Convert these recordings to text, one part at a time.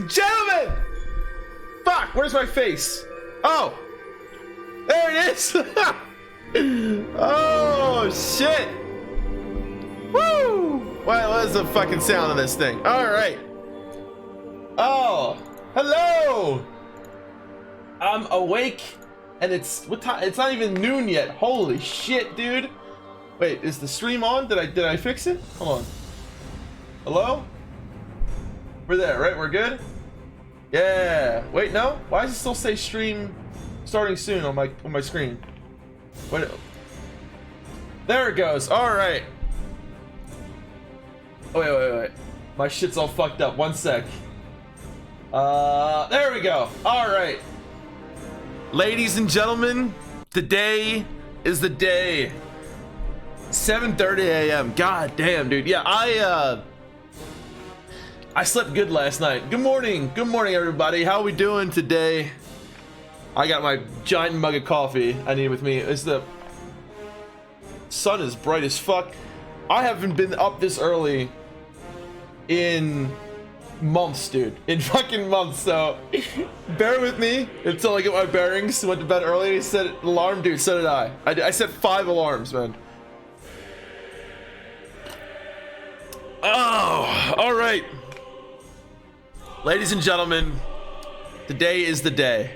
and gentlemen! Fuck, where's my face? Oh, there it is. Oh, shit. Woo! What is the fucking sound of this thing? All right. Oh, hello. I'm awake, and it's what time? It's not even noon yet. Holy shit, dude. Wait, is the stream on? Did I fix it? Hold on. Hello? We're there, right? We're good? Yeah. Wait, no? Why does it still say stream starting soon on my screen? Wait. There it goes. All right. Oh, wait. My shit's all fucked up. One sec. There we go. All right. Ladies and gentlemen, today is the day. 7:30 a.m. God damn, dude. Yeah, I slept good last night. Good morning, everybody. How we doing today? I got my giant mug of coffee I need with me. The sun is bright as fuck. I haven't been up this early in months, dude. In fucking months. So bear with me until I get my bearings. Went to bed early. Set an alarm, dude. So did I. I set 5 alarms, man. Oh, all right. Ladies and gentlemen, today is the day.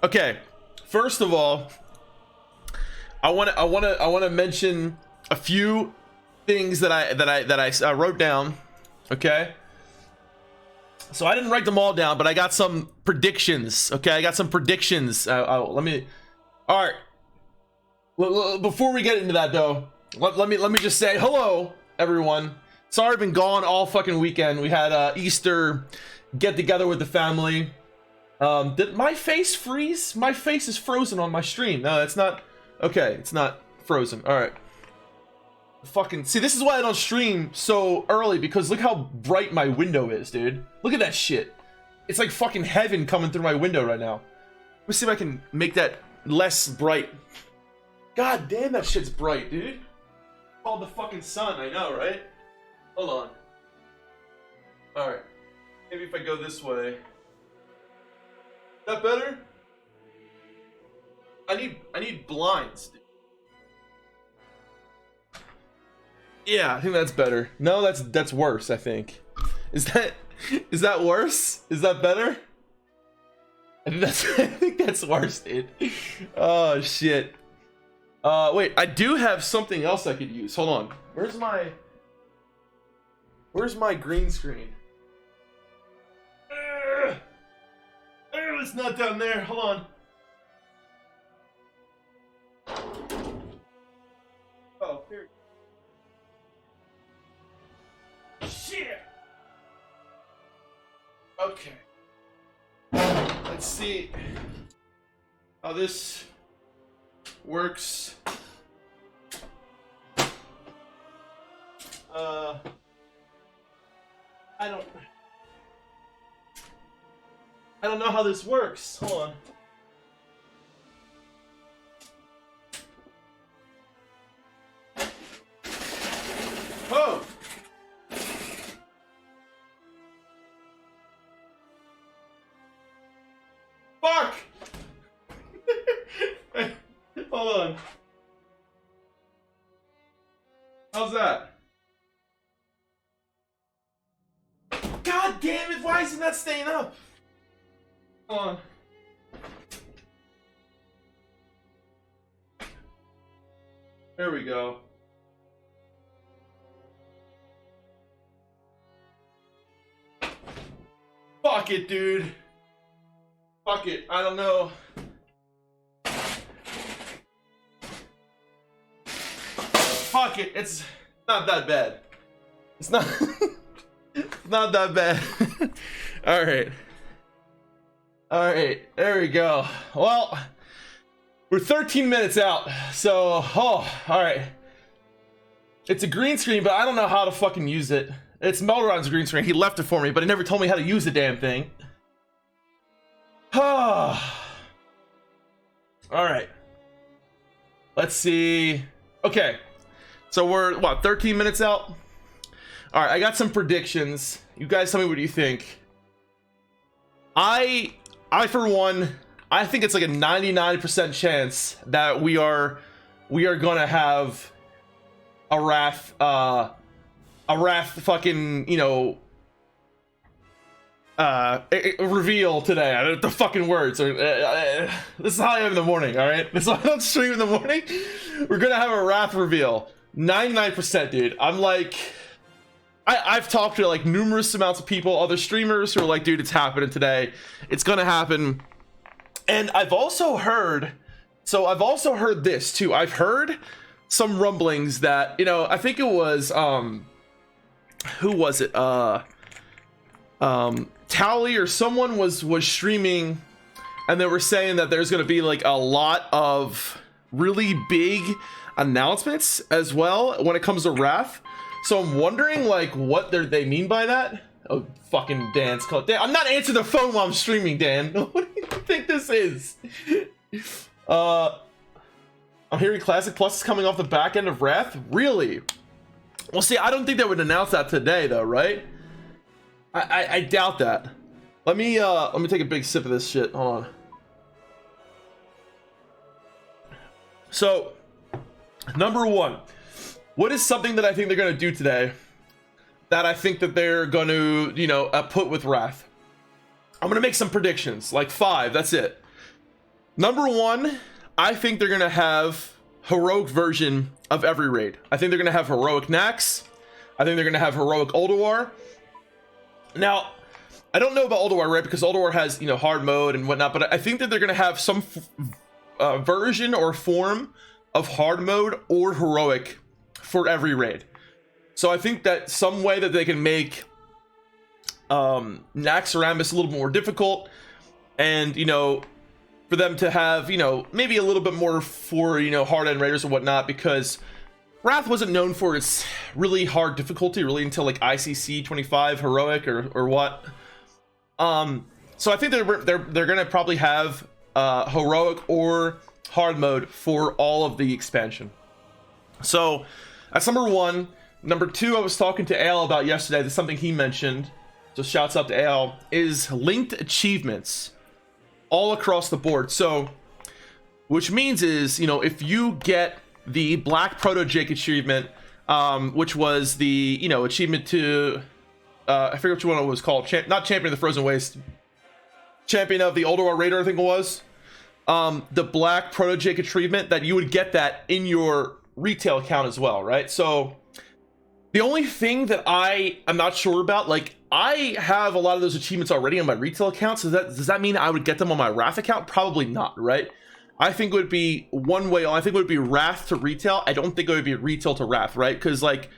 Okay, first of all, I want to mention a few things that I wrote down. Okay, so I didn't write them all down, but I got some predictions. Okay, I got some predictions. Let me. All right. Before we get into that, though, let me just say hello, everyone. Sorry, I've been gone all fucking weekend. We had Easter get together with the family. Did my face freeze? My face is frozen on my stream. No, it's not. Okay, it's not frozen. All right. Fucking see, this is why I don't stream so early, because look how bright my window is, dude. Look at that shit. It's like fucking heaven coming through my window right now. Let me see if I can make that less bright. God damn, that shit's bright, dude. Called the fucking sun, I know, right? Hold on. All right. Maybe if I go this way. Is that better? I need blinds. Yeah, I think that's better. No, that's worse, I think. Is that worse? Is that better? I think that's worse, dude. Oh shit. Wait, I do have something else I could use. Hold on. Where's my green screen? It's not down there. Hold on. Oh, here. Shit. Okay. Let's see how this works. I don't know how this works. Hold on. Oh. Fuck. Hold on. How's that? God damn it, why is it not staying up? Hold on. There we go. Fuck it, dude. Fuck it, I don't know. Fuck it, it's not that bad. It's not it's not that bad. Alright. Alright, there we go. Well, we're 13 minutes out, so, alright. It's a green screen, but I don't know how to fucking use it. It's Melron's green screen. He left it for me, but he never told me how to use the damn thing. Alright. Let's see. Okay. So we're, what, 13 minutes out? All right, I got some predictions. You guys tell me what you think. I for one, I think it's like a 99% chance that we are gonna have a Wrath fucking, you know, reveal today. I don't know the fucking words. This is how I am in the morning, all right? This is how I don't stream in the morning. We're gonna have a Wrath reveal. 99%, dude. I'm like, I've talked to like numerous amounts of people, other streamers who are like, dude, it's happening today. It's gonna happen. And I've also heard this too. I've heard some rumblings that, you know, I think it was who was it? Tally or someone was streaming, and they were saying that there's gonna be like a lot of really big announcements as well when it comes to Wrath. So I'm wondering like what they mean by that. Oh, fucking Dan's called. Dan, I'm not answering the phone while I'm streaming, Dan. What do you think this is? I'm hearing Classic Plus is coming off the back end of Wrath. Really? Well, see, I don't think they would announce that today, though, right? I doubt that. Let me take a big sip of this shit. Hold on. So, number one, what is something that I think they're gonna do today that I think that they're going to, you know, put with Wrath? I'm gonna make some predictions, like 5. That's it. Number one, I think they're gonna have heroic version of every raid. I think they're gonna have heroic Nax. I think they're gonna have heroic Ulduar. Now, I don't know about Ulduar, right? Because Ulduar has, you know, hard mode and whatnot, but I think that they're gonna have some version or form of hard mode or heroic for every raid. So I think that some way that they can make Naxxramas a little more difficult, and, you know, for them to have, you know, maybe a little bit more for, you know, hard end raiders and whatnot, because Wrath wasn't known for its really hard difficulty really until like ICC 25 heroic or what. So I think they're gonna probably have heroic or hard mode for all of the expansion. So that's number one. Number two, I was talking to Al about yesterday. That's something he mentioned. So shouts out to Al, is linked achievements all across the board. So, which means is, you know, if you get the Black Proto Jake achievement, which was the, you know, achievement to, I forget which one it was called, not Champion of the Frozen Waste, Champion of the Ulduar Raider, I think it was, the Black Proto Jake achievement, that you would get that in your retail account as well, right? So the only thing that I'm not sure about, like, I have a lot of those achievements already on my retail account, so does that mean I would get them on my Wrath account? Probably not, right? I think it would be one way. I think it would be Wrath to retail. I don't think it would be retail to Wrath, right? Because, like,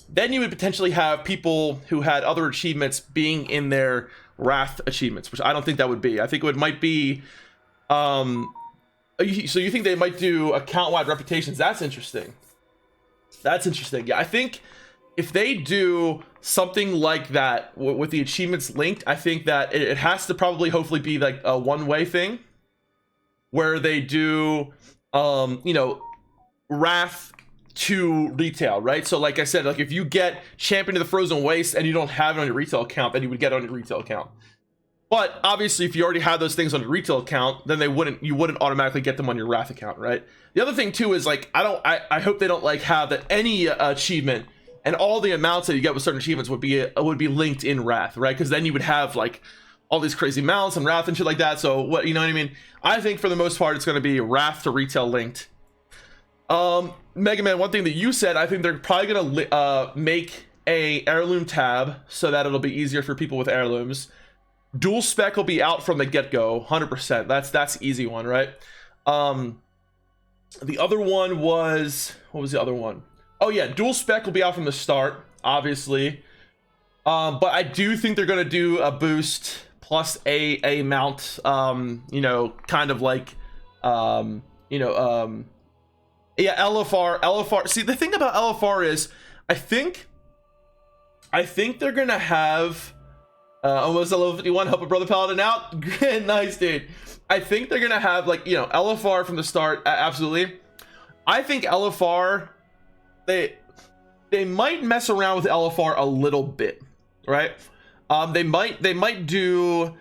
then you would potentially have people who had other achievements being in their Wrath achievements, which I don't think that would be. I think it might be, so you think they might do account-wide reputations? That's interesting. That's interesting. Yeah, I think if they do something like that with the achievements linked, I think that it has to probably hopefully be like a one-way thing where they do, you know, Wrath to retail, right? So like I said, like if you get Champion of the Frozen Waste and you don't have it on your retail account, then you would get it on your retail account. But obviously, if you already have those things on your retail account, then you wouldn't automatically get them on your Wrath account, right? The other thing too is, like, I hope they don't like have that any achievement and all the amounts that you get with certain achievements would be linked in Wrath, right? Because then you would have like all these crazy mounts and Wrath and shit like that. So what, you know what I mean? I think for the most part it's going to be Wrath to retail linked. Mega Man, one thing that you said, I think they're probably going to make a heirloom tab so that it'll be easier for people with heirlooms. Dual spec will be out from the get-go, 100%. That's easy one, right? The other one was, what was the other one? Oh yeah, dual spec will be out from the start, obviously. But I do think they're gonna do a boost plus a mount, you know, kind of like, you know, yeah, LFR. See, the thing about LFR is, I think they're gonna have, almost a level 51, help a brother paladin out. Nice, dude. I think they're gonna have, like, you know, LFR from the start. Absolutely. I think LFR, they they might mess around with LFR a little bit, right? They might do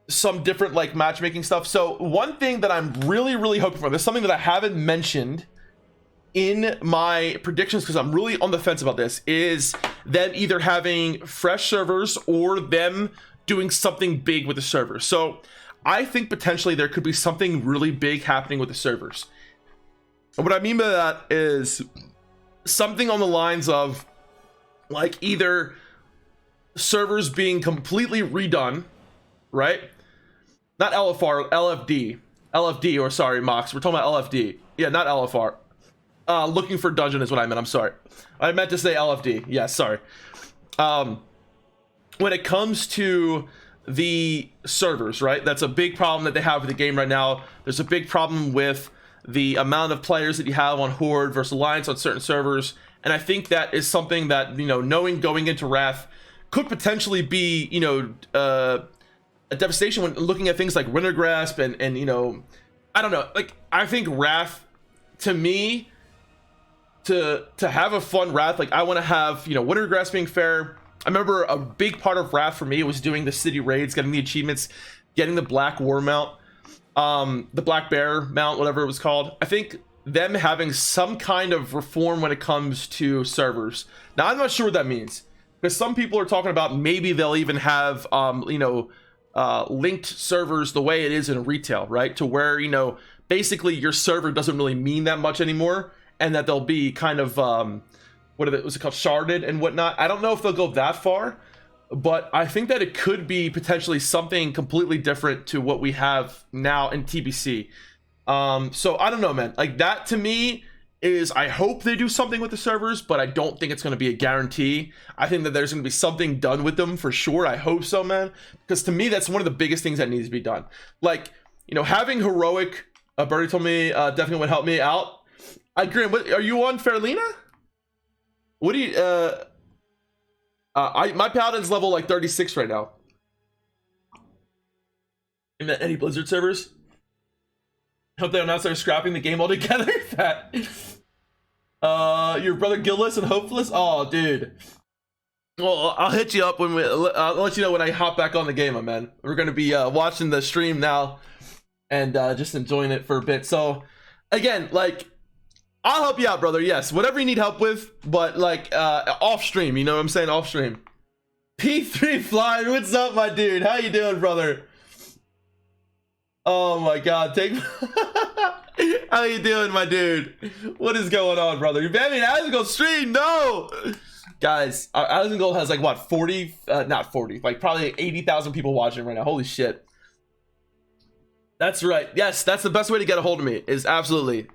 some different like matchmaking stuff. So one thing that I'm really hoping for, there's something that I haven't mentioned in my predictions because I'm really on the fence about this, is them either having fresh servers or them doing something big with the servers. So I think potentially there could be something really big happening with the servers. And what I mean by that is something on the lines of like either servers being completely redone, right? Not LFR, LFD, or sorry, Mox, we're talking about LFD. Yeah, not LFR. Looking for dungeon is what I meant. I'm sorry. I meant to say LFD. Yeah, sorry. When it comes to the servers, right? That's a big problem that they have with the game right now. There's a big problem with the amount of players that you have on Horde versus Alliance on certain servers. And I think that is something that, you know, knowing going into Wrath could potentially be, you know, a devastation when looking at things like Wintergrasp and you know, I don't know, like I think Wrath, to me, to have a fun Wrath, like I want to have, you know, Wintergrasp being fair. I remember a big part of Wrath for me was doing the city raids, getting the achievements, getting the Black War mount, the Black Bear mount, whatever it was called. I think them having some kind of reform when it comes to servers. Now I'm not sure what that means, because some people are talking about maybe they'll even have you know, linked servers the way it is in retail, right? To where, you know, basically your server doesn't really mean that much anymore, and that they'll be kind of what was it called, sharded and whatnot. I don't know if they'll go that far, but I think that it could be potentially something completely different to what we have now in TBC. So I don't know, man. Like that to me is, I hope they do something with the servers, but I don't think it's going to be a guarantee. I think that there's going to be something done with them for sure. I hope so, man, because to me that's one of the biggest things that needs to be done. Like, you know, having heroic, Birdie told me definitely would help me out. I agree. What are you on, Fairlina? What do you my paladin's level like 36 right now. In any Blizzard servers? Hope they announce they're scrapping the game altogether. That your brother Gillis and Hopeless? Oh, dude. Well, I'll hit you up when I'll let you know when I hop back on the game, my man. We're gonna be watching the stream now and just enjoying it for a bit. So again, like, I'll help you out, brother. Yes, whatever you need help with, but like off stream, you know what I'm saying? Off stream. P3 Fly, what's up, my dude? How you doing, brother? Oh my god, take how you doing, my dude? What is going on, brother? You're banning Asmongold stream? No! Guys, Asmongold has like what, 40, not 40, like probably 80,000 people watching right now. Holy shit. That's right. Yes, that's the best way to get a hold of me, is absolutely.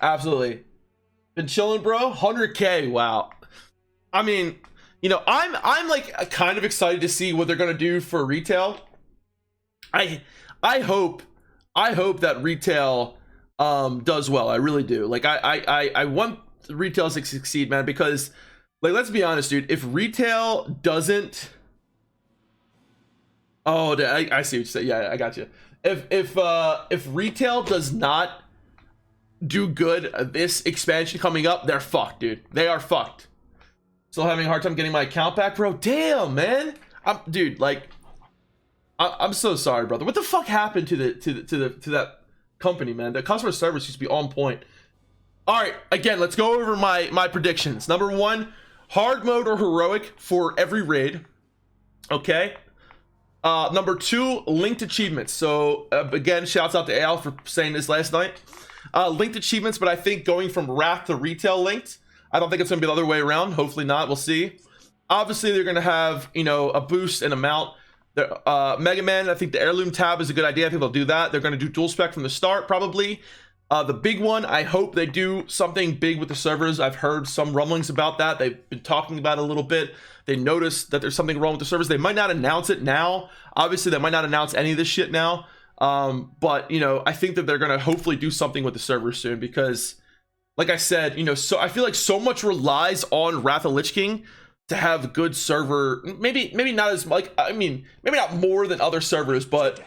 Been chilling, bro. 100K. Wow. I mean, you know, I'm like kind of excited to see what they're gonna do for retail. I hope that retail does well. I really do. Like I want retail to succeed, man, because like, let's be honest, dude, if retail doesn't, oh, I see what you say. Yeah, I got you. If retail does not do good this expansion coming up, they're fucked, dude. They are fucked. Still having a hard time getting my account back, bro. Damn, man. Dude, like, I'm so sorry, brother. What the fuck happened to that company, man? The customer service used to be on point. All right, again, let's go over my predictions. Number 1, hard mode or heroic for every raid. Okay. Number 2, linked achievements. So again, shouts out to Al for saying this last night. Linked achievements, but I think going from Wrath to retail linked. I don't think it's gonna be the other way around. Hopefully not. We'll see. Obviously, they're gonna have, you know, a boost and a mount. Mega Man, I think the heirloom tab is a good idea. I think they'll do that. They're gonna do dual spec from the start, probably. The big one, I hope they do something big with the servers. I've heard some rumblings about that. They've been talking about it a little bit. They noticed that there's something wrong with the servers. They might not announce it now. Obviously, they might not announce any of this shit now. But, you know, I think that they're going to hopefully do something with the servers soon, because, like I said, you know, so I feel like so much relies on Wrath of Lich King to have good server. Maybe not as, like, I mean, maybe not more than other servers, but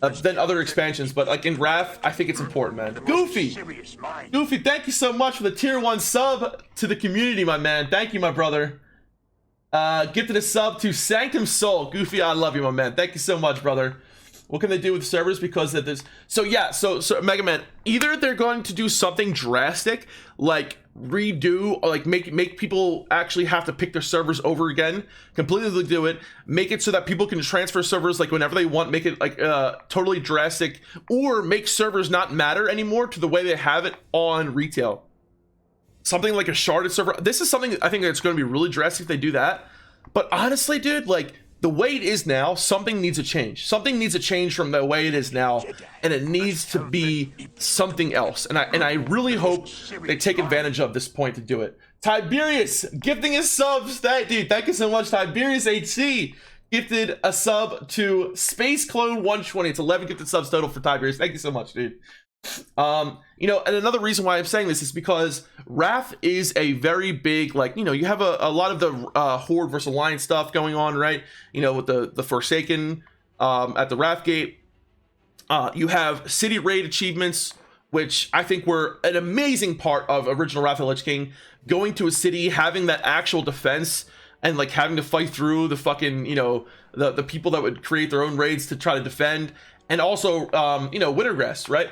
than other expansions, but like in Wrath, I think it's important, man. Goofy, thank you so much for the tier 1 sub to the community, my man. Thank you, my brother. Gifted a sub to Sanctum Soul. Goofy, I love you, my man. Thank you so much, brother. What can they do with servers because of this? So yeah, so Mega Man, either they're going to do something drastic, like redo, or like make people actually have to pick their servers over again, completely do it, make it so that people can transfer servers like whenever they want, make it like totally drastic, or make servers not matter anymore to the way they have it on retail. Something like a sharded server. This is something I think that's going to be really drastic if they do that. But honestly, dude, like the way it is now, something needs to change. Something needs to change from the way it is now, and it needs to be something else. And I really hope they take advantage of this point to do it. Tiberius gifting his subs. Dude, thank you so much. Tiberius HC gifted a sub to Space Clone 120. It's 11 gifted subs total for Tiberius. Thank you so much, dude. You know, and another reason why I'm saying this is because Wrath is a very big, like, you know, you have a lot of the Horde versus Alliance stuff going on, right? You know, with the Forsaken at the Wrath Gate. You have city raid achievements, which I think were an amazing part of original Wrath of the Lich King. Going to a city, having that actual defense, and like having to fight through the fucking, you know, the people that would create their own raids to try to defend. And also, you know, Wintergrass, right?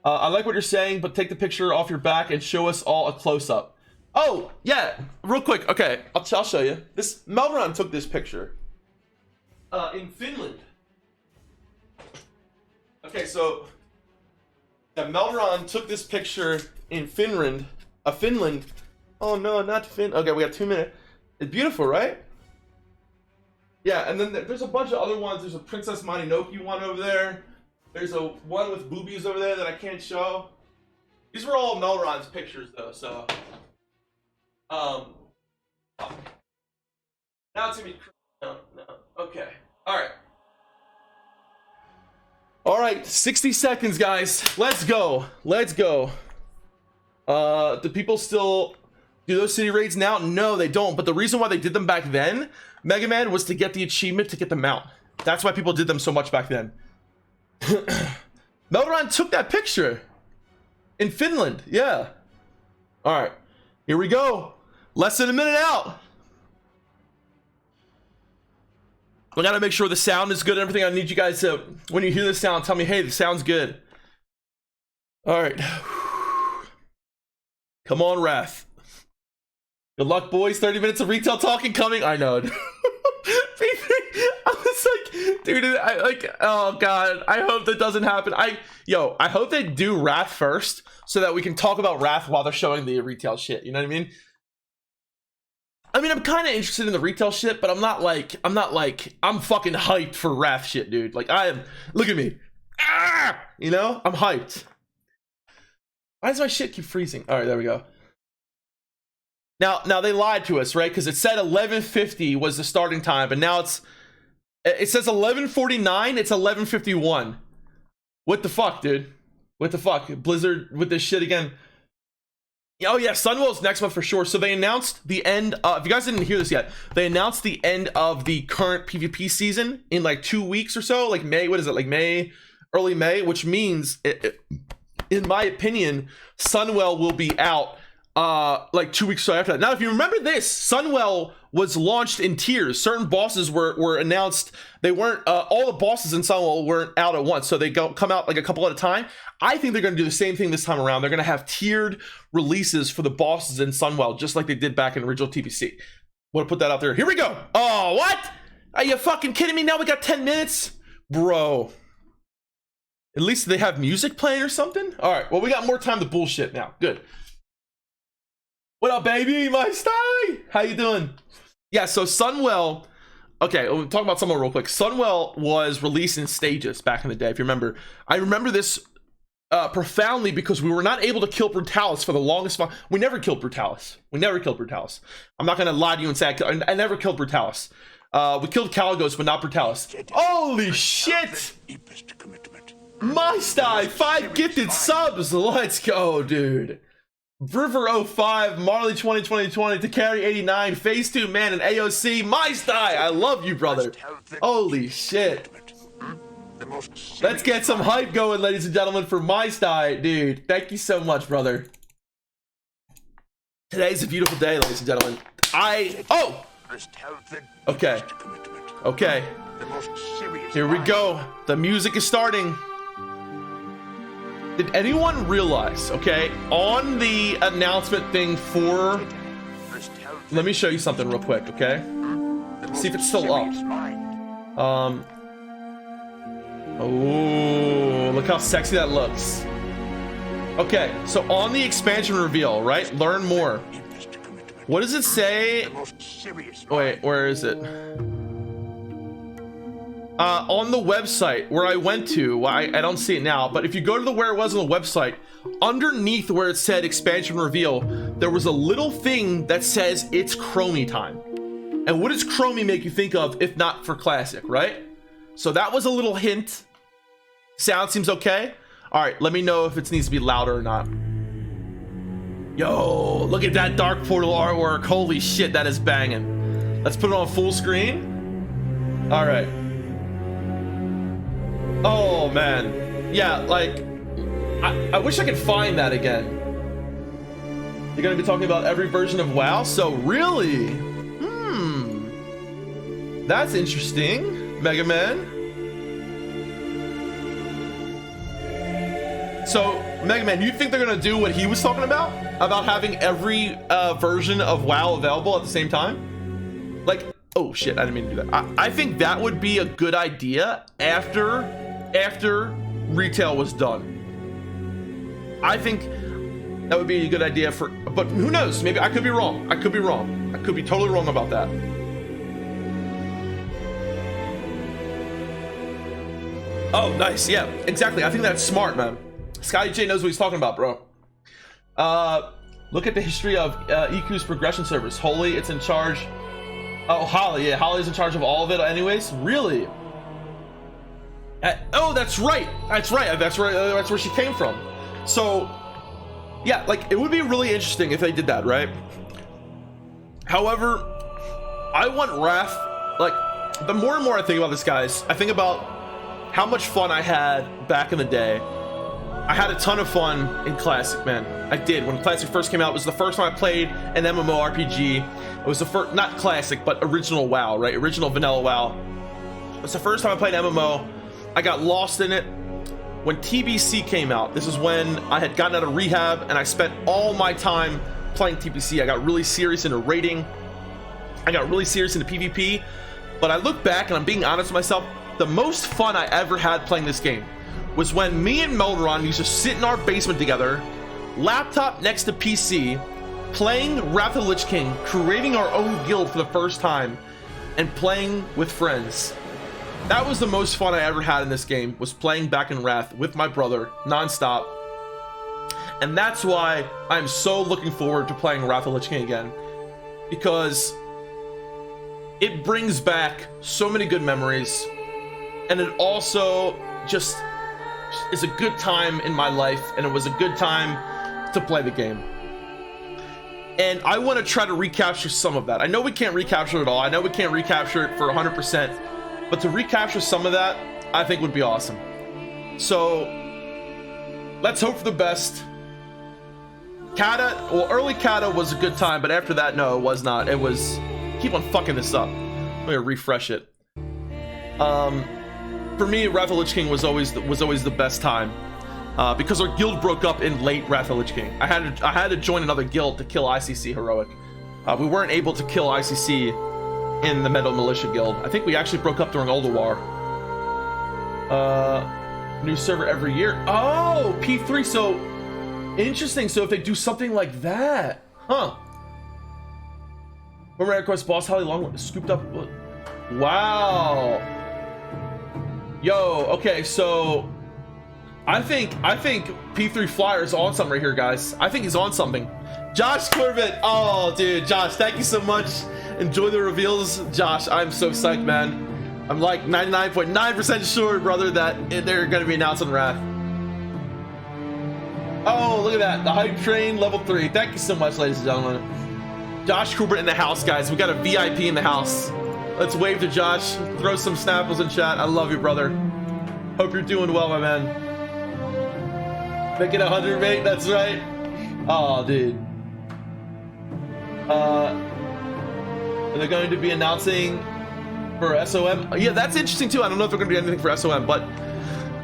I like what you're saying, but take the picture off your back and show us all a close-up. Oh, yeah, real quick. Okay, I'll show you. This Melderon took this picture in Finland. Okay, so the Melderon took this picture in Finland. Finland. Oh no, not Fin. Okay, we got 2 minutes. It's beautiful, right? Yeah, and then there's a bunch of other ones. There's a Princess Mononoke one over there. There's a one with boobies over there that I can't show. These were all Melron's pictures though, so now it's gonna be no. Okay. Alright, 60 seconds, guys. Let's go. Do people still do those city raids now? No, they don't. But the reason why they did them back then, Mega Man, was to get the achievement to get the mount. That's why people did them so much back then. Melderon took that picture in Finland. Yeah. All right, here we go. Less than a minute out. We gotta make sure the sound is good and everything. I need you guys to, when you hear the sound, tell me, hey, the sound's good. All right. Come on, Wrath. Good luck, boys. 30 minutes of retail talking coming. I know. I was like, dude, I like, oh god, I hope that doesn't happen. I hope they do Wrath first so that we can talk about Wrath while they're showing the retail shit. You know what I mean? I'm kind of interested in the retail shit, but I'm not like, I'm fucking hyped for Wrath shit, dude. Like, I am, look at me. Ah! You know, I'm hyped. Why does my shit keep freezing? All right, there we go. Now they lied to us, right? Because it said 11:50 was the starting time, but now it says 11:49. It's 11:51. What the fuck, dude? What the fuck? Blizzard with this shit again. Oh yeah, Sunwell's next month for sure. So they announced the end. If you guys didn't hear this yet, they announced the end of the current PvP season in like 2 weeks or so, like May. What is it? Like May, early May, which means, in my opinion, Sunwell will be out like 2 weeks after that. Now, if you remember this, Sunwell was launched in tiers. Certain bosses were announced. They weren't all the bosses in Sunwell weren't out at once, so they come out like a couple at a time. I think they're going to do the same thing this time around. They're going to have tiered releases for the bosses in Sunwell, just like they did back in original TPC. Want to put that out there? Here we go. Oh, what? Are you fucking kidding me? Now we got 10 minutes, bro. At least they have music playing or something. All right. Well, we got more time to bullshit now. Good. What up, baby? My style. How you doing? Yeah, so Sunwell, okay, we'll talk about Sunwell real quick. Sunwell was released in stages back in the day, if you remember. I remember this profoundly because we were not able to kill Brutalis for the longest time. We never killed Brutalis. I'm not going to lie to you and say I never killed Brutalis. We killed Caligos, but not Brutalis. Holy shit! My style, 5 gifted subs. Let's go, dude. River 05, Marley 2020, to carry 89, Phase 2 man, and AOC, my style. I love you, brother. Holy shit. Let's get some hype going, ladies and gentlemen, for Hsieh, dude. Thank you so much, brother. Today's a beautiful day, ladies and gentlemen. Oh! Okay. Okay. Here we go. The music is starting. Did anyone realize, okay, on the announcement thing for... Let me show you something real quick, okay? See if it's still up. Oh, look how sexy that looks. Okay, so on the expansion reveal, right? Learn more. What does it say? Wait, where is it? On the website where I went to, I don't see it now, but if you go to where it was on the website, underneath where it said expansion reveal, there was a little thing that says it's Chromie time. And what does Chromie make you think of if not for classic, right? So that was a little hint. Sound seems okay. All right, let me know if it needs to be louder or not. Yo, look at that Dark Portal artwork. Holy shit, that is banging. Let's put it on full screen. All right. Oh man, yeah, like I wish I could find that again. You're gonna be talking about every version of WoW, so really, that's interesting, Mega Man. So Mega Man, you think they're gonna do what he was talking about having every version of WoW available at the same time? Like, oh shit, I didn't mean to do that. I think that would be a good idea after retail was done. I think that would be a good idea for, but who knows? Maybe I could be wrong. I could be wrong. I could be totally wrong about that. Oh, nice. Yeah, exactly. I think that's smart, man. Scotty J knows what he's talking about, bro. Look at the history of EQ's progression service. Holy, it's in charge. Oh, Holly. Yeah, Holly's in charge of all of it anyways. Really? Oh, that's right. That's right. That's right. That's where she came from. So, yeah, like it would be really interesting if they did that, right? However, I want Wrath. Like, the more and more I think about this, guys, I think about how much fun I had back in the day. I had a ton of fun in Classic, man. I did. When Classic first came out, it was the first time I played an MMORPG. It was the first, not Classic, but original WoW, right? Original vanilla WoW. It was the first time I played MMO. I got lost in it. When TBC came out, this is when I had gotten out of rehab and I spent all my time playing TBC. I got really serious into raiding. I got really serious into PvP. But I look back and I'm being honest with myself, the most fun I ever had playing this game was when me and Melderon used to sit in our basement together, laptop next to PC, playing Wrath of the Lich King, creating our own guild for the first time, and playing with friends. That was the most fun I ever had in this game, was playing back in Wrath with my brother, non-stop. And that's why I'm so looking forward to playing Wrath of the Lich King again, because it brings back so many good memories, and it also just is a good time in my life, and it was a good time to play the game. And I want to try to recapture some of that. I know we can't recapture it all. I know we can't recapture it for 100%, but to recapture some of that, I think would be awesome. So let's hope for the best. Kata, well, early Kata was a good time, but after that, no, it was not. It was, keep on fucking this up. I'm gonna refresh it. For me, Wrath of the Lich King was always the best time, because our guild broke up in late Wrath of the Lich King. I had to join another guild to kill ICC Heroic. We weren't able to kill ICC in the Metal Militia Guild. I think we actually broke up during Ulduar. New server every year. Oh, P3. So interesting. So if they do something like that, huh? Remember Quest boss Holly Long scooped up. Wow. Yo, okay, so I think P3 Flyer is on something right here, guys. I think he's on something. Josh Corbett. Oh, dude, Josh, thank you so much. Enjoy the reveals, Josh. I'm so psyched, man. I'm like 99.9% sure, brother, that they're gonna be announced on Wrath. Oh, look at that. The hype train level 3. Thank you so much, ladies and gentlemen. Josh Corbett in the house, guys. We got a VIP in the house. Let's wave to Josh. Throw some snapples in chat. I love you, brother. Hope you're doing well, my man. Make it 100, mate. That's right. Oh, dude. Are they going to be announcing for SOM? Yeah, that's interesting too. I don't know if they're going to do anything for SOM, but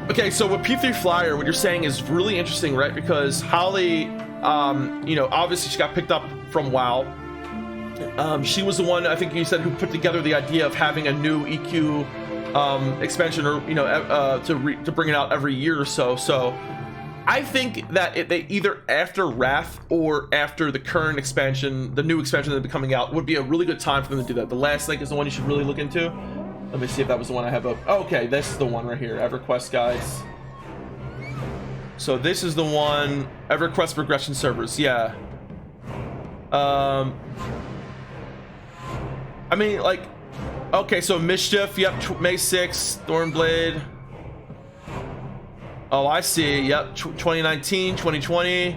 okay. So with P3 Flyer, what you're saying is really interesting, right? Because Holly, you know, obviously she got picked up from WoW. She was the one, I think you said, who put together the idea of having a new EQ expansion, or you know, to bring it out every year or so. So I think that they either after Wrath or after the current expansion, the new expansion that'll be coming out, would be a really good time for them to do that. The last link is the one you should really look into. Let me see if that was the one I have up. Okay, this is the one right here, EverQuest guys. So this is the one, EverQuest progression servers. Yeah. I mean, like, okay, so Mischief, yep, May 6th, Stormblade. Oh, I see, yep, 2019, 2020.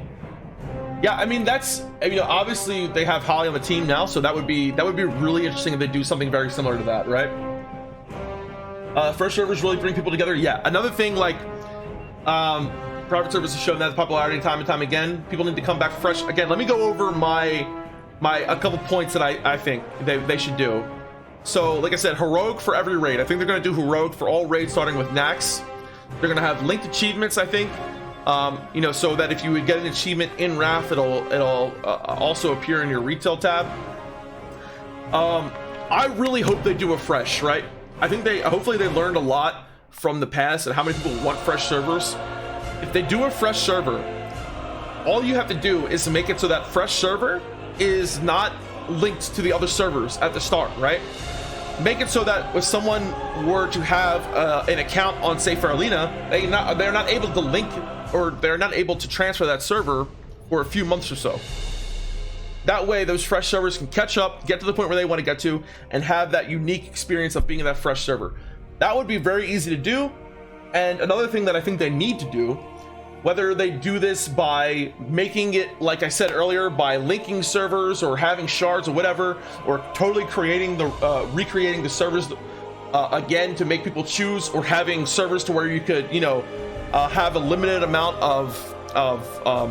Yeah, I mean, that's, you know, obviously they have Holly on the team now, so that would be really interesting if they do something very similar to that, right? Fresh servers really bring people together. Yeah, another thing, like, private service has shown that popularity time and time again. People need to come back fresh. Again, let me go over a couple points that I think they should do. So like I said, heroic for every raid. I think they're going to do heroic for all raids starting with Nax. They're going to have linked achievements, I think, you know, so that if you would get an achievement in Wrath, it'll also appear in your retail tab. I really hope they do a fresh, right? I think hopefully they learned a lot from the past and how many people want fresh servers. If they do a fresh server, all you have to do is to make it so that fresh server is not linked to the other servers at the start, right? Make it so that if someone were to have an account on, say, Faralina, they're not able to link, or they're not able to transfer that server for a few months or so. That way, those fresh servers can catch up, get to the point where they want to get to, and have that unique experience of being in that fresh server. That would be very easy to do. And another thing that I think they need to do, whether they do this by making it, like I said earlier, by linking servers or having shards or whatever, or totally recreating the servers again to make people choose, or having servers to where you could, you know, have a limited amount of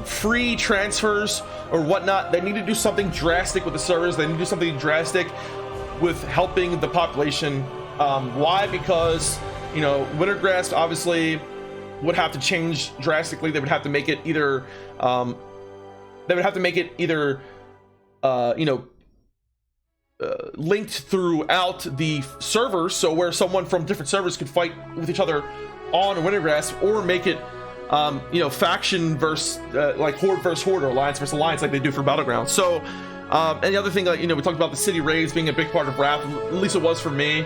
free transfers or whatnot. They need to do something drastic with the servers. They need to do something drastic with helping the population. Why? Because, you know, Wintergrass obviously would have to change drastically. They would have to make it either you know, linked throughout the servers, so where someone from different servers could fight with each other on Wintergrass, or make it you know, faction versus like horde versus horde, or alliance versus alliance, like they do for Battlegrounds. So and the other thing, like, you know, we talked about the city raids being a big part of Wrath, at least it was for me.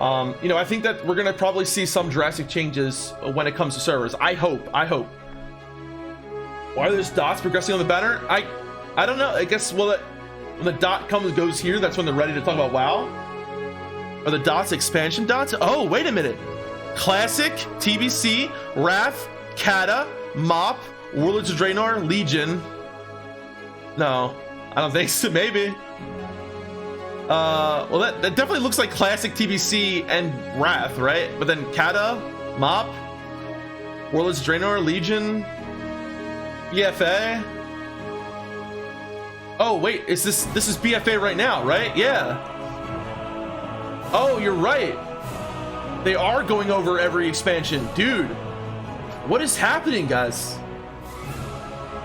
You know, I think that we're gonna probably see some drastic changes when it comes to servers. I hope. Why are those dots progressing on the banner? I don't know. I guess, well, when the dot goes here, that's when they're ready to talk about WoW. Are the dots expansion dots? Oh, wait a minute. Classic, TBC, Wrath, Kata, Mop, Warlords of Draenor, Legion. No, I don't think so. Maybe. Well, that definitely looks like classic TBC and Wrath, right? But then Kata, Mop, Warlords of Draenor, Legion, BFA. Oh wait, this is BFA right now, right? Yeah. Oh, you're right. They are going over every expansion, dude. What is happening, guys?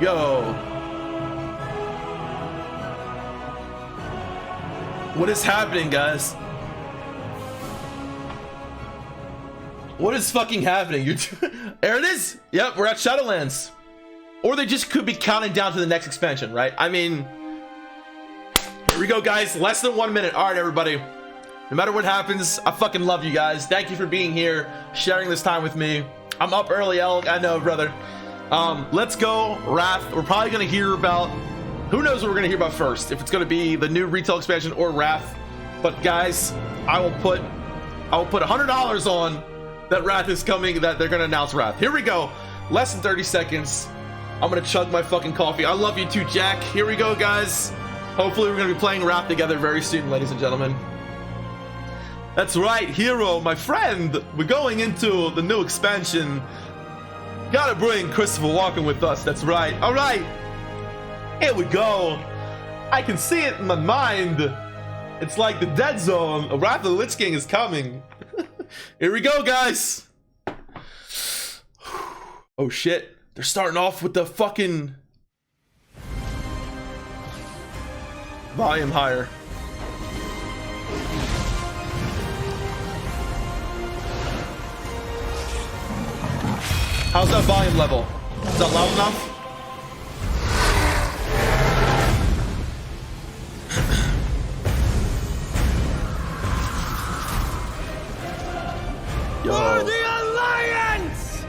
Yo. What is happening, guys? What is fucking happening? There it is. Yep, we're at Shadowlands. Or they just could be counting down to the next expansion, right? I mean, here we go, guys. Less than 1 minute. All right, everybody. No matter what happens, I fucking love you guys. Thank you for being here, sharing this time with me. I'm up early, Elk. I know, brother. Let's go, Wrath. We're probably gonna hear about, who knows what we're gonna hear about first, if it's gonna be the new retail expansion or Wrath. But guys, I will put $100 on that Wrath is coming, that they're gonna announce Wrath. Here we go. Less than 30 seconds. I'm gonna chug my fucking coffee. I love you too, Jack. Here we go, guys. Hopefully we're gonna be playing Wrath together very soon, ladies and gentlemen. That's right, Hero, my friend. We're going into the new expansion. Gotta bring Christopher Walken with us. That's right. All right. Here we go. I can see it in my mind. It's like the dead zone. A Wrath of the Lich King is coming. Here we go, guys. Oh shit. They're starting off with the fucking volume higher. How's that volume level? Is that loud enough? Yo. For the Alliance!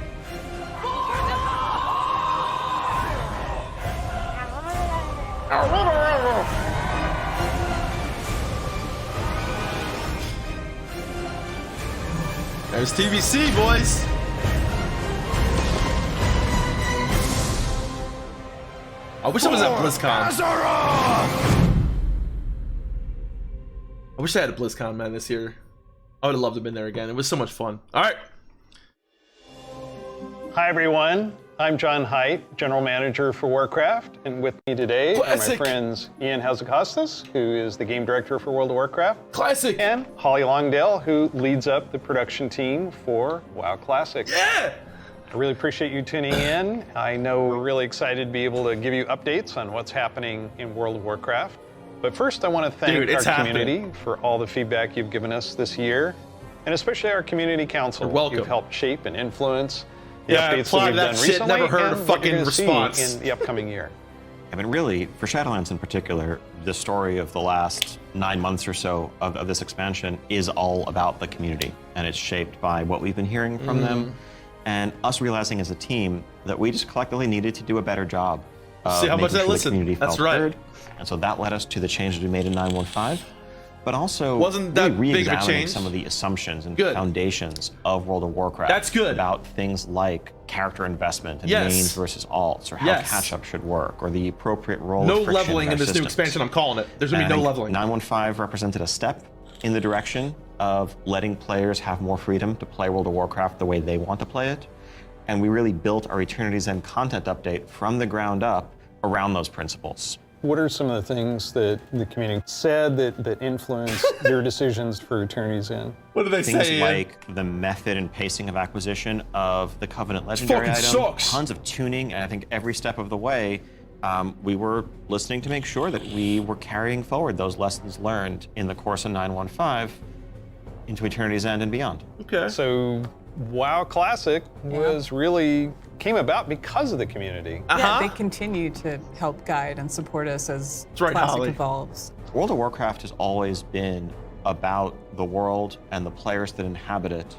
There's TBC, boys. I wish I was at BlizzCon. I wish I had a BlizzCon, man, this year. I would have loved to have been there again. It was so much fun. All right. Hi, everyone. I'm John Hsieh, General Manager for Warcraft, and with me today are my friends Ian Hazzikostas, who is the Game Director for World of Warcraft. Classic. And Holly Longdale, who leads up the production team for WoW Classic. Yeah! I really appreciate you tuning in. I know we're really excited to be able to give you updates on what's happening in World of Warcraft. But first, I want to thank our community for all the feedback you've given us this year, and especially our community council. You're welcome. You've helped shape and influence the yeah, updates that we've done recently, never heard and a fucking response in the upcoming year. I mean, really, for Shadowlands in particular, the story of the last 9 months or so of this expansion is all about the community, and it's shaped by what we've been hearing from them, and us realizing as a team that we just collectively needed to do a better job of see how much making they sure the community listen. That's felt right. heard. And so that led us to the changes we made in 9.15, but also wasn't that really big of a re-examining change? some of the assumptions and Good. foundations of World of Warcraft. That's good. About things like character investment and Yes. mains versus alts, or how Yes. catch-up should work, or the appropriate role No of friction leveling our in this new systems. expansion, I'm calling it. There's gonna be no leveling. 9.15 represented a step in the direction of letting players have more freedom to play World of Warcraft the way they want to play it. And we really built our Eternity's End content update from the ground up around those principles. What are some of the things that the community said that influenced your decisions for Eternity's End? What do they Things say? like the method and pacing of acquisition of the Covenant Legendary fucking item, sucks. tons of tuning, and I think every step of the way, we were listening to make sure that we were carrying forward those lessons learned in the course of 9.15 into Eternity's End and beyond. Okay. So WoW Classic came about because of the community. Yeah, they continue to help guide and support us as right, Classic Holly. evolves. World of Warcraft has always been about the world and the players that inhabit it.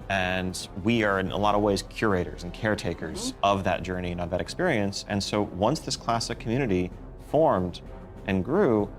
And we are, in a lot of ways, curators and caretakers of that journey and of that experience. And so once this classic community formed and grew,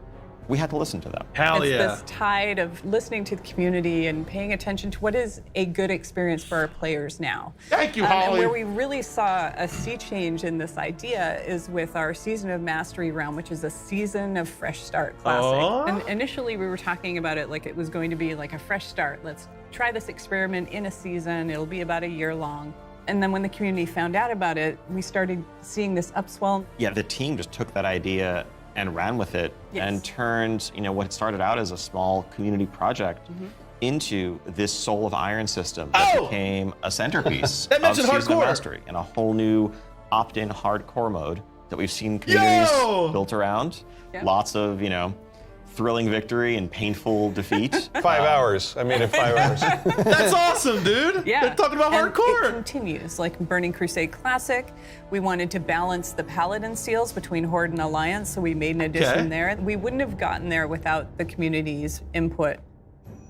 we had to listen to them. Hell It's yeah. this tide of listening to the community and paying attention to what is a good experience for our players now. Thank you, And Holly. where we really saw a sea change in this idea is with our Season of Mastery realm, which is a Season of Fresh Start Classic. Oh. And initially we were talking about it like it was going to be like a fresh start. Let's try this experiment in a season. It'll be about a year long. And then when the community found out about it, we started seeing this upswell. Yeah, the team just took that idea and ran with it and turned, what had started out as a small community project into this Soul of Iron system that became a centerpiece That of mentioned Season of hardcore. Mastery, and a whole new opt-in hardcore mode that we've seen communities built around. Yeah. Lots of, thrilling victory and painful defeat. 5 hours. I made it 5 hours. That's awesome, dude. Yeah. They're talking about and hardcore. It continues, like Burning Crusade Classic. We wanted to balance the Paladin seals between Horde and Alliance, so we made an addition there. We wouldn't have gotten there without the community's input.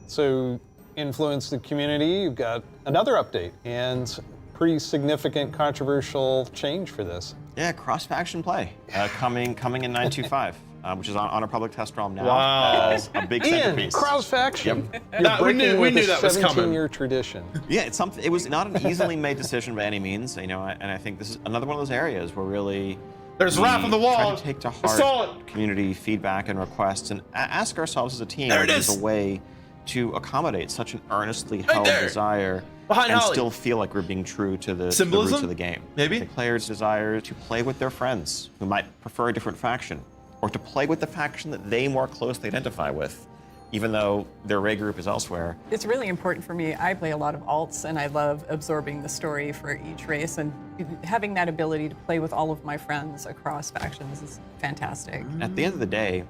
So, influence the community. You've got another update and pretty significant controversial change for this. Yeah, cross-faction play coming in 9.25. Which is on a public test realm now. Wow. As a big Ian, centerpiece. cross-faction. Yep. You're we breaking knew with a that was coming. 17-year tradition. Yeah, it's something. It was not an easily made decision by any means, and I think this is another one of those areas where really There's we Wrath on the try wall. to take to I saw heart it. community feedback and requests, and ask ourselves as a team There it if there's is. a way to accommodate such an earnestly held desire Behind and Holly. still feel like we're being true to the Symbolism? roots of the game. Maybe? The player's desire to play with their friends who might prefer a different faction, or to play with the faction that they more closely identify with, even though their raid group is elsewhere. It's really important for me. I play a lot of alts, and I love absorbing the story for each race, and having that ability to play with all of my friends across factions is fantastic. At the end of the day,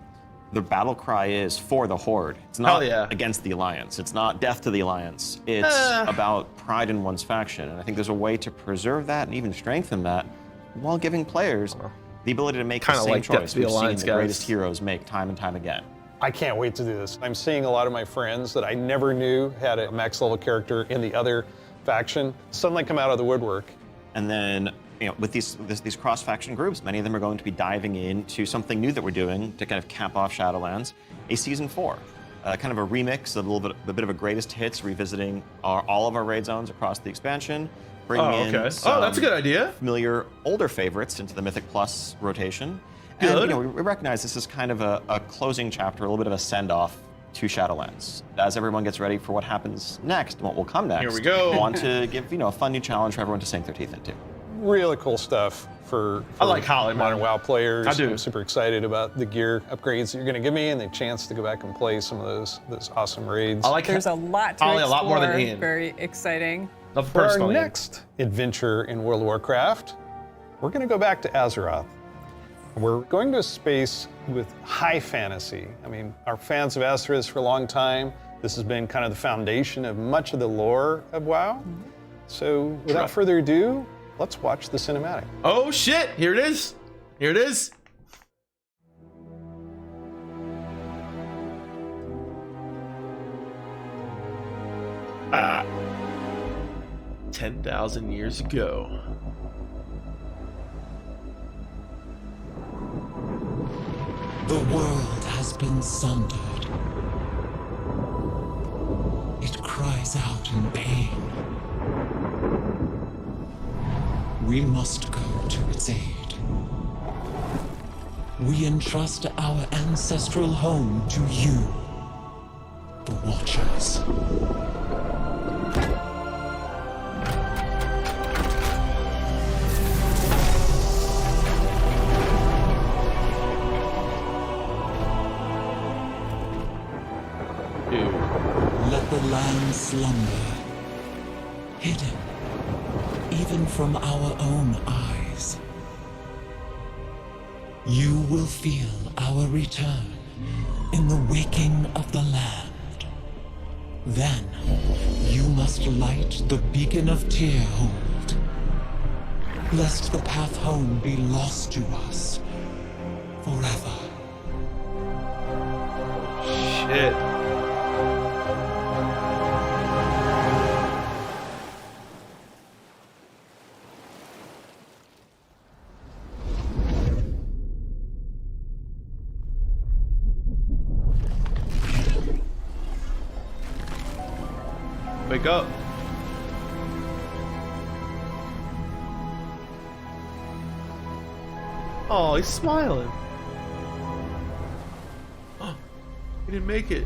the battle cry is for the Horde. It's not against the Alliance. It's not death to the Alliance. It's about pride in one's faction. And I think there's a way to preserve that and even strengthen that while giving players the ability to make the same choice we've seen the greatest heroes make time and time again. I can't wait to do this. I'm seeing a lot of my friends that I never knew had a max level character in the other faction suddenly come out of the woodwork. And then, with these cross-faction groups, many of them are going to be diving into something new that we're doing to kind of cap off Shadowlands, a Season 4. Kind of a remix, a bit of a greatest hits, revisiting all of our raid zones across the expansion, bringing in some that's a good idea. familiar older favorites into the Mythic Plus rotation. Good. And we recognize this is kind of a closing chapter, a little bit of a send-off to Shadowlands. As everyone gets ready for what happens next and what will come next, here we go. I want to give a fun new challenge for everyone to sink their teeth into. Really cool stuff for I like Holly, modern WoW players. I do. I'm super excited about the gear upgrades that you're going to give me and the chance to go back and play some of those awesome raids. I like There's a lot to Holly explore. a lot more than Ian. Very exciting. Love For our personally. next adventure in World of Warcraft, we're going to go back to Azeroth. We're going to a space with high fantasy. I mean, our fans of Azeroth for a long time. This has been kind of the foundation of much of the lore of WoW. So without further ado, let's watch the cinematic. Oh shit! Here it is. Here it is. Ah. 10,000 years ago. The world has been sundered. It cries out in pain. We must go to its aid. We entrust our ancestral home to you, the Watchers. Let the land slumber, hidden even from our own eyes. You will feel our return in the waking of the land. Then you must light the beacon of Tearhold, lest the path home be lost to us forever. Shit. Wake up. Oh, he's smiling. Oh, he didn't make it.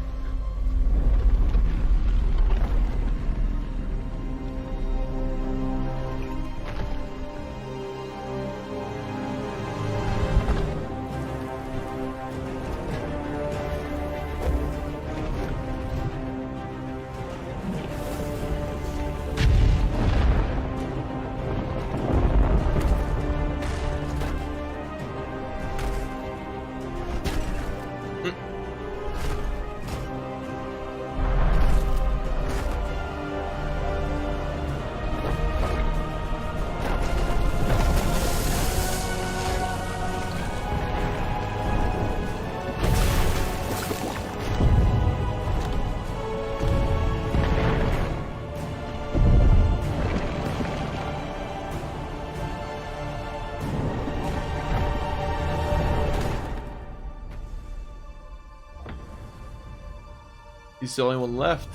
He's the only one left.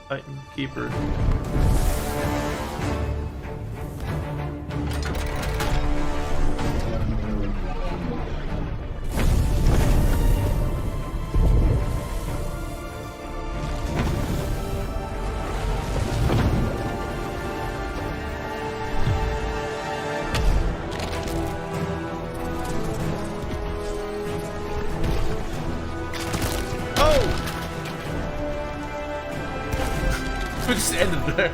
Titan Keeper. We just ended there.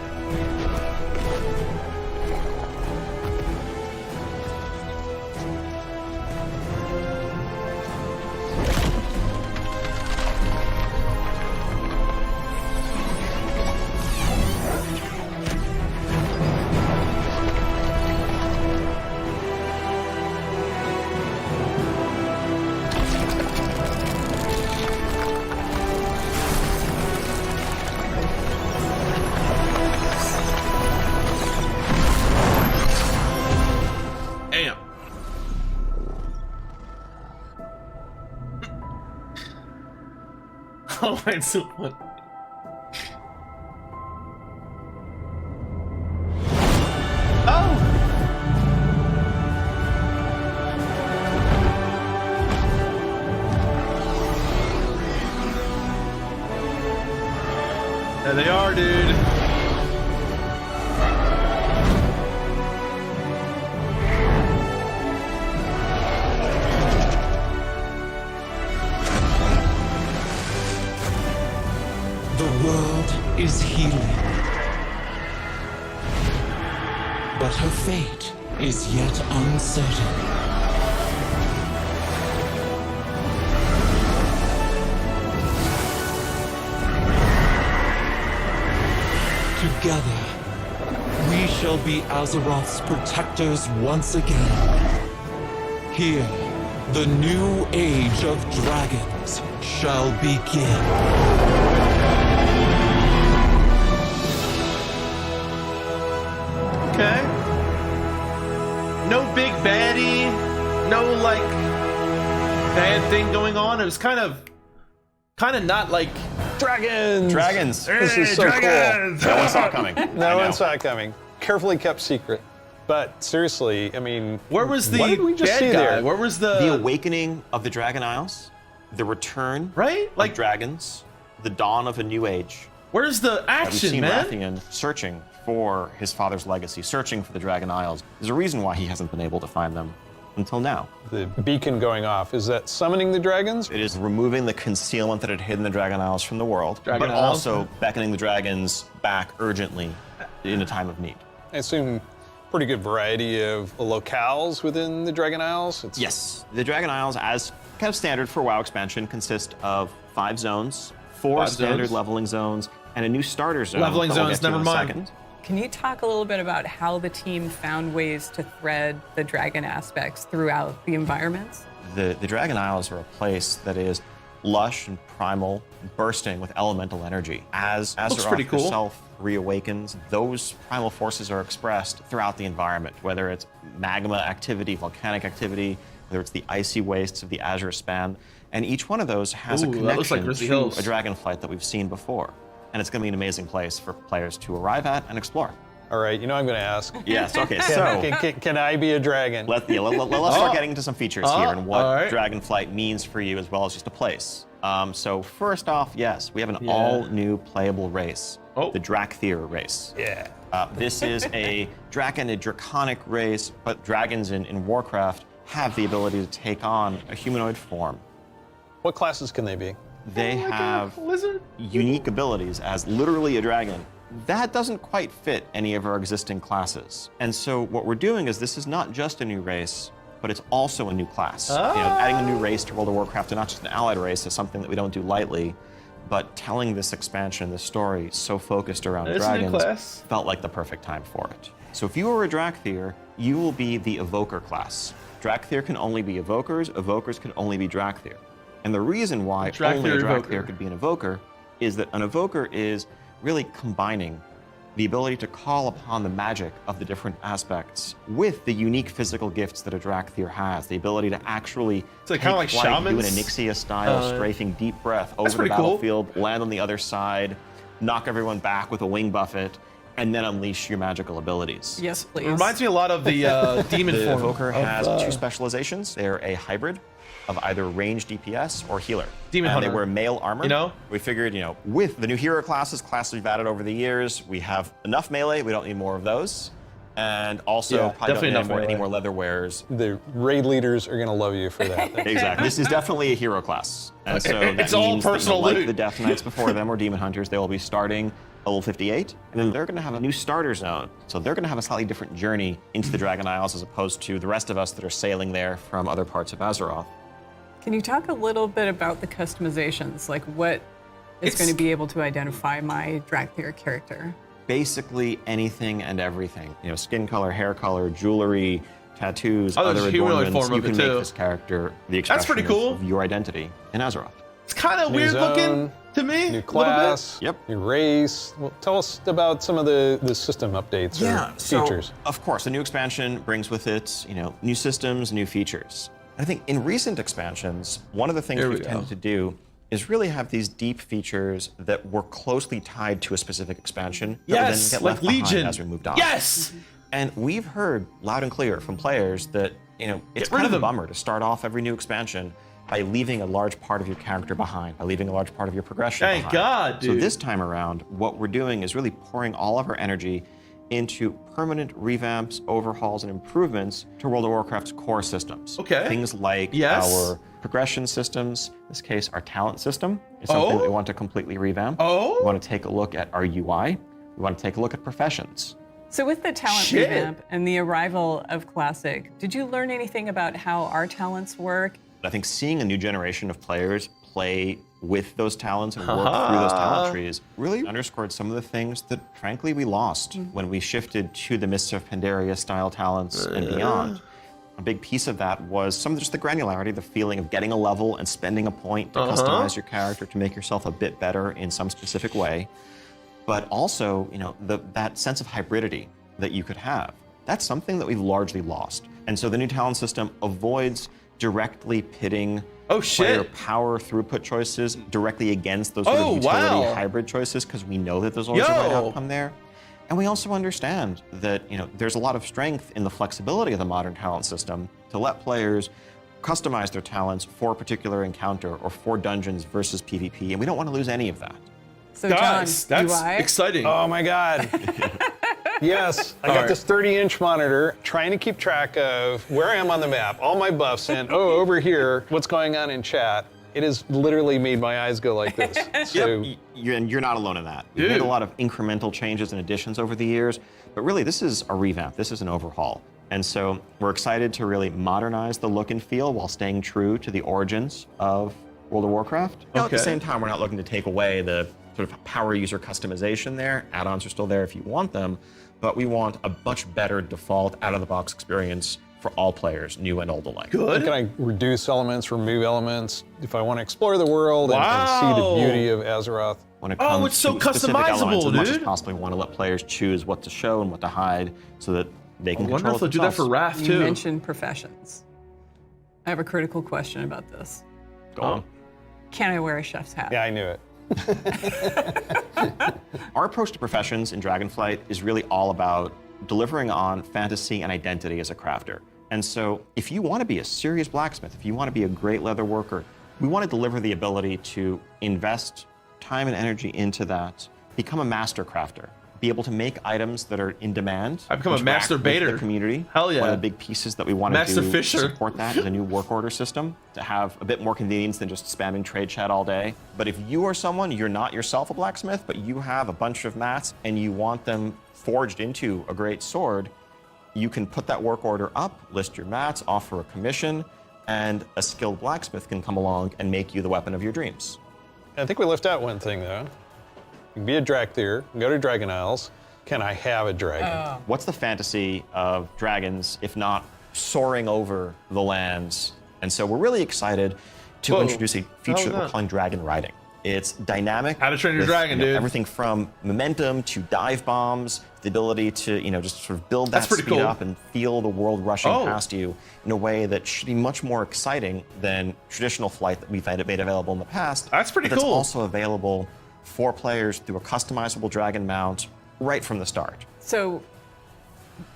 Oh, it's so fun. Oh! There they are, dude. The world is healing, but her fate is yet uncertain. Together, we shall be Azeroth's protectors once again. Here, the new age of dragons shall begin. Okay. No big baddie, no like bad thing going on. It was kind of not like Dragons! Dragons. This is so dragons! cool. No one saw it coming. No one saw it coming. Carefully kept secret. But seriously, I mean, where was the what did we just bad see guy? there? Where was The awakening of the Dragon Isles, the return right? of Like dragons, the dawn of a new age. where's the We've action, seen man? Rathian searching for his father's legacy, searching for the Dragon Isles. There's a reason why he hasn't been able to find them until now. The beacon going off, is that summoning the dragons? It is removing the concealment that had hidden the Dragon Isles from the world, Dragon but Isles? also beckoning the dragons back urgently in a time of need. I assume pretty good variety of locales within the Dragon Isles. It's Yes, the Dragon Isles, as kind of standard for WoW expansion, consist of 5 zones, 4 5 standard zones. leveling zones, and a new starter zone. Leveling that we'll zones, get to in never a mind. second. Can you talk a little bit about how the team found ways to thread the dragon aspects throughout the environments? The Dragon Isles are a place that is lush and primal, bursting with elemental energy. As Looks Azeroth pretty cool. herself reawakens, those primal forces are expressed throughout the environment, whether it's magma activity, volcanic activity, whether it's the icy wastes of the Azure Span, and each one of those has a Ooh, that looks like connection Grizzly to Hills. a dragonflight that we've seen before. And it's going to be an amazing place for players to arrive at and explore. all right. You know I'm going to ask. Yes, okay, so Can I be a dragon? let's start getting into some features here and what all right. Dragonflight means for you as well as just a place. So first off, yes, we have an all-new playable race, the Drakthir race. Yeah. This is a draconic race, but dragons in Warcraft have the ability to take on a humanoid form. What classes can they be? They have lizard. unique abilities as literally a dragon. That doesn't quite fit any of our existing classes. And so what we're doing is this is not just a new race, but it's also a new class. You know, adding a new race to World of Warcraft, and not just an allied race, is something that we don't do lightly. But telling this expansion, this story, so focused around It's a new dragons, class. felt like the perfect time for it. So if you are a Drakthir, you will be the Evoker class. Drakthir can only be Evokers, Evokers can only be Drakthir. And the reason why only a Evoker. Drakthir could be an Evoker is that an Evoker is really combining the ability to call upon the magic of the different aspects with the unique physical gifts that a Drakthir has. The ability to actually like kinda like flight, do an shamans? Onyxia-style strafing deep breath over the pretty cool. battlefield, land on the other side, knock everyone back with a wing buffet, and then unleash your magical abilities. Yes, please. It reminds me a lot of the demon The form. Evoker of, has 2 specializations. They're a hybrid of either range DPS or healer. Demon and Hunter. They wear male armor. You know? We figured, with the new hero classes we've added over the years, we have enough melee. We don't need more of those. And also, Yeah, probably definitely don't need enough any melee. more leather wearers. The raid leaders are going to love you for that. Exactly. This is definitely a hero class. And so that It's all means that, personal like loot. the Death Knights before them or Demon Hunters, they will be starting level 58, and then they're going to have a new starter zone. So they're going to have a slightly different journey into the Dragon Isles as opposed to the rest of us that are sailing there from other parts of Azeroth. Can you talk a little bit about the customizations? Like what is going to be able to identify my Dracthyr character? Basically anything and everything. You know, skin color, hair color, jewelry, tattoos, there's other a humanoid adornments. form You of can it, make too. this character the That's pretty expression cool. of your identity in Azeroth. It's kind of New weird zone, looking to me. New a class, Yep. new race. Well, tell us about some of the system updates or features. So, of course, the new expansion brings with it, new systems, new features. I think in recent expansions, one of the things we've tended to do is really have these deep features that were closely tied to a specific expansion that would then Yes, get like left behind Legion. as we moved on. Yes. And we've heard loud and clear from players that, it's Get rid kind of of a them. bummer to start off every new expansion by leaving a large part of your character behind, by leaving a large part of your progression Thank behind. God, So dude. this time around, what we're doing is really pouring all of our energy into permanent revamps, overhauls, and improvements to World of Warcraft's core systems. Okay. Things like Yes. our progression systems, in this case, our talent system is something that we want to completely revamp. Oh. We want to take a look at our UI. We want to take a look at professions. So with the talent Shit. revamp and the arrival of Classic, did you learn anything about how our talents work? I think seeing a new generation of players play with those talents and work through those talent trees really underscored some of the things that, frankly, we lost when we shifted to the Mists of Pandaria style talents and beyond. A big piece of that was some of just the granularity, the feeling of getting a level and spending a point to customize your character to make yourself a bit better in some specific way. But also, that sense of hybridity that you could have. That's something that we've largely lost. And so the new talent system avoids directly pitting player power throughput choices directly against those sort of utility hybrid choices, because we know that there's always a right outcome there. And we also understand that there's a lot of strength in the flexibility of the modern talent system to let players customize their talents for a particular encounter or for dungeons versus PvP, and we don't want to lose any of that. So John, Guys, that's UI? exciting. Oh my God. Yes, I got this 30-inch monitor trying to keep track of where I am on the map, all my buffs, and over here, what's going on in chat. It has literally made my eyes go like this. So, You're not alone in that. We've made a lot of incremental changes and additions over the years, but really this is a revamp, this is an overhaul. And so we're excited to really modernize the look and feel while staying true to the origins of World of Warcraft. Now, at the same time, we're not looking to take away the sort of power user customization there. Add-ons are still there if you want them, but we want a much better default out-of-the-box experience for all players, new and old alike. Good. can I reduce elements, remove elements, if I want to explore the world and see the beauty of Azeroth? When it comes it's so to specific elements, customizable, as much as dude. possible, we want to let players choose what to show and what to hide so that they can I wonder control if they'll do that for themselves. Wrath You too. mentioned professions. I have a critical question about this. Go on. Can I wear a chef's hat? Yeah, I knew it. Our approach to professions in Dragonflight is really all about delivering on fantasy and identity as a crafter. And so if you want to be a serious blacksmith, if you want to be a great leather worker, we want to deliver the ability to invest time and energy into that, become a master crafter, be able to make items that are in demand. I've become a interact master with baiter. the community. Hell yeah. One of the big pieces that we want to Master do Fisher. to support that is a new work order system to have a bit more convenience than just spamming trade chat all day. But if you are someone, you're not yourself a blacksmith, but you have a bunch of mats and you want them forged into a great sword, you can put that work order up, list your mats, offer a commission, and a skilled blacksmith can come along and make you the weapon of your dreams. I think we left out one thing, though. You can be a Dracthyr, go to Dragon Isles. Can I have a dragon? What's the fantasy of dragons, if not soaring over the lands? And so we're really excited to introduce a feature that we're calling dragon riding. It's dynamic. How to train your with, dragon, dude. Everything from momentum to dive bombs, the ability to, just sort of build that That's pretty speed cool. up and feel the world rushing past you in a way that should be much more exciting than traditional flight that we've made available in the past. That's pretty but cool. That's also available for players through a customizable dragon mount right from the start. So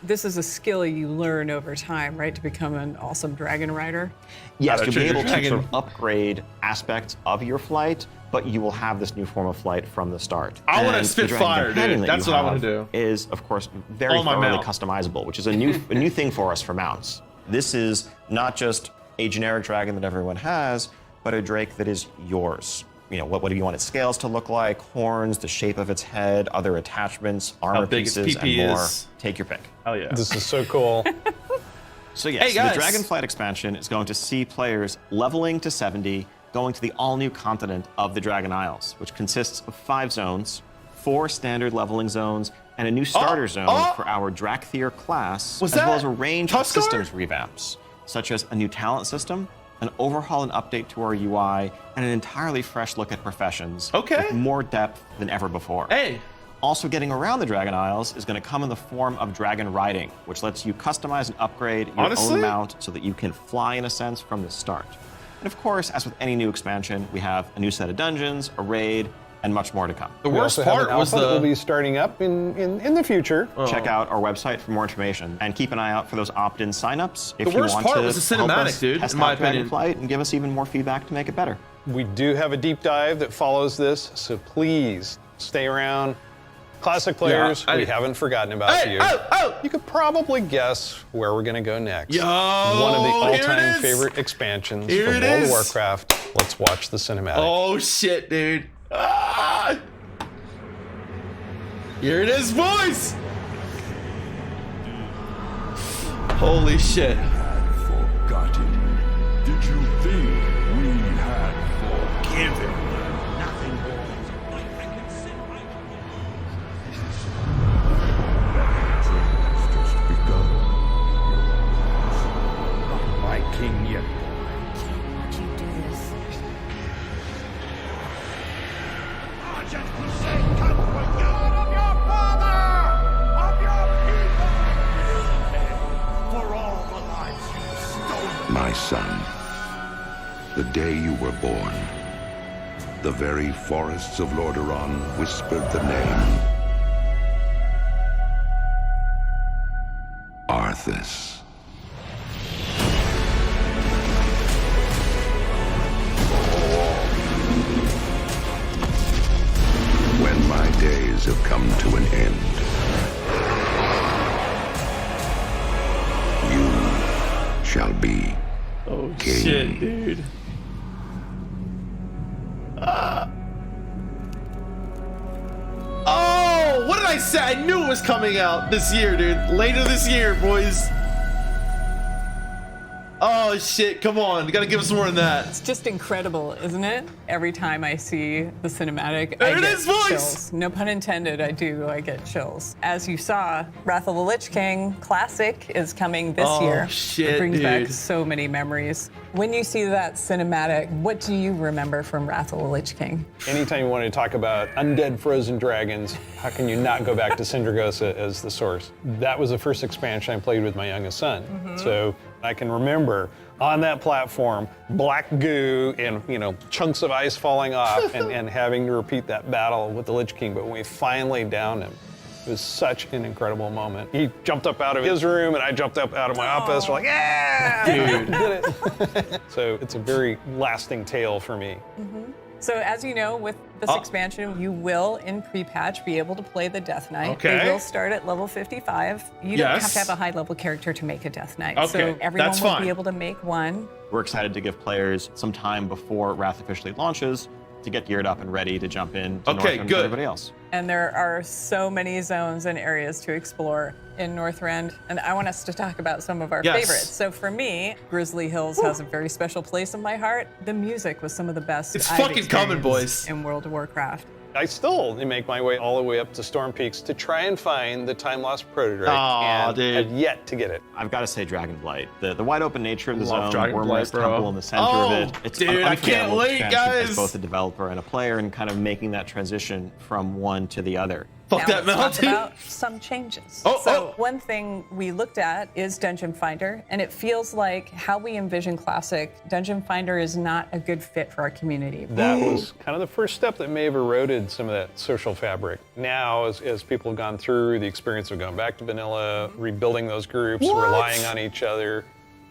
this is a skill you learn over time, right? To become an awesome dragon rider? Yes, How to you'll be train your able to dragon. sort of upgrade aspects of your flight, but you will have this new form of flight from the start. I wanna And spit the dragon fire, companion dude. that That's you what I wanna have do. Is, of course, very On my thoroughly mount. customizable, which is a new thing for us for mounts. This is not just a generic dragon that everyone has, but a drake that is yours. what do you want its scales to look like, horns, the shape of its head, other attachments, armor pieces, and more. Take your pick. Oh yeah. This is so cool. So yes, the Dragonflight expansion is going to see players leveling to 70, going to the all-new continent of the Dragon Isles, which consists of 5 zones, 4 standard leveling zones, and a new starter zone for our Drakthir class, as well as a range of systems revamps, such as a new talent system, an overhaul and update to our UI, and an entirely fresh look at professions with more depth than ever before. Also getting around the Dragon Isles is going to come in the form of dragon riding, which lets you customize and upgrade your own mount so that you can fly in a sense from the start. And of course, as with any new expansion, we have a new set of dungeons, a raid, and much more to come. The worst part was that will be starting up in the future. Check out our website for more information, and keep an eye out for those opt-in signups if the you worst want part to was the cinematic, dude, test in my out opinion. Dragonflight and give us even more feedback to make it better. We do have a deep dive that follows this, so please stay around. Classic players, we haven't forgotten about you. You could probably guess where we're going to go next. One of the all-time favorite expansions from World of Warcraft. Let's watch the cinematic. Oh shit, dude. Here it is, boys. Holy shit. Forgotten. Did you think we had forgiven? Nothing more. Just begun. Not my king yet. Why'd you do this? Argent Hsieh comes for you of your father, of your people, for all the lives you've stolen. My son, the day you were born, the very forests of Melderon whispered the name Arthas. When my days have come to an end, you shall be king. Shit, dude. Oh, what did I say? I knew it was coming out this year, dude. Later this year, boys. Oh shit, come on. You gotta give us more than that. It's just incredible, isn't it? Every time I see the cinematic, There I it get is, boys! chills. No pun intended, I get chills. As you saw, Wrath of the Lich King Classic is coming this year. Shit, it brings back dude. so many memories. When you see that cinematic, what do you remember from Wrath of the Lich King? Anytime you want to talk about undead frozen dragons, how can you not go back to Sindragosa as the source? That was the first expansion I played with my youngest son. So I can remember on that platform, black goo and chunks of ice falling off and having to repeat that battle with the Lich King. But when we finally downed him, it was such an incredible moment. He jumped up out of his room and I jumped up out of my office. We're like, yeah, Dude. did it. So it's a very lasting tale for me. So as you know, with this expansion, you will, in pre-patch, be able to play the Death Knight. Okay. They will start at level 55. You don't have to have a high-level character to make a Death Knight. Okay, So everyone that's will fine. be able to make one. We're excited to give players some time before Wrath officially launches to get geared up and ready to jump in to Northrend with everybody else. And there are so many zones and areas to explore in Northrend, and I want us to talk about some of our favorites. So for me, Grizzly Hills has a very special place in my heart. The music was some of the best It's I've fucking coming, experienced boys. in World of Warcraft. I still make my way all the way up to Storm Peaks to try and find the time-lost prototype, and have yet to get it. I've got to say Dragonblight. The wide open nature of the Love zone, Dragonblight, Wormrest bro. Temple in the center of it. It's dude, an I can't unforgettable wait, expansion guys. as both a developer and a player, and kind of making that transition from one to the other. Fuck Now that let's mountain. talk about some changes. One thing we looked at is Dungeon Finder, and it feels like how we envision Classic, Dungeon Finder is not a good fit for our community. That was kind of the first step that may have eroded some of that social fabric. Now, as people have gone through the experience of going back to vanilla, rebuilding those groups, relying on each other,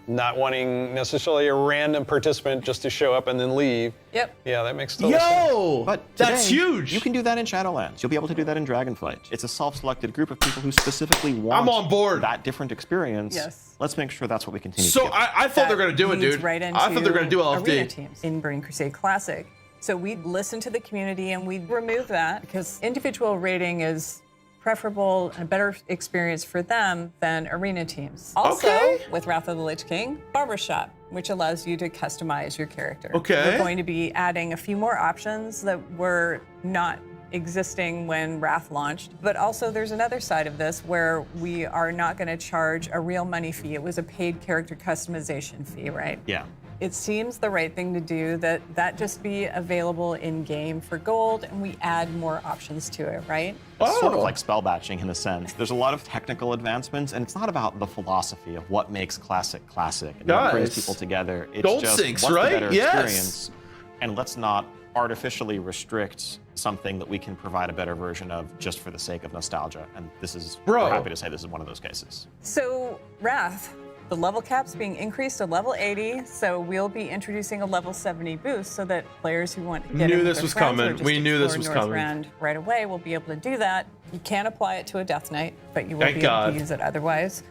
not wanting necessarily a random participant just to show up and then leave. Yep. Yeah, that makes total sense. But that's today, huge. You can do that in Shadowlands. You'll be able to do that in Dragonflight. It's a self-selected group of people who specifically want I'm on board. that different experience. Yes. Let's make sure that's what we continue to So give. I thought they were gonna do it, leads dude. Right into I thought they were gonna do arena LFD. teams. In Burning Crusade Classic, So we listen to the community and we remove that because individual raiding is preferable and a better experience for them than arena teams. Also, with Wrath of the Lich King, Barbershop, which allows you to customize your character. Okay. We're going to be adding a few more options that were not existing when Wrath launched. But also there's another side of this where we are not going to charge a real money fee. It was a paid character customization fee, right? Yeah. It seems the right thing to do that just be available in game for gold and we add more options to it, right? It's sort of like spell batching in a sense. There's a lot of technical advancements, and it's not about the philosophy of what makes classic and what brings people together. It's Gold just sinks, what's right? the better Yes. experience, and let's not artificially restrict something that we can provide a better version of just for the sake of nostalgia. And this is, we're happy to say this is one of those cases. So Wrath, the level cap's being increased to level 80, so we'll be introducing a level 70 boost so that players who want to get Knew in this with was their friends coming. or just We knew this explore was coming. Northrend right away will be able to do that. You can't apply it to a Death Knight, but you will Thank be God. able to use it otherwise.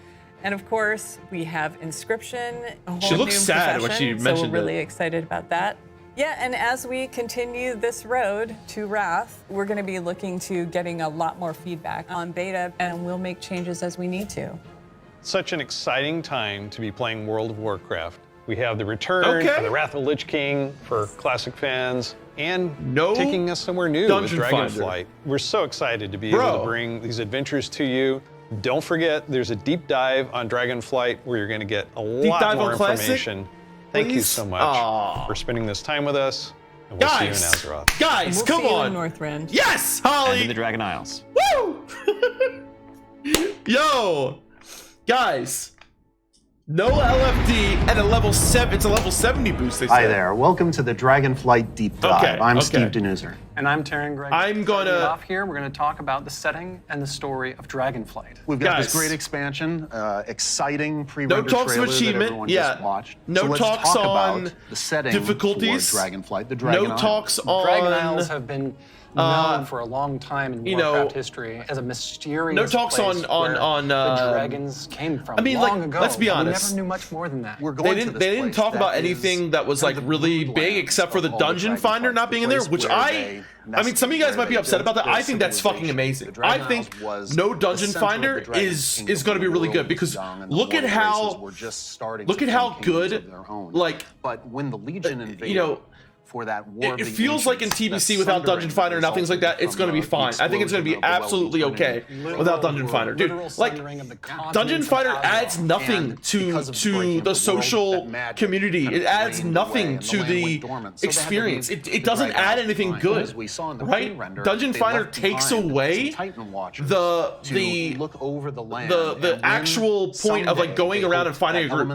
And of course, we have Inscription, a whole She looks new sad when she profession, so mentioned we're really it. excited about that. Yeah, and as we continue this road to Wrath, we're going to be looking to getting a lot more feedback on beta, and we'll make changes as we need to. Such an exciting time to be playing World of Warcraft. We have the return of the Wrath of the Lich King for classic fans, and taking us somewhere new with Dragonflight. We're so excited to be able to bring these adventures to you. Don't forget, there's a deep dive on Dragonflight where you're going to get a lot more information. Thank you so much for spending this time with us. And we'll see you in Azeroth. Guys, we'll come see on. You in Northrend. Yes, Holly. And in the Dragon Isles. Woo! Yo, guys. No LFD and a level 7. It's a level 70 boost. They said. Hi there. Welcome to the Dragonflight Deep Dive. I'm Steve Denuser. And I'm Taryn Gregg. I'm gonna off here. We're going to talk about the setting and the story of Dragonflight. We've got this great expansion, exciting pre-rendered No talks of trailer that achievement, everyone just watched. No so let's talks talk on about the setting difficulties. for Dragonflight, the Dragon No Isles. talks on. Dragon Isles have been known for a long time in Warcraft history as a mysterious no talks place on the dragons came from. I mean, long like, ago. let's be honest. We never knew much more than that. We're going They didn't talk about anything that was like really big except for the Dungeon Finder not being in there, which I mean, some of you guys might be upset about that. I think that's fucking amazing. I think no Dungeon Finder is going to be really good because look at how good, like, but when the Legion invaded, you know, for that war it feels like in TBC without Dungeon Finder and things like that, it's going to be fine. I think it's going to be absolutely okay without Dungeon Finder. Dude, like, Dungeon Finder adds nothing to the social community. It adds nothing to the experience. It doesn't add anything good, right? Dungeon Finder takes away the actual point of like going around and finding a group.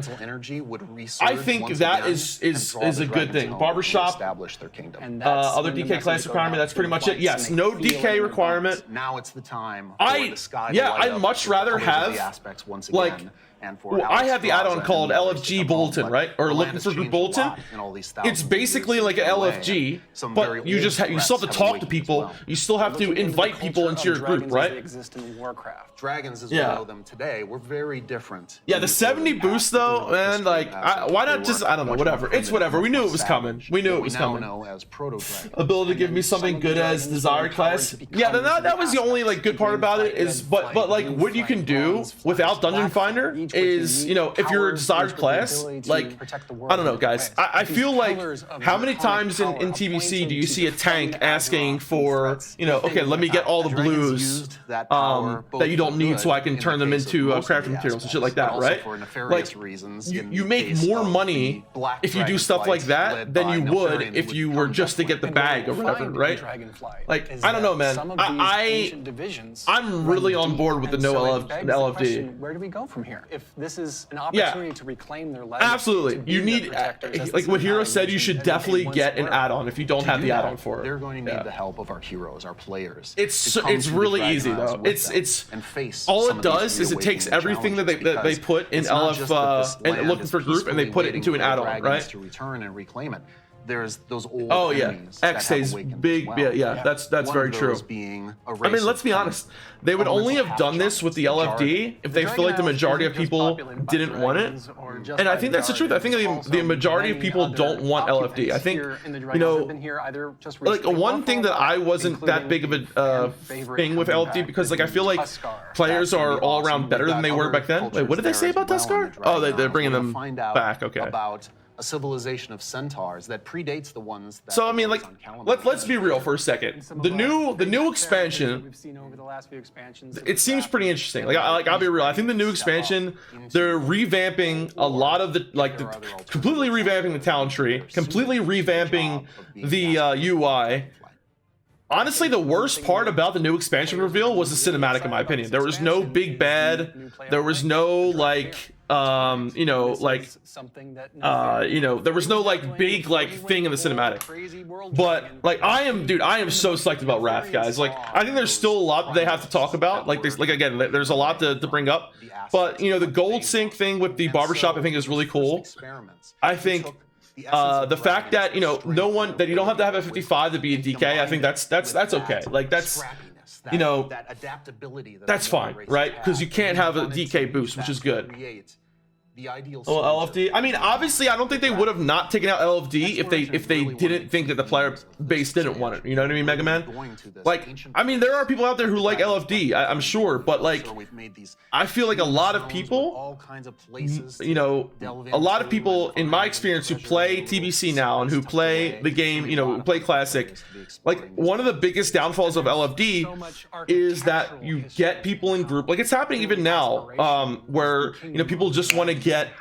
I think that is a good thing. Barbershop. Their kingdom. Other DK class requirement, that's pretty much it. Yes, no DK requirement. Now it's the time for the sky to light I'd up much with rather the colors of have the aspects once like again. I have the add-on called LFG Bulletin, right? Or Looking for Group Bulletin. It's basically like an LFG, but you still have to talk to people. You still have to invite people into your group, right? Exist in Warcraft. Dragons as we know them today were very different. Yeah, the 70 boost though, man, like, why not just, I don't know, whatever. It's whatever. We knew it was coming. We knew it was coming. Ability to give me something good as desired class. Yeah, that was the only like good part about it is, but like what you can do without Dungeon Finder is, you know, if you're a desired class, like, I don't know, guys. I feel like how many times in TBC do you see a tank asking for, you know, okay, let me get all the blues that you don't need so I can turn them into crafting materials and shit like that, right? Like, you make more money if you do stuff like that than you would if you were just to get the bag or whatever, right? Like, I don't know, man. I'm really on board with the no LFD. Where do we go from here? If this is an opportunity to reclaim their legacy. Absolutely. You need, like what Hero said, you should definitely get an add-on if you don't have the add-on for it. They're going to need the help of our heroes, our players. It's really easy though. It's all it does is it takes everything that they put in LF and Looking for Group and they put it into an add-on, right? To return and reclaim it. there's those old oh yeah, enemies that X have is awakened big. as well. Yeah, that's One very of true. those being a I race mean, let's of be honest. They would only have done this with the LFD if they feel like the majority of people didn't want it. And I think that's the truth. I think the majority of people don't want LFD. I think, you know, like one thing that I wasn't that big of a thing with LFD, because like I feel like players are all around better than they were back then. Wait, what did they say about Tuskar? Oh, they're bringing them back. Okay. About a civilization of centaurs that predates the ones that so I mean, like, let's be real for a second. The new expansion, we've seen over the last few expansions, it seems pretty interesting. Like I'll be real. I think the new expansion, they're revamping a lot of the completely revamping the talent tree, completely revamping the UI. Honestly, the worst part about the new expansion reveal was the cinematic, in my opinion. There was no big bad. There was no like you know, like you know, there was no like big like thing in the cinematic. But like I am so psyched about Wrath, guys. Like I think there's still a lot that they have to talk about. Like there's again, there's a lot to bring up. But you know, the gold sync thing with the barbershop I think is really cool. I think the fact that, you know, that you don't have to have a 55 to be a DK, I think that's okay. Like that's, you know, that's fine, right? Because you can't have a DK boost, which is good. LFD. I mean, obviously, I don't think they would have not taken out LFD if they didn't think that the player base didn't want it. You know what I mean, Mega Man? Like, I mean, there are people out there who like LFD, I'm sure, but like, I feel like a lot of people, you know, a lot of people in my experience who play TBC now and who play the game, you know, who play Classic, like one of the biggest downfalls of LFD is that you get people in group, like it's happening even now, where, you know, people just want to get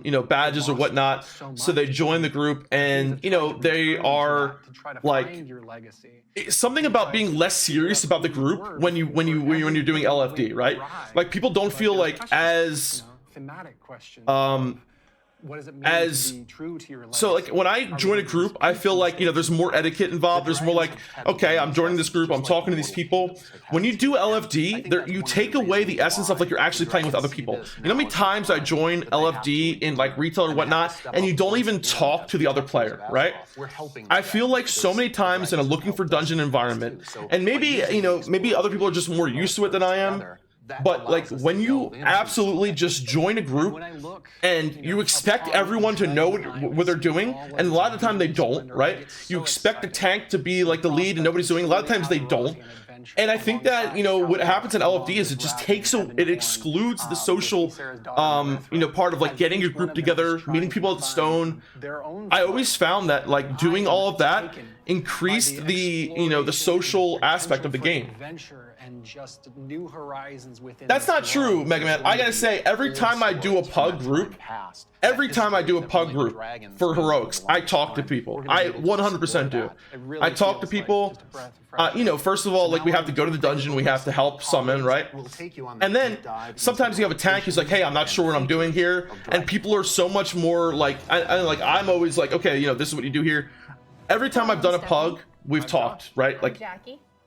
you know, badges or whatnot, so they join the group, and you know, they are like something about being less serious about the group when you're doing LFD, right? Like people don't feel like as what does it mean as to be true to your legacy? So like when I join a group, I feel like, you know, there's more etiquette involved. There's more like, okay, I'm joining this group, I'm talking to these people. When you do LFD, there you take away the essence of like you're actually playing with other people. You know how many times I join LFD in like retail or whatnot, and you don't even talk to the other player, right? I feel like so many times in a looking for dungeon environment, and maybe, you know, maybe other people are just more used to it than I am. But like when you absolutely just join a group and you expect everyone to know what they're doing, and a lot of the time they don't, right? You expect the tank to be like the lead and nobody's doing it. A lot of times they don't. And I think that, you know, what happens in LFD is it just it excludes the social, you know, part of like getting your group together, meeting people at the stone. I always found that like doing all of that increased the, you know, the social aspect of the game. And just new horizons within. That's not true, Mega Man. I gotta say, every time I do a pug group for heroics, I talk to people. I 100% do. I talk to people. You know, first of all, like we have to go to the dungeon, we have to help summon, right? And then sometimes you have a tank who's like, hey, I'm not sure what I'm doing here, and people are so much more like, I'm always like, okay, you know, this is what you do here. Every time I've done a pug, we've talked, right? Like,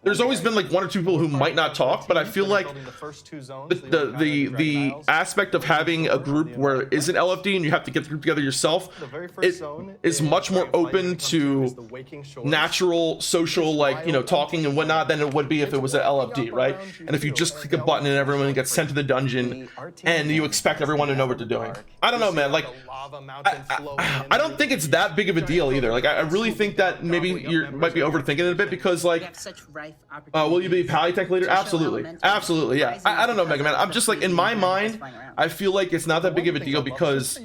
there's always been like one or two people who might not talk, but I feel like the aspect of having a group where it isn't LFD and you have to get the group together yourself, it is much more open to natural social, like, you know, talking and whatnot than it would be if it was an LFD, right? And if you just click a button and everyone gets sent to the dungeon and you expect everyone to know what they're doing. I don't know, man. Like, I don't think it's that big of a deal either. Like, I really think that maybe you might be overthinking it a bit, because like, will you be Polytech leader? Absolutely. Absolutely, yeah. I don't know, Mega Man. I'm just like, in my mind, I feel like it's not that big of a deal because,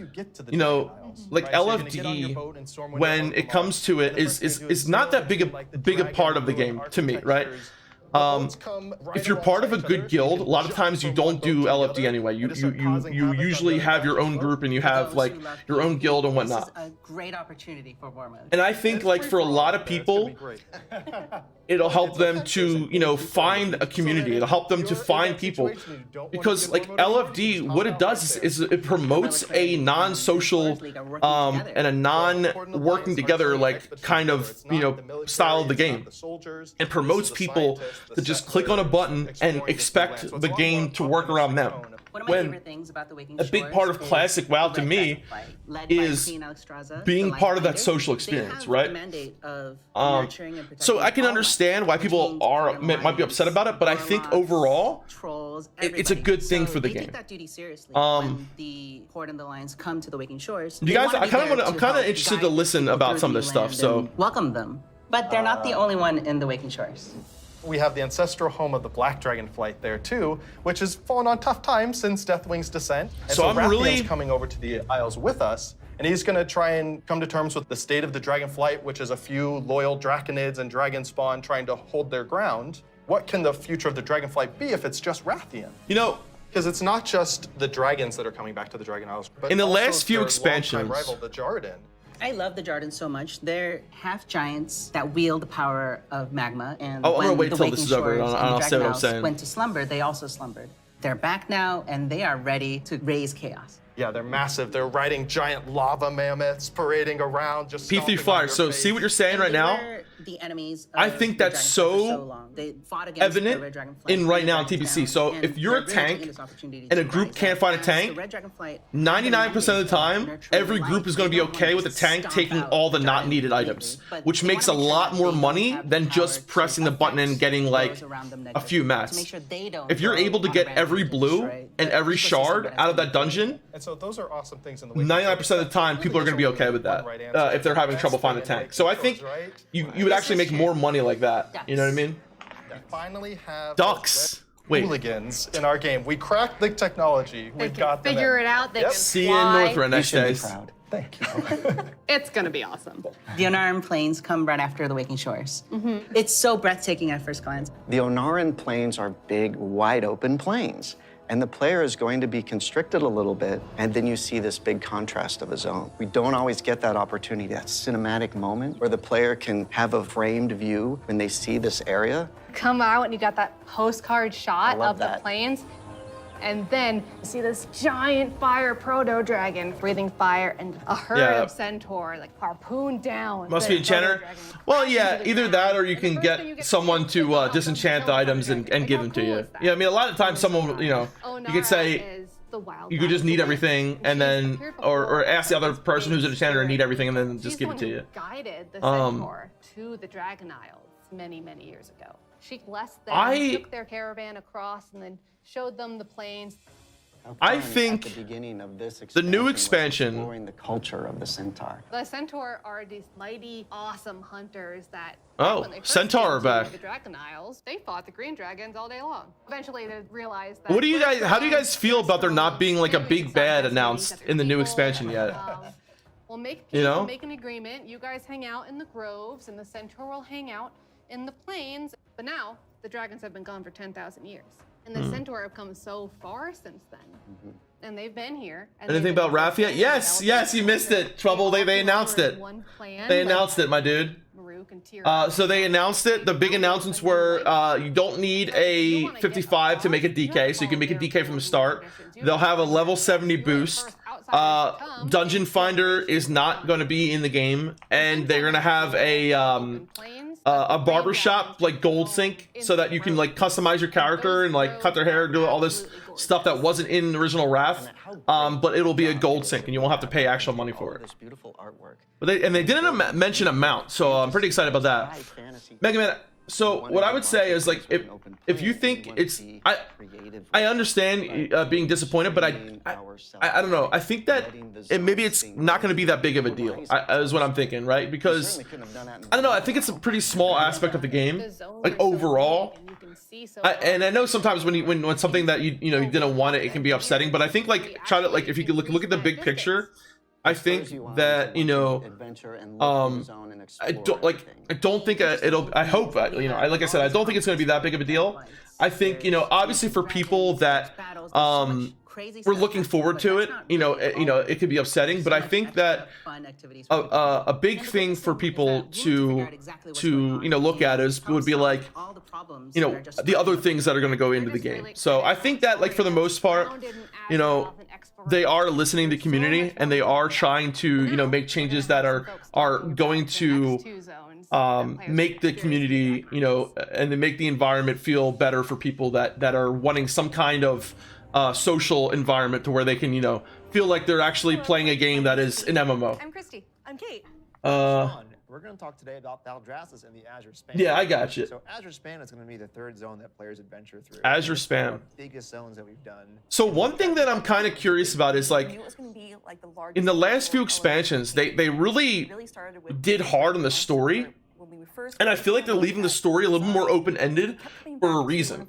you know, like LFD, when it comes to it, is not that big a part of the game to me, right? If you're part of a good guild, a lot of times you don't do LFD anyway. You usually have your own group and you have like your own guild and whatnot. A great opportunity for war mode. And I think like for a lot of people, it'll help them to, you know, find a community. It'll help them to find people, because like LFD, what it does is it promotes a non-social and a non-working together like kind of, you know, style of the game. It promotes people to just click on a button and expect the game to work around them. One of my when favorite things about the Waking a big part of Shores classic is WoW the to Red me Dragonflight, led is by Queen Alexstrasza, being the part of that Light social Finder. experience, They have right? the mandate of nurturing and So I can protecting all understand why life, which people means are Dragon might be upset about it, but I think warlocks, overall, trolls, it's a everybody. good thing So for the they game. take that duty seriously. When the Horde and the Lions come to the Waking Shores, You they guys, wanna I be kind of there want. I'm to kind of help interested to guide listen people about through some of the this stuff. land So and welcome them. But they're not the only one in the Waking Shores. We have the ancestral home of the Black Dragonflight there too, which has fallen on tough times since Deathwing's descent. And So I'm really coming over to the Isles with us, and he's going to try and come to terms with the state of the Dragonflight, which is a few loyal Draconids and Dragon Spawn trying to hold their ground. What can the future of the Dragonflight be if it's just Rathian? You know, because it's not just the dragons that are coming back to the Dragon Isles, but in the also last few their expansions, longtime rival, the Jarden. I love the Jarden so much. They're half giants that wield the power of magma. And I'm gonna when wait the till Waking this is over. Shores and I'll the say what I'm Dragon saying. Isles went to slumber, they also slumbered. They're back now, and they are ready to raise chaos. Yeah, they're massive. They're riding giant lava mammoths, parading around, just P3 Flyer. So see what you're saying right now? The enemies I think that's so they fought against the Red evident Dragonflight in right now in Dragon's TPC. down, So and if you're a they're really taking tank this opportunity and a to group rise can't up. find a As tank, the Red Dragonflight 99% of the time, every group is going to be okay with the tank taking all the not needed items, which makes a lot more money than just pressing the button and getting like a few mats. If you're able to get every blue and every shard out of that dungeon, and so those are awesome things in the 99% of the time, people are going to be okay with that if they're having trouble finding a tank. So I think you would actually make more money like that. You know what I mean? We finally have ducks. Wait. Hooligans in our game. We cracked the technology. We've got them. Figure it out. They can See you in fly. Northrend next days. Thank you. It's gonna be awesome. The Onaran Plains come right after the Waking Shores. It's so breathtaking at first glance. The Onaran Plains are big, wide open plains. And the player is going to be constricted a little bit, and then you see this big contrast of a zone. We don't always get that opportunity, that cinematic moment where the player can have a framed view when they see this area. Come out and you got that postcard shot of the that. plains. And then you see this giant fire proto-dragon breathing fire and a herd of centaur like harpoon down. Must be enchanter. Well, yeah, either that or you can get someone to disenchant the items and give them to you. Yeah, I mean, a lot of times someone, you could say you could just need everything and then, or ask the other person who's an enchanter and need everything and then just give it to you. Guided the centaur to the Dragon Isles many, many years ago. She blessed them, took their caravan across, and then showed them the plains. I think at the beginning of this the new expansion, exploring the culture of the centaur. The centaur are these mighty, awesome hunters that oh, centaur are back. The Dragon Isles, they fought the green dragons all day long. Eventually, they realized that. What do you guys? How do you guys feel about there not being like a big bad announced in the new expansion yet? We'll make peace, make an agreement. You guys hang out in the groves, and the centaur will hang out in the plains. But now the dragons have been gone for 10,000 years. And the centaur have come so far since then. And they've been here. Anything about Raphia? Yes, you missed it. Trouble, they announced it. They announced it, my dude. So they announced it. The big announcements were you don't need a 55 to make a DK, so you can make a DK from the start. They'll have a level 70 boost. Dungeon Finder is not going to be in the game, and they're going to have a barbershop like gold sync so that you can like customize your character and like cut their hair, do all this stuff that wasn't in the original Wrath, but it'll be a gold sync and you won't have to pay actual money for it. This beautiful artwork. But they didn't mention amount, so I'm pretty excited about that. Mega Man, so what I would say is like if you think it's I understand being disappointed, but I don't know. I think that maybe it's not going to be that big of a deal. Is what I'm thinking, right? Because I don't know. I think it's a pretty small aspect of the game, like overall. And I know sometimes when something that you didn't want it can be upsetting. But I think like try to like if you could look at the big picture. I think that I don't think it'll. I hope like I said, I don't think it's going to be that big of a deal. I think obviously for people that we're looking forward to it, it could be upsetting, but I think that a big thing for people to look at would be like the other things that are going to go into the game. So I think that like for the most part, they are listening to the community and they are trying to make changes that are going to make the community and to make the environment feel better for people that are wanting some kind of social environment to where they can, you know, feel like they're actually playing a game that is an MMO. I'm Christy. I'm Kate. Sean, we're going to talk today about Valdrassus and the Azure Span. Yeah, I got you. So Azure Span is going to be the third zone that players adventure through. Azure Span. One of the biggest zones that we've done. So one thing that I'm kind of curious about is like, in the last few expansions, they really did hard on the story. And I feel like they're leaving the story a little more open-ended for a reason,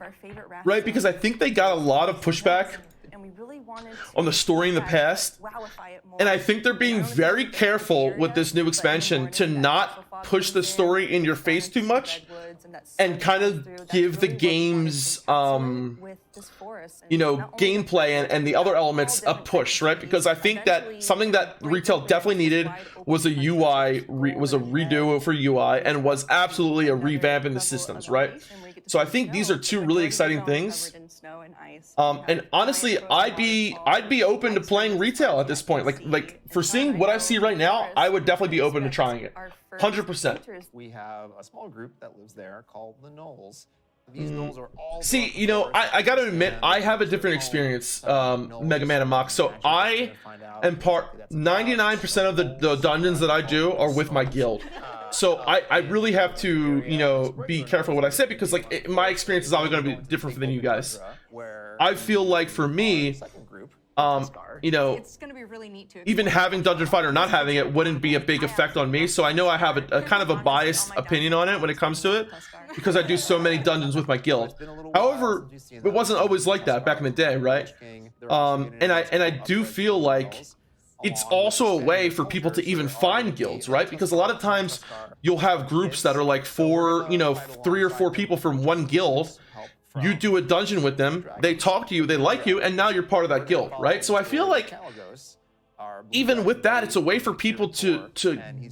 right? Because I think they got a lot of pushback on the story in the past, and I think they're being very careful with this new expansion to not push the story in your face too much and kind of give the game's you know, gameplay and the other elements a push, right? Because I think that something that retail definitely needed was a redo for UI, and was absolutely a revamp in the systems, right? So I think these are two really exciting things. And honestly, I'd be open to playing retail at this point. Like for seeing what I see right now, I would definitely be open to trying it. 100%. We have a small group that lives there called the Knolls. These Knolls are all... See, you know, I gotta admit, I have a different experience, Mega Man and Mox. So I am 99% of the dungeons that I do are with my guild. So I really have to, you know, be careful what I say, because like my experience is always going to be different than you guys. I feel like for me, you know, even having Dungeon Fighter or not having it wouldn't be a big effect on me. So I know I have a kind of a biased opinion on it when it comes to it, because I do so many dungeons with my guild. However, it wasn't always like that back in the day, right? And I do feel like it's also a way for people to even find guilds, right? Because a lot of times you'll have groups that are like 3 or 4 people from one guild. You do a dungeon with them, they talk to you, they like you, and now you're part of that guild, right? So I feel like even with that, it's a way for people to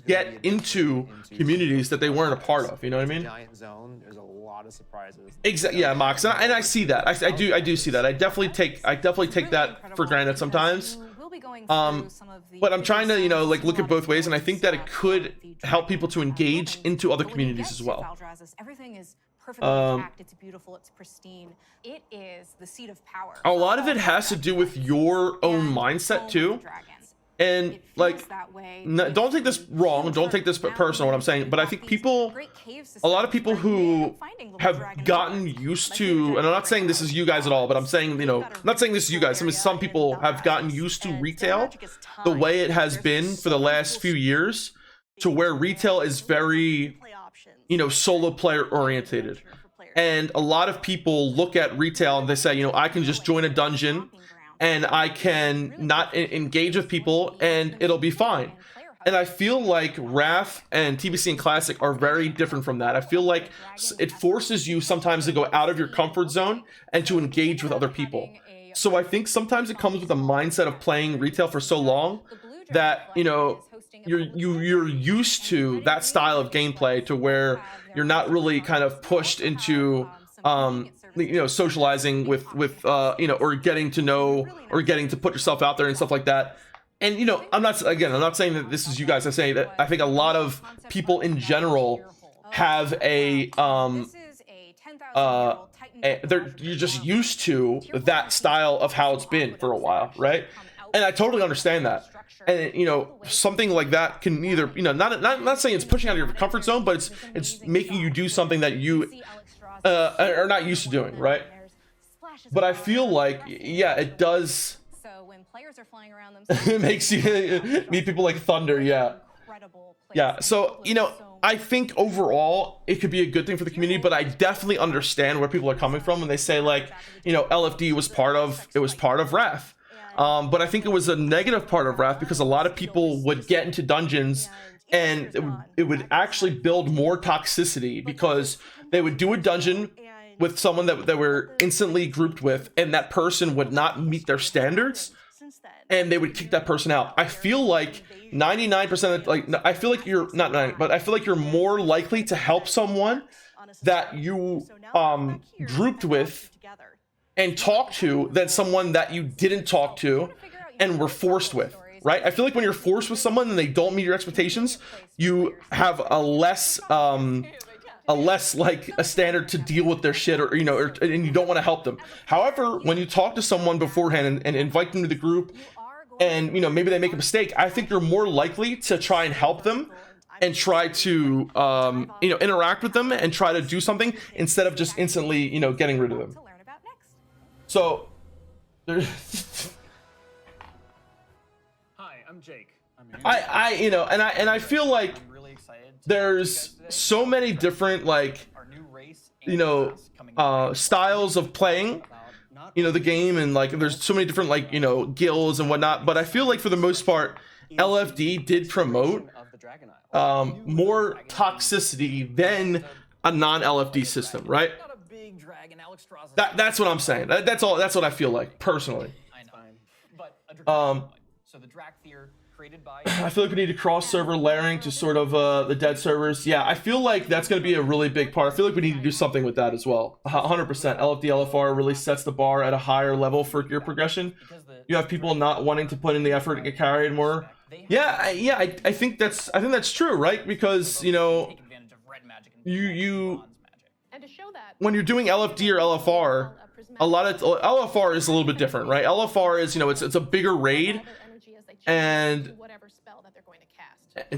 get into communities that they weren't a part of. You know what I mean? There's a lot of surprises. Exactly. Yeah, Mox, and I see that. I do see that. I definitely take that for granted sometimes. But I'm trying to, you know, like look at both ways, and I think that it could help people to engage into other communities as well. Everything is perfectly intact. It's beautiful. It's pristine. It is the seat of power. A lot of it has to do with your own mindset too. And like, don't take this wrong, don't take this personal what I'm saying, but I think a lot of people who have gotten used to, and I'm not saying this is you guys at all, but I'm saying, you know, I'm not saying this is you guys, I mean, some people have gotten used to retail the way it has been for the last few years, to where retail is very, you know, solo player orientated. And a lot of people look at retail and they say, you know, I can just join a dungeon and I can not engage with people and it'll be fine. And I feel like Wrath and TBC and Classic are very different from that. I feel like it forces you sometimes to go out of your comfort zone and to engage with other people. So I think sometimes it comes with a mindset of playing retail for so long that, you know, you're used to that style of gameplay, to where you're not really kind of pushed into you know, socializing with you know, or getting to know, or getting to put yourself out there and stuff like that. And you know, I'm not saying that this is you guys. I'm saying that I think a lot of people in general have you're just used to that style of how it's been for a while, right? And I totally understand that. And you know, something like that can either, you know, not saying it's pushing out of your comfort zone, but it's making you do something that you are not used to doing, right? But I feel like, yeah, it does. So when players are flying around them, it makes you meet people like Thunder, yeah. Yeah, so you know, I think overall it could be a good thing for the community, but I definitely understand where people are coming from when they say, like, you know, LFD was part of Wrath. But I think it was a negative part of Wrath, because a lot of people would get into dungeons and it would actually build more toxicity, because they would do a dungeon with someone that they were instantly grouped with, and that person would not meet their standards, and they would kick that person out. I feel like 99% of, like, I feel like you're not 90, but I feel like you're more likely to help someone that you grouped with and talk to than someone that you didn't talk to and were forced with, right? I feel like when you're forced with someone and they don't meet your expectations, you have a less less like a standard to deal with their shit, or and you don't want to help them. However, when you talk to someone beforehand and invite them to the group, and maybe they make a mistake, I think you're more likely to try and help them and try to interact with them and try to do something instead of just instantly getting rid of them. So Hi, I'm Jake. I feel like there's so many different styles of playing the game, and there's so many different guilds and whatnot, but I feel like for the most part LFD did promote more toxicity than a non-LFD system, right? That's what I'm saying. That's all. That's what I feel like personally. So the Drakthir created by I feel like we need to cross server layering to sort of the dead servers. Yeah, I feel like that's going to be a really big part. I feel like we need to do something with that as well. 100%. LFD LFR really sets the bar at a higher level for your progression. You have people not wanting to put in the effort to get carried more. Yeah, I think that's true, right? Because you when you're doing LFD or LFR, a lot of LFR is a little bit different, right? LFR is it's a bigger raid, and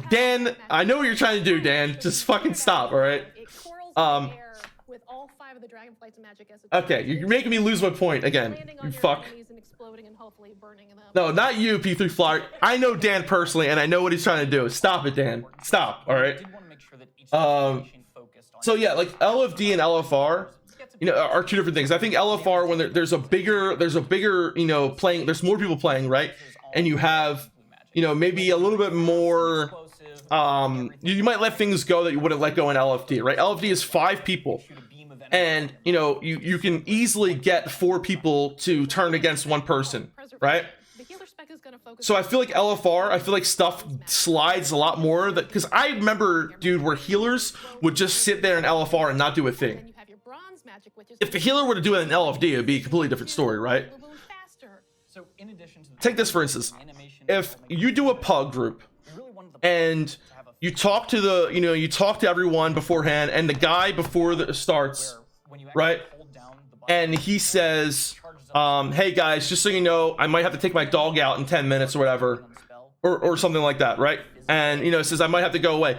Dan, I know what you're trying to do, Dan. Just fucking stop, all right? Okay, you're making me lose my point again. You fuck. No, not you, P3 Flyer. I know Dan personally, and I know what he's trying to do. Stop it, Dan. Stop. All right. So yeah, like LFD and LFR, are two different things. I think LFR, when there's a bigger, playing, there's more people playing, right? And you have, maybe a little bit more. You might let things go that you wouldn't let go in LFD, right? LFD is 5 people. And you can easily get 4 people to turn against 1 person, right? So I feel like LFR, I feel like stuff slides a lot more, that because I remember, dude, where healers would just sit there in LFR and not do a thing. If the healer were to do it in LFD, it'd be a completely different story, right? Take this for instance. If you do a pug group and you talk to you talk to everyone beforehand, and the guy before it starts, right? And he says, hey guys, just so you know, I might have to take my dog out in 10 minutes or whatever, or something like that, right? And it says I might have to go away.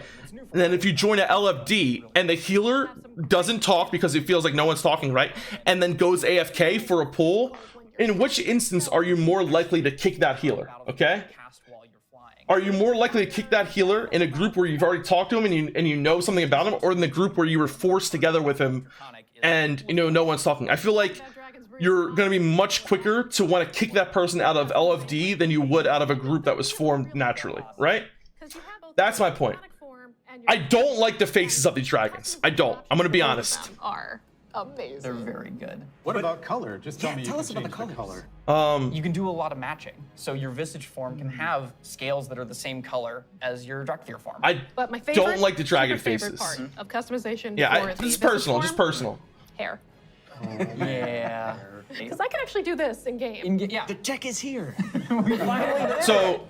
And then if you join a LFD and the healer doesn't talk because he feels like no one's talking, right? And then goes AFK for a pull, in which instance are you more likely to kick that healer? Okay, are you more likely to kick that healer in a group where you've already talked to him and you know something about him, or in the group where you were forced together with him and no one's talking? I feel like you're going to be much quicker to want to kick that person out of LFD than you would out of a group that was formed naturally, right? That's my point. I don't like the faces of these dragons. I don't. I'm going to be honest. Are amazing. They're very good. What about color? Just tell me. Tell us about the color. You can do a lot of matching. So your visage form can have scales that are the same color as your Drakthir form. But my favorite, don't like the dragon favorite faces. part of customization. Yeah, this is personal. Just personal. Hair. Yeah. Because I can actually do this in game. Yeah. The tech is here. So,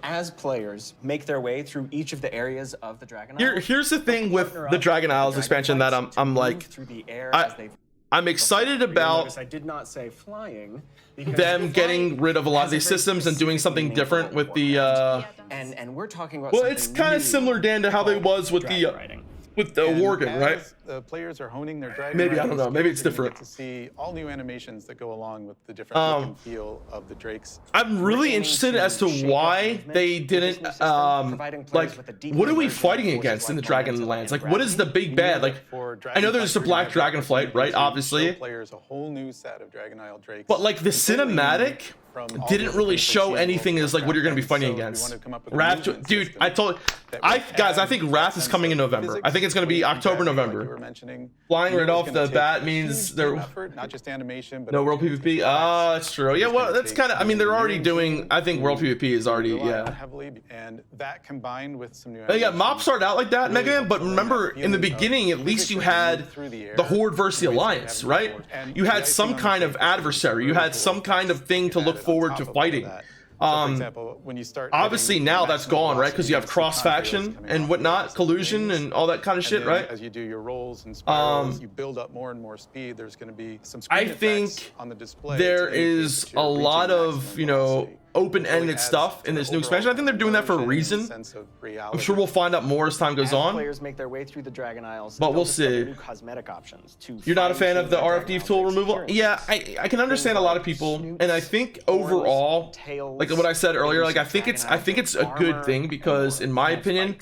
as players make their way through each of the areas of the Dragon Isles, here's the thing with the Dragon Isles expansion that I'm like, I'm excited about. I did not say flying. Them getting rid of a lot of these systems and doing something different with the. And we're talking about. Well, it's kind of similar, Dan, to how they was with the Worgen, right? The players are honing their dragon. Maybe, I don't know. Maybe it's different. To see all new animations that go along with the different look and feel of the drakes. I'm really interested as to why they didn't what are we fighting against in the Dragonlands? Like, what is the big bad? Like, I know there's the Black Dragonflight, right? Obviously. Players a whole new set of Dragon Isle drakes. But like the cinematic didn't really show anything as like what you're going to be fighting against. Wrath, dude, I think Wrath is coming in November. I think it's going to be October, November. Flying right off the bat means there not just animation, but no world PvP. That's true. Yeah, well, that's kind of. I mean, they're already doing. I think world PvP is already heavily, and that combined with some new. Yeah, Mop started out like that, Mega Man. But remember, in the beginning, at least you had the Horde versus the Alliance, right? You had some kind of adversary. You had some kind of thing to look forward to fighting. for example, when you start obviously now that's gone, right? Because you have cross-faction and whatnot, collusion and all that kind of shit, right? As you do your rolls and spirals, you build up more and more speed. There's going to be some screen I effects think on the display. there is a lot of, you know, open-ended stuff in this new expansion. I think they're doing that for a reason. I'm sure we'll find out more as time goes on. Players make their way through the Dragon Isles, but we'll see. new cosmetic options to You're not a fan of the RFD tool removal? Yeah, I can understand a lot of people, and I think overall, like what I said earlier, like I think it's a good thing because in my opinion,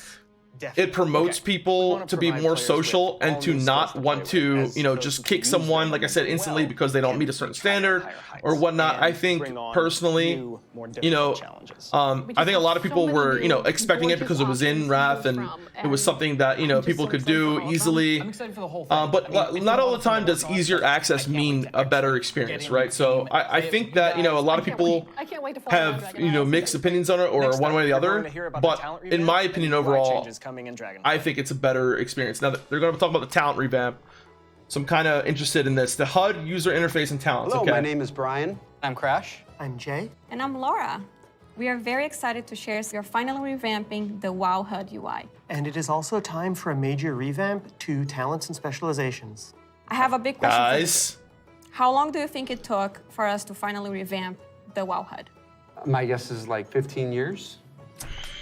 it promotes people to be more social and to not want to, you know, just kick someone, like I said, instantly because they don't meet a certain standard or whatnot. I think personally, you know, I think a lot of people were, you know, expecting it because it was in Wrath and it was something that, you know, people could do easily. But not all the time does easier access mean a better experience, right? So I think that, you know, a lot of people have, you know, mixed opinions on it or one way or the other. But in my opinion, overall, I think it's a better experience. Now they're going to talk about the talent revamp, so I'm kind of interested in this. The HUD, user interface, and talents. Hello, okay. My name is Brian. I'm Crash. I'm Jay. And I'm Laura. We are very excited to share we are finally revamping the WoW HUD UI. And it is also time for a major revamp to talents and specializations. I have a big question for Guys. you. How long do you think it took for us to finally revamp the WoW HUD? My guess is like 15 years.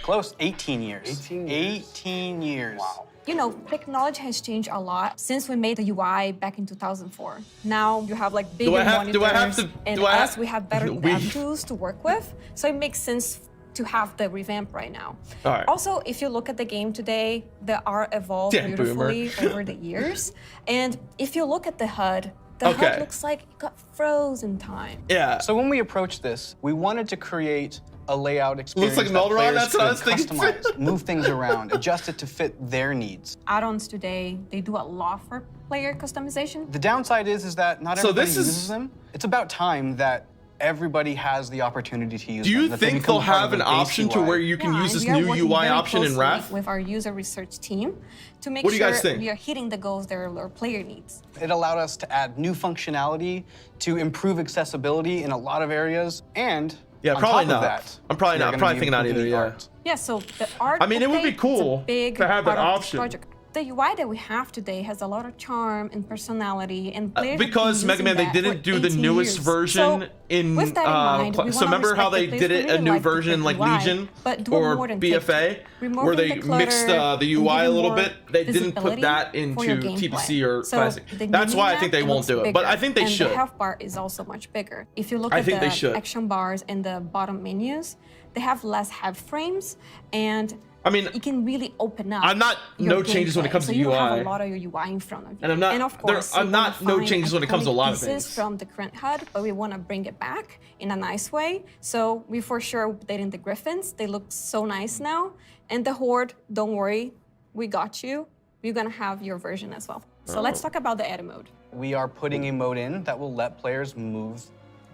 Close, 18 years. 18 years. 18 years. Wow. You know, technology has changed a lot since we made the UI back in 2004. Now you have like bigger monitors, we have better dev tools to work with, so it makes sense to have the revamp right now. All right. Also, if you look at the game today, the art evolved beautifully over the years, and if you look at the HUD, the HUD looks like it got frozen time. Yeah. So when we approached this, we wanted to create a layout experience. Looks like Melderon, that's what I was thinking. Customize, move things around, adjust it to fit their needs. Add-ons today, they do a lot for player customization. The downside is that not everybody uses them. It's about time that everybody has the opportunity to use them. Do you think they'll have an option to where you can use this new UI option in Wrath? With our user research team to make What do you guys sure think? we are hitting the goals that our player needs. It allowed us to add new functionality, to improve accessibility in a lot of areas, and yeah, on probably top of not. that, I'm probably not. Probably thinking not either. Yeah. Yeah, so the art. I mean, it would be cool to have that option. The UI that we have today has a lot of charm and personality, and players because Mega Man, they didn't do the newest version in. With that in mind, so remember how they did it a new version in like Legion or BFA, where they mixed the UI a little bit. They didn't put that into TPC or Classic. That's why I think they won't do it. But I think they should. The health bar is also much bigger. If you look at the action bars and the bottom menus, they have less head frames and. I mean, it can really open up. I'm not no changes when it comes to UI. You have a lot of your UI in front of you. And I'm not. And of course, I'm not no changes when it comes to a lot of things. From the current HUD, but we want to bring it back in a nice way. So we for sure updating the Griffins. They look so nice now. And the Horde, don't worry, we got you. We're gonna have your version as well. So let's talk about the edit mode. We are putting a mode in that will let players move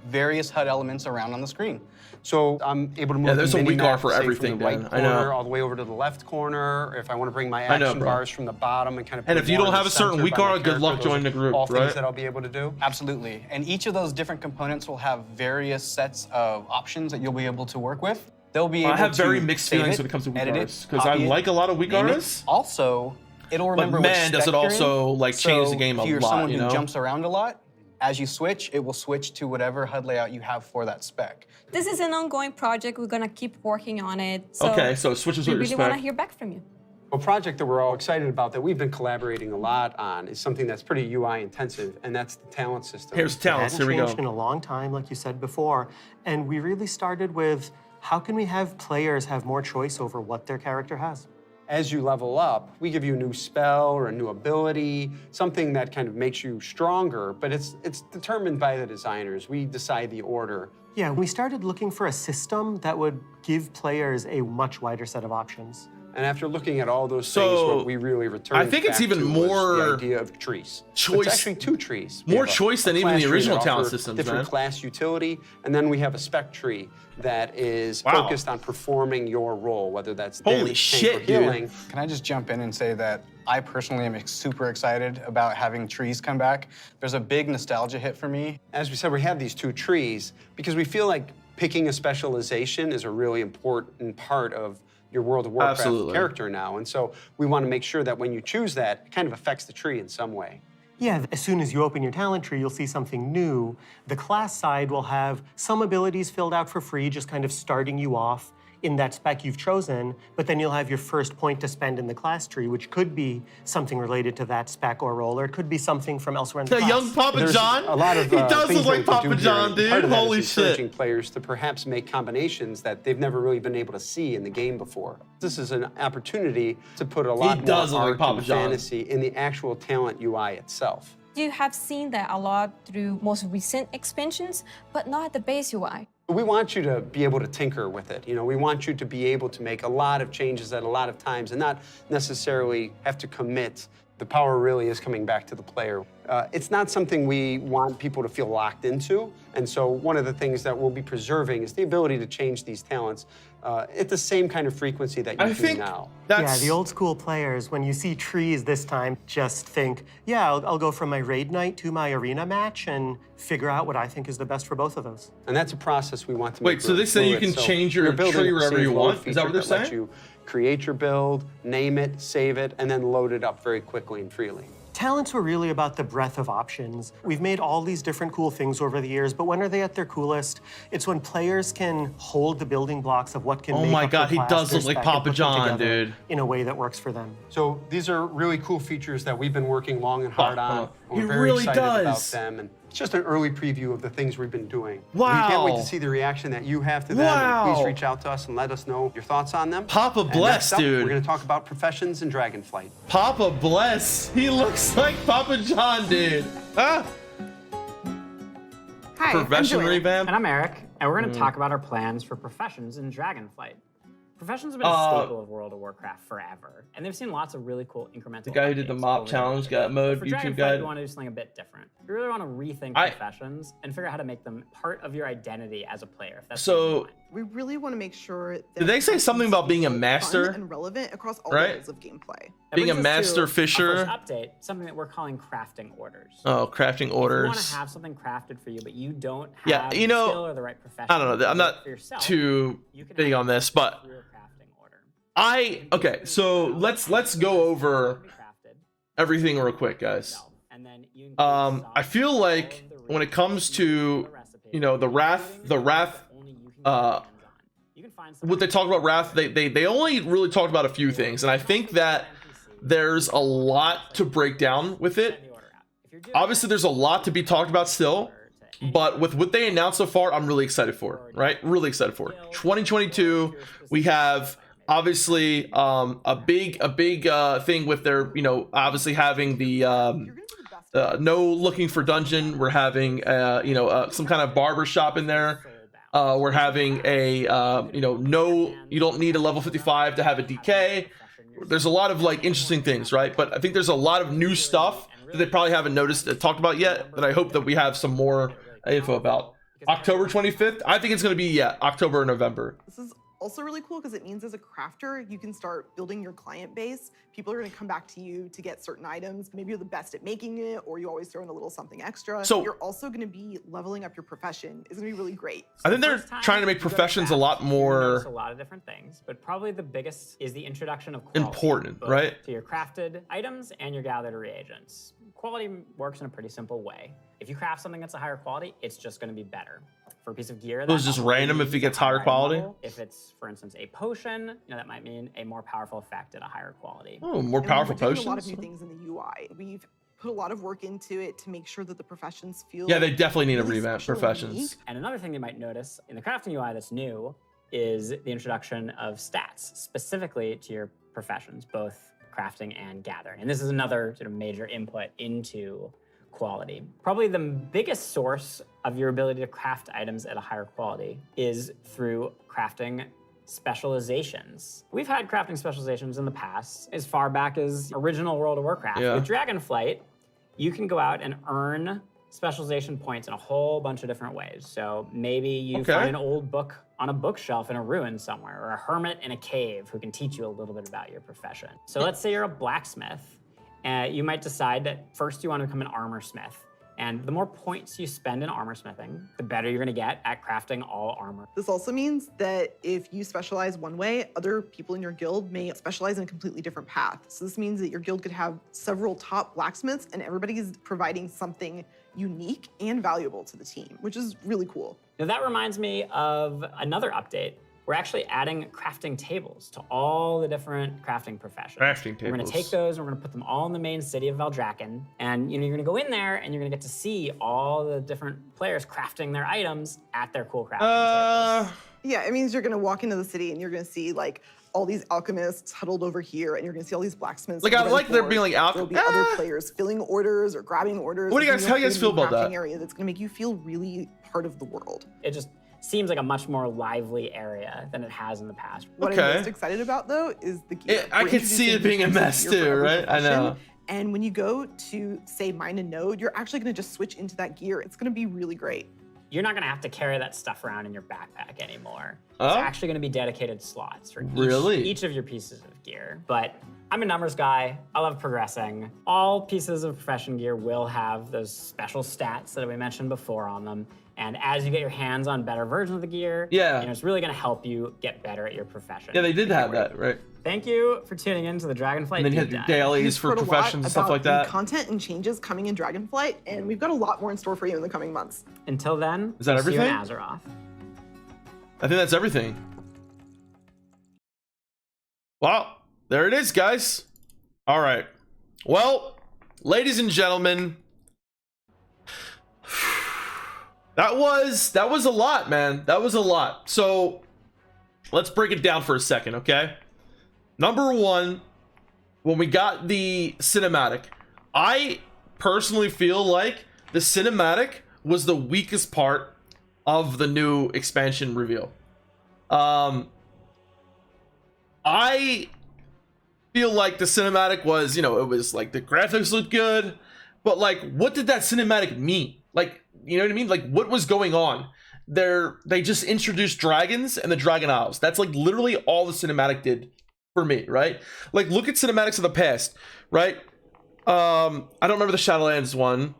various HUD elements around on the screen. So I'm able to move there's a weak R for everything, from the right Dan. corner all the way over to the left corner. If I want to bring my action bars from the bottom and kind of. And if you don't have a certain weak R, good luck joining the group, all right? things that I'll be able to do. Absolutely. And each of those different components will have various sets of options that you'll be able to work with. They'll be able to I have very mixed feelings when it comes to weak Rs because I like a lot of weak Rs. Also, it'll remember. But man, does it also like change the game a lot? If you're someone who jumps around a lot, as you switch, it will switch to whatever HUD layout you have for that spec. This is an ongoing project. We're gonna keep working on it. So okay, so it switches with we your really spec. want to hear back from you. A project that we're all excited about that we've been collaborating a lot on is something that's pretty UI intensive, and that's the talent system. Here's talents. Here we go. It hasn't changed in a long time, like you said before, and we really started with how can we have players have more choice over what their character has? As you level up, we give you a new spell or a new ability, something that kind of makes you stronger, but it's determined by the designers. We decide the order. Yeah, we started looking for a system that would give players a much wider set of options. And after looking at all those things, what we really returned I think it's back even to more was the idea of trees. choice. It's actually 2 trees. More choice than even the original talent systems, different man. class utility, and then we have a spec tree that is focused on performing your role, whether that's damage, tank, or healing. Can I just jump in and say that I personally am super excited about having trees come back. There's a big nostalgia hit for me. As we said, we have these 2 trees because we feel like Picking a specialization is a really important part of your World of Warcraft character now. And so we want to make sure that when you choose that, it kind of affects the tree in some way. Yeah, as soon as you open your talent tree, you'll see something new. The class side will have some abilities filled out for free, just kind of starting you off in that spec you've chosen, but then you'll have your first point to spend in the class tree, which could be something related to that spec or role, or it could be something from elsewhere in the class. Young Papa There's John? A lot of, he does look like Papa John, dude. Part of that Holy is shit. encouraging players to perhaps make combinations that they've never really been able to see in the game before. This is an opportunity to put a lot more art and fantasy in the actual talent UI itself. You have seen that a lot through most recent expansions, but not the base UI. We want you to be able to tinker with it. You know, we want you to be able to make a lot of changes at a lot of times and not necessarily have to commit. The power really is coming back to the player. It's not something we want people to feel locked into, and so one of the things that we'll be preserving is the ability to change these talents at the same kind of frequency that you do now. Yeah, the old school players, when you see trees this time, just think, yeah, I'll go from my raid night to my arena match and figure out what I think is the best for both of those. And that's a process we want to make. Wait, so they say you can change your tree wherever you want? Is that what they're saying? Lets you create your build, name it, save it, and then load it up very quickly and freely. Talents were really about the breadth of options. We've made all these different cool things over the years, but when are they at their coolest? It's when players can hold the building blocks of what can make my up God, the he class, does their look like spec, and Papa put them John, together dude. in a way that works for them. So these are really cool features that we've been working long and hard on. He We're very really excited does. about them, and it's just an early preview of the things we've been doing. Wow. We can't wait to see the reaction that you have to them. Wow. And please reach out to us and let us know your thoughts on them. Papa And bless, next up, dude. We're going to talk about professions in Dragonflight. Papa bless. He looks like Papa John, dude. Ah. Hi, Profession I'm Joanne. revamp? And I'm Eric, and we're going to talk about our plans for professions in Dragonflight. Professions have been a staple of World of Warcraft forever, and they've seen lots of really cool incremental. The guy who did the mop challenge got mode, For YouTube Dragonflight, guide. we want to do something a bit different. We really want to rethink professions and figure out how to make them part of your identity as a player. If that's what you want. We really want to make sure that Did they say something about being a master? fun and relevant across all Right? levels of gameplay. That Being a brings us to master our fisher? first update, something that we're calling crafting orders. Oh, crafting If you want orders. to have something crafted for you, but you don't have Yeah, you the know, skill or the right profession. I don't know. I'm to do it not for yourself, too big on this, but okay. So let's go over everything real quick, guys. I feel like when it comes to the Wrath, what they talked about Wrath, they only really talked about a few things, and I think that there's a lot to break down with it. Obviously, there's a lot to be talked about still, but with what they announced so far, I'm really excited for. Right, really excited for 2022. We have obviously a big thing with their obviously having the no looking for dungeon. We're having some kind of barber shop in there. We're having a no, you don't need a level 55 to have a DK. There's a lot of interesting things, right? But I think there's a lot of new stuff that they probably haven't talked about yet, that I hope that we have some more info about. October 25th, I think it's going to be October or November. This is also really cool because it means as a crafter, you can start building your client base. People are going to come back to you to get certain items. Maybe you're the best at making it, or you always throw in a little something extra. So you're also going to be leveling up your profession. It's going to be really great. I think they're trying to make professions a lot more a lot of different things, but probably the biggest is the introduction of quality, important, both right? to your crafted items and your gathered reagents. Quality works in a pretty simple way. If you craft something that's a higher quality, it's just going to be better. For a piece of gear, it's just random if it gets higher quality. If it's, for instance, a potion, that might mean a more powerful effect at a higher quality. Oh, more powerful we're doing potions. A lot of new things in the UI. We've put a lot of work into it to make sure that the professions feel. Yeah, they definitely need to really revamp special and professions. unique. And another thing you might notice in the crafting UI that's new is the introduction of stats specifically to your professions, both crafting and gathering. And this is another sort of major input into quality. Probably the biggest source of your ability to craft items at a higher quality is through crafting specializations. We've had crafting specializations in the past, as far back as original World of Warcraft. Yeah. With Dragonflight, you can go out and earn specialization points in a whole bunch of different ways. So maybe you find an old book on a bookshelf in a ruin somewhere, or a hermit in a cave who can teach you a little bit about your profession. So let's say you're a blacksmith. You might decide that first you want to become an armor smith. And the more points you spend in armor smithing, the better you're gonna get at crafting all armor. This also means that if you specialize one way, other people in your guild may specialize in a completely different path. So this means that your guild could have several top blacksmiths and everybody's providing something unique and valuable to the team, which is really cool. Now that reminds me of another update. We're actually adding crafting tables to all the different crafting professions. Crafting tables. We're gonna take those and we're gonna put them all in the main city of Valdrakken. And you're gonna go in there and you're gonna get to see all the different players crafting their items at their cool crafting tables. Yeah, it means you're gonna walk into the city and you're gonna see like all these alchemists huddled over here, and you're gonna see all these blacksmiths. Like, I like there being like There'll be other players filling orders or grabbing orders. What do you guys? How do you guys feel about that? Area that's gonna make you feel really part of the world. It just seems like a much more lively area than it has in the past. What I'm most excited about though is the gear. I could see it being a mess too, right? I know. And when you go to say mine and node, you're actually gonna just switch into that gear. It's gonna be really great. You're not gonna have to carry that stuff around in your backpack anymore. It's actually gonna be dedicated slots for each of your pieces of gear. But I'm a numbers guy. I love progressing. All pieces of profession gear will have those special stats that we mentioned before on them. And as you get your hands on better versions of the gear, it's really gonna help you get better at your profession. Yeah, they did have that, right? Thank you for tuning in to the Dragonflight. And then you had your dailies for professions and stuff like that. Content and changes coming in Dragonflight, and we've got a lot more in store for you in the coming months. Until then, is that everything? See you in Azeroth. I think that's everything. Well, there it is, guys. All right. Well, ladies and gentlemen, that was a lot, man. That was a lot. So let's break it down for a second, okay? Number one, when we got the cinematic, I personally feel like the cinematic was the weakest part of the new expansion reveal. I feel like the cinematic was, it was like the graphics looked good, but like, what did that cinematic mean? Like, you know what I mean? Like, what was going on? They just introduced dragons and the Dragon Isles. That's like literally all the cinematic did for me, right? Like, look at cinematics of the past, right? I don't remember the Shadowlands one,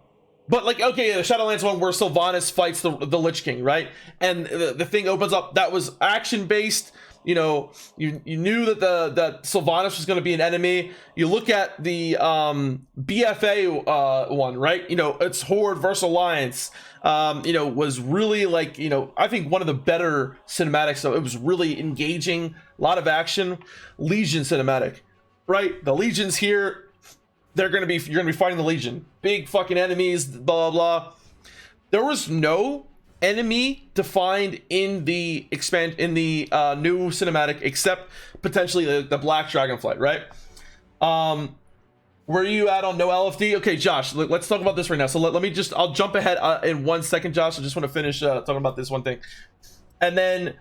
but like, okay, the Shadowlands one where Sylvanas fights the Lich King, right? And the thing opens up, that was action-based. You knew that Sylvanas was going to be an enemy. You look at the BFA one, right? It's Horde versus Alliance. Was really like, I think one of the better cinematics. So it was really engaging, a lot of action. Legion cinematic, right? The Legion's here. You're gonna be fighting the Legion. Big fucking enemies, blah, blah, blah. There was no enemy defined in the new cinematic except potentially the Black Dragonflight, right? Where are you at on no LFD? Okay, Josh, let's talk about this right now. So I'll jump ahead in 1 second, Josh. I just want to finish talking about this one thing. And then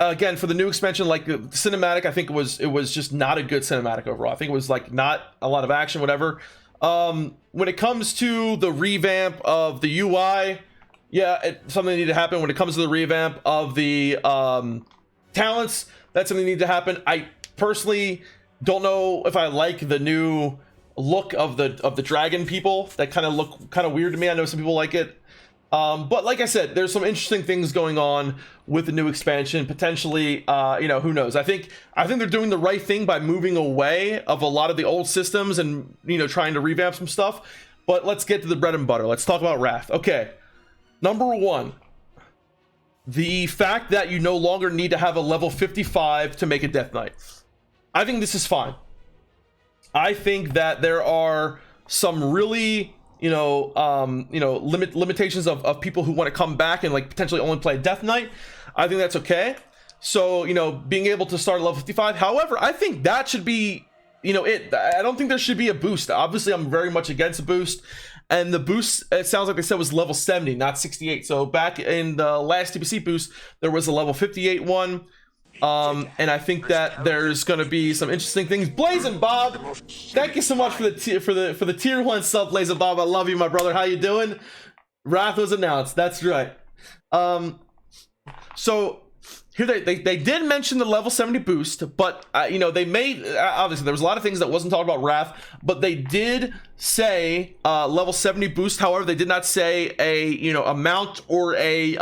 again, for the new expansion, like the cinematic, I think it was just not a good cinematic overall. I think it was like not a lot of action, whatever. When it comes to the revamp of the UI, yeah, something needed to happen. When it comes to the revamp of the talents, that's something that needed to happen. I personally don't know if I like the new look of the dragon people. That kind of look kind of weird to me. I know some people like it. But like I said, there's some interesting things going on with the new expansion. Potentially, who knows? I think they're doing the right thing by moving away of a lot of the old systems and trying to revamp some stuff. But let's get to the bread and butter. Let's talk about Wrath. Okay, number one, the fact that you no longer need to have a level 55 to make a Death Knight. I think this is fine. I think that there are some really limitations of people who want to come back and like potentially only play Death Knight. I think that's okay. So being able to start at level 55. However, I think that should be I don't think there should be a boost. Obviously, I'm very much against a boost, and the boost, it sounds like they said, was level 70, not 68. So back in the last TPC boost, there was a level 58 one. And I think that there's going to be some interesting things. Blazing Bob, thank you so much for the tier 1 sub, Blazing Bob. I love you, my brother. How you doing? Wrath was announced. That's right. So here they did mention the level 70 boost, but you know, they made obviously there was a lot of things that wasn't talked about Wrath, but they did say level 70 boost. However, they did not say a, you know, amount or a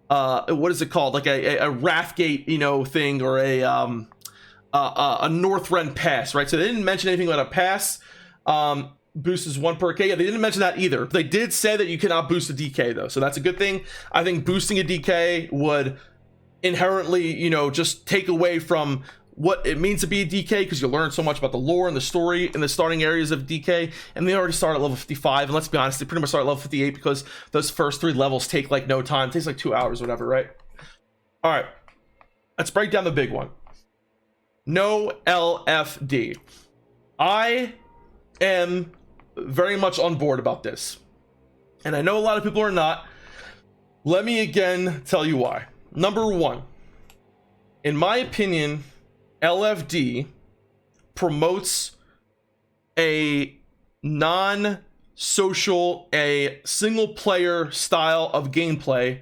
what is it called, like a Wrathgate, you know, thing, or a Northrend pass, right? So they didn't mention anything about a pass. Boost is 1 per K. Yeah, they didn't mention that either. They did say that you cannot boost a DK though, so that's a good thing. I think boosting a DK would inherently, you know, just take away from what it means to be a DK, because you learn so much about the lore and the story in the starting areas of DK, and they already start at level 55, and let's be honest, they pretty much start at level 58 because those first 3 levels take like no time. It takes like 2 hours or whatever, right? All right, let's break down the big one. No LFD. I am very much on board about this, and I know a lot of people are not. Let me again tell you why. Number 1, in my opinion, LFD promotes a non-social, a single player style of gameplay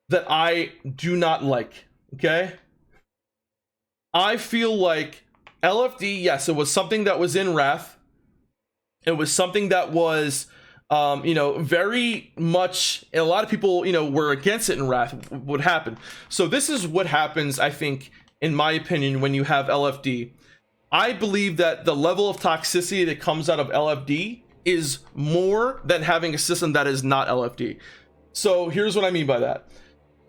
that I do not like, okay? I feel like LFD, yes, it was something that was in Wrath. It was something that was, you know, very much, and a lot of people, you know, were against it in Wrath, would happen. So this is what happens, I think, in my opinion, when you have LFD. I believe that the level of toxicity that comes out of LFD is more than having a system that is not LFD. So here's what I mean by that.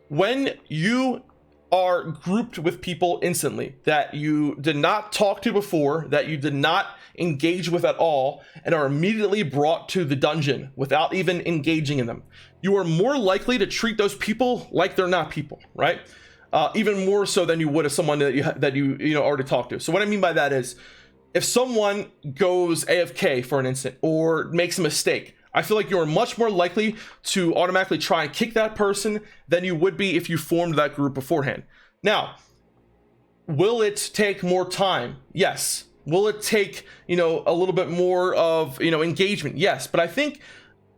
When you are grouped with people instantly that you did not talk to before, that you did not engage with at all, and are immediately brought to the dungeon without even engaging in them, you are more likely to treat those people like they're not people, right? Even more so than you would if someone that you know already talked to. So what I mean by that is, if someone goes AFK for an instant or makes a mistake, I feel like you're much more likely to automatically try and kick that person than you would be if you formed that group beforehand. Now, will it take more time? Yes. Will it take, you know, a little bit more of, you know, engagement? Yes. But I think,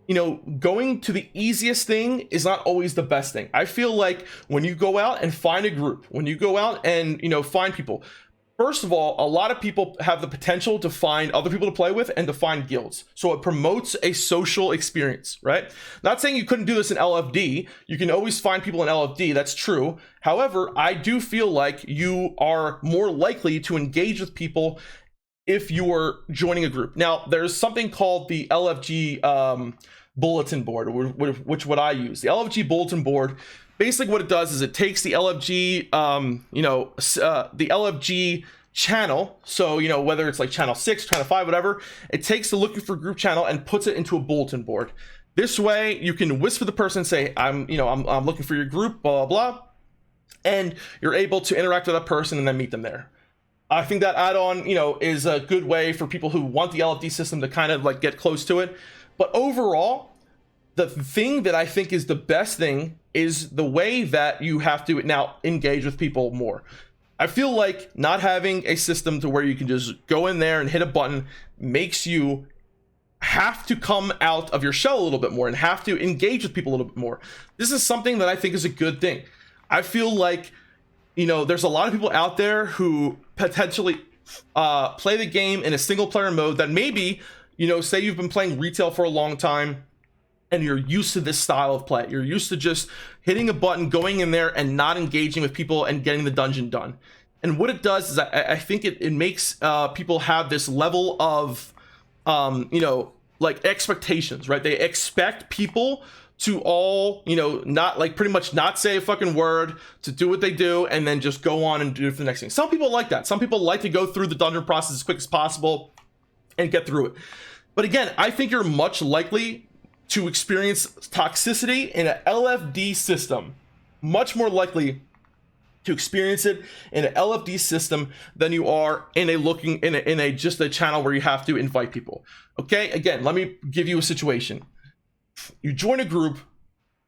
you know, going to the easiest thing is not always the best thing. I feel like when you go out and find a group, when you go out and, you know, find people, first of all, a lot of people have the potential to find other people to play with and to find guilds. So it promotes a social experience, right? Not saying you couldn't do this in LFD. You can always find people in LFD. That's true. However, I do feel like you are more likely to engage with people if you are joining a group. Now, there's something called the LFG bulletin board, which what I use. The LFG bulletin board, basically what it does is it takes the LFG, the LFG channel. So, you know, whether it's like channel 6, channel 5, whatever, it takes the looking for group channel and puts it into a bulletin board. This way you can whisper the person and say, I'm looking for your group, blah, blah, blah. And you're able to interact with that person and then meet them there. I think that add-on, you know, is a good way for people who want the LFD system to kind of like get close to it. But overall, the thing that I think is the best thing is the way that you have to now engage with people more. I feel like not having a system to where you can just go in there and hit a button makes you have to come out of your shell a little bit more and have to engage with people a little bit more. This is something that I think is a good thing. I feel like, you know, there's a lot of people out there who potentially play the game in a single player mode that maybe, you know, say you've been playing retail for a long time and you're used to this style of play. You're used to just hitting a button, going in there and not engaging with people and getting the dungeon done. And what it does is I think it makes people have this level of, you know, like expectations, right? They expect people to all, you know, not like pretty much not say a fucking word, to do what they do and then just go on and do it for the next thing. Some people like that. Some people like to go through the dungeon process as quick as possible and get through it. But again, I think you're much likely to experience toxicity in an LFD system, much more likely to experience it in an LFD system than you are in a just a channel where you have to invite people. Okay, again, let me give you a situation. You join a group,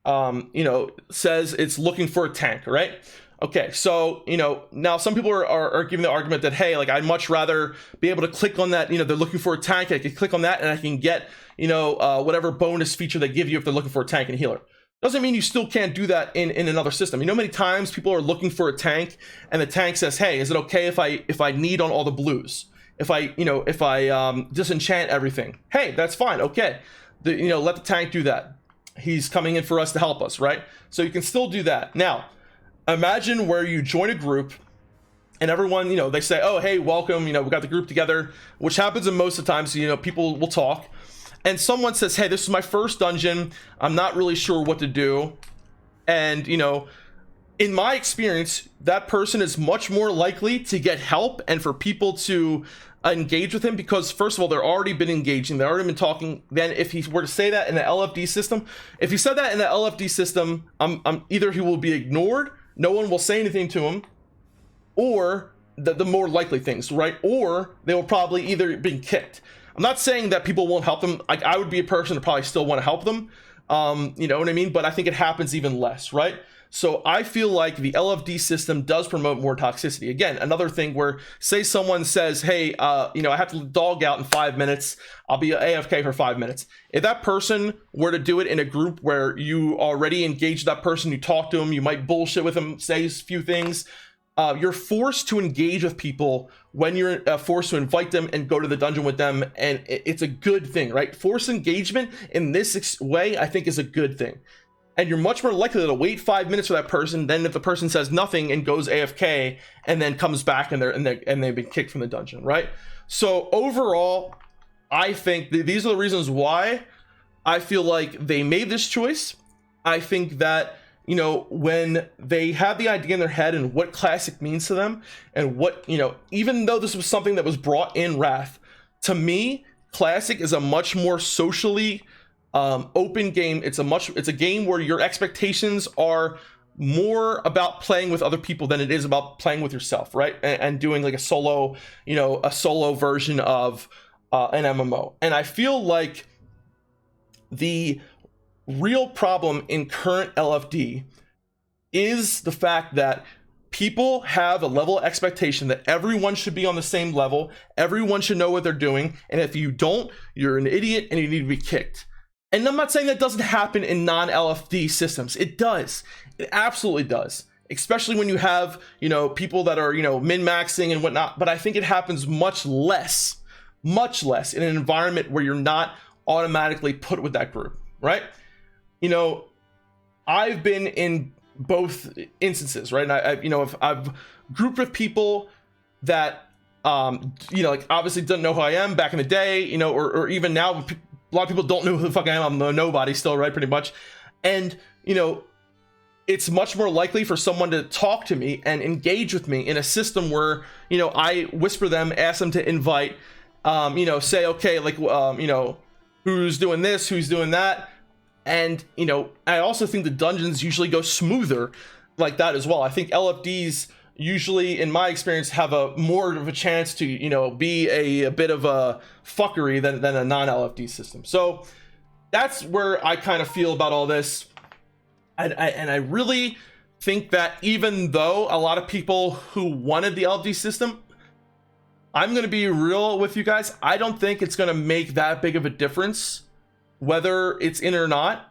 you know, says it's looking for a tank, right? Okay, so, you know, now some people are giving the argument that, hey, like, I'd much rather be able to click on that, you know, they're looking for a tank, I can click on that and I can get, you know, whatever bonus feature they give you if they're looking for a tank and healer. doesn't mean you still can't do that in another system. You know, many times people are looking for a tank, and the tank says, hey, is it okay if I need on all the blues? If I disenchant everything? Hey, that's fine. Okay, let the tank do that. He's coming in for us to help us, right? So you can still do that. Now, imagine where you join a group and everyone, they say, oh, hey, welcome, we got the group together, which happens in most of the times, people will talk. And someone says, hey, this is my first dungeon. I'm not really sure what to do. And, in my experience, that person is much more likely to get help and for people to engage with him, because first of all, they're already been engaging, they've already been talking. Then if he were to say that in the LFD system, if he said that in the LFD system, either he will be ignored, no one will say anything to him, or the more likely things, right? Or they will probably either be kicked. I'm not saying that people won't help them. I would be a person to probably still want to help them. You know what I mean? But I think it happens even less, right? So I feel like the LFD system does promote more toxicity. Again, another thing where, say someone says, hey, I have to dog out in 5 minutes. I'll be AFK for 5 minutes. If that person were to do it in a group where you already engaged that person, you talk to them, you might bullshit with them, say a few things, you're forced to engage with people when you're forced to invite them and go to the dungeon with them, and it's a good thing, right? Forced engagement in this way, I think, is a good thing. And you're much more likely to wait 5 minutes for that person than if the person says nothing and goes AFK and then comes back and they've been kicked from the dungeon, right? So overall, I think these are the reasons why I feel like they made this choice. I think that, when they have the idea in their head and what classic means to them, and what, even though this was something that was brought in Wrath, to me, classic is a much more socially open game. It's a game where your expectations are more about playing with other people than it is about playing with yourself, right? And doing like a solo version of an MMO. And I feel like the real problem in current LFD is the fact that people have a level of expectation that everyone should be on the same level, everyone should know what they're doing, and if you don't, you're an idiot and you need to be kicked. And I'm not saying that doesn't happen in non-LFD systems. It does. It absolutely does. Especially when you have, people that are, min-maxing and whatnot. But I think it happens much less in an environment where you're not automatically put with that group, right? I've been in both instances, right? And I've grouped with people that, like obviously didn't know who I am back in the day, or even now, a lot of people don't know who the fuck I am. I'm a nobody still, right? Pretty much. And, it's much more likely for someone to talk to me and engage with me in a system where, I whisper them, ask them to invite, say, okay, like, who's doing this, who's doing that. And, I also think the dungeons usually go smoother like that as well. I think LFDs usually, in my experience, have a more of a chance to, be a bit of a fuckery than a non-LFD system. So that's where I kind of feel about all this. And I really think that even though a lot of people who wanted the LFD system, I'm going to be real with you guys, I don't think it's going to make that big of a difference whether it's in or not,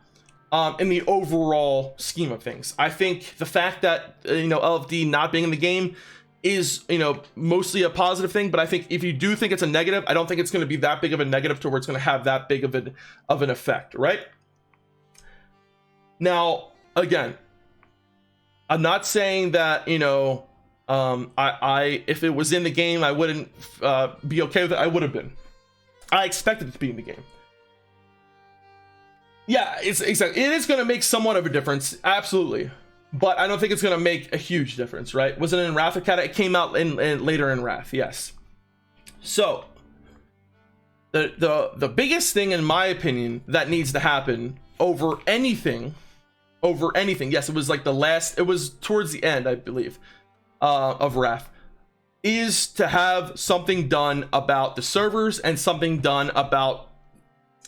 in the overall scheme of things. I think the fact that LFD not being in the game is mostly a positive thing, but I think if you do think it's a negative, I don't think it's going to be that big of a negative to where it's going to have that big of an effect, right? Now, again, I'm not saying that I if it was in the game I wouldn't be okay with it. I would have been. I expected it to be in the game. Yeah, it is going to make somewhat of a difference, absolutely, but I don't think it's going to make a huge difference, right? Was it in Wrath? It came out later in Wrath, yes. So the biggest thing, in my opinion, that needs to happen over anything, yes, it was like it was towards the end, I believe, of Wrath, is to have something done about the servers and something done about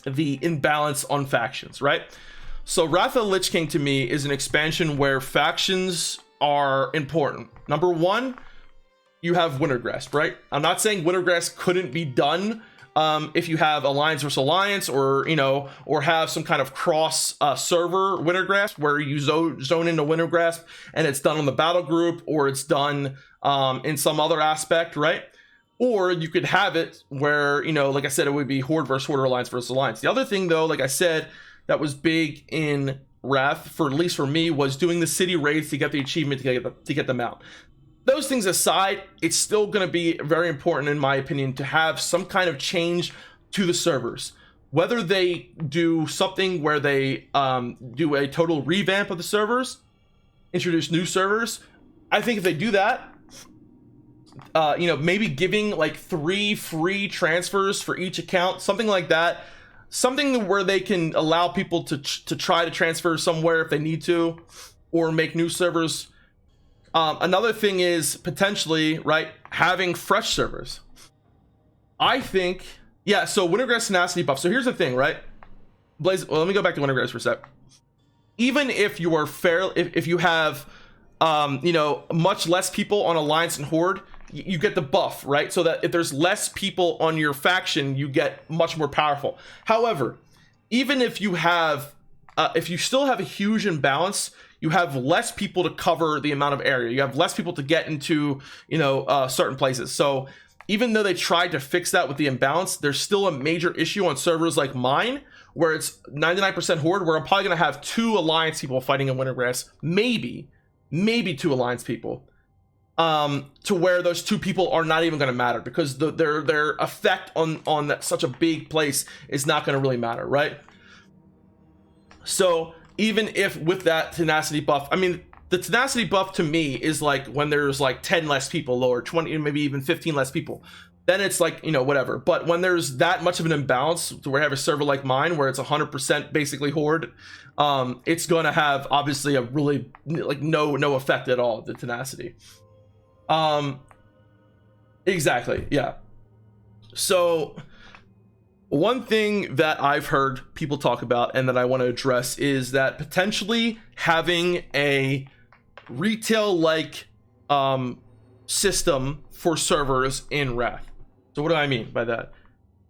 the imbalance on factions, right? So Wrath of the Lich King to me is an expansion where factions are important. Number one, you have Wintergrasp, right? I'm not saying Wintergrasp couldn't be done if you have alliance versus alliance, or or have some kind of cross server winter grasp where you zone into winter grasp and it's done on the battle group, or it's done in some other aspect, right? Or you could have it where, like I said, it would be horde versus horde, or alliance versus alliance. The other thing, though, like I said, that was big in Wrath, for at least for me, was doing the city raids to get the achievement to get them out. Those things aside, it's still going to be very important, in my opinion, to have some kind of change to the servers. Whether they do something where they do a total revamp of the servers, introduce new servers. I think if they do that, maybe giving like 3 free transfers for each account, something like that, something where they can allow people to try to transfer somewhere if they need to, or make new servers. Another thing is potentially, right, having fresh servers. I think, yeah, so Wintergrass tenacity buff. So here's the thing, right? Blaze, well, let me go back to Wintergrass for a sec. Even if you are if you have much less people on Alliance and Horde, you get the buff, right? So that if there's less people on your faction, you get much more powerful. However, even if you have if you still have a huge imbalance, you have less people to cover the amount of area. You have less people to get into, certain places. So even though they tried to fix that with the imbalance, there's still a major issue on servers like mine, where it's 99% Horde, where I'm probably going to have 2 Alliance people fighting in Wintergrass, maybe 2 Alliance people, to where those 2 people are not even going to matter, because their effect on that such a big place is not going to really matter, right? So even if with that tenacity buff, I mean, the tenacity buff to me is like when there's like 10 less people, or 20, maybe even 15 less people, then it's like, whatever. But when there's that much of an imbalance, to where I have a server like mine where it's 100% basically Horde, it's going to have obviously a really like no effect at all, the tenacity. Exactly, yeah. So one thing that I've heard people talk about and that I want to address is that potentially having a retail-like system for servers in Wrath. So what do I mean by that?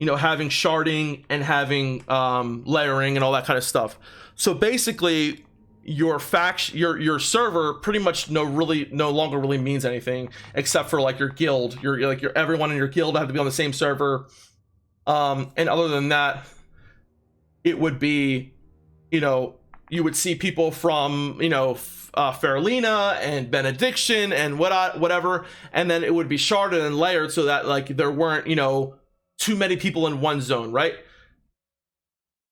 Having sharding and having layering and all that kind of stuff. So basically, your your server pretty much no longer really means anything, except for like your guild. Your everyone in your guild have to be on the same server. And other than that, it would be, you would see people from, Faralina and Benediction and whatever, and then it would be sharded and layered so that like there weren't, too many people in one zone, right?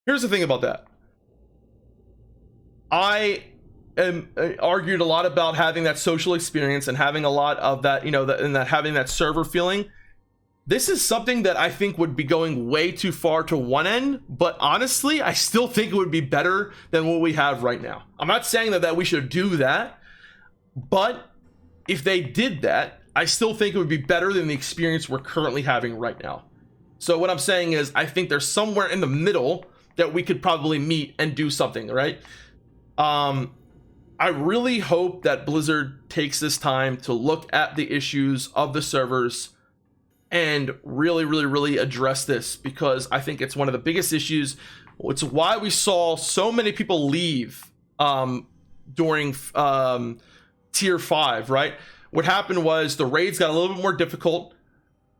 Here's the thing about that. I argued a lot about having that social experience and having a lot of that, and that having that server feeling. This is something that I think would be going way too far to one end, but honestly, I still think it would be better than what we have right now. I'm not saying that we should do that, but if they did that, I still think it would be better than the experience we're currently having right now. So what I'm saying is, I think there's somewhere in the middle that we could probably meet and do something, right? I really hope that Blizzard takes this time to look at the issues of the servers and really address this, because I think it's one of the biggest issues. It's why we saw so many people leave during tier 5, right? What happened was the raids got a little bit more difficult,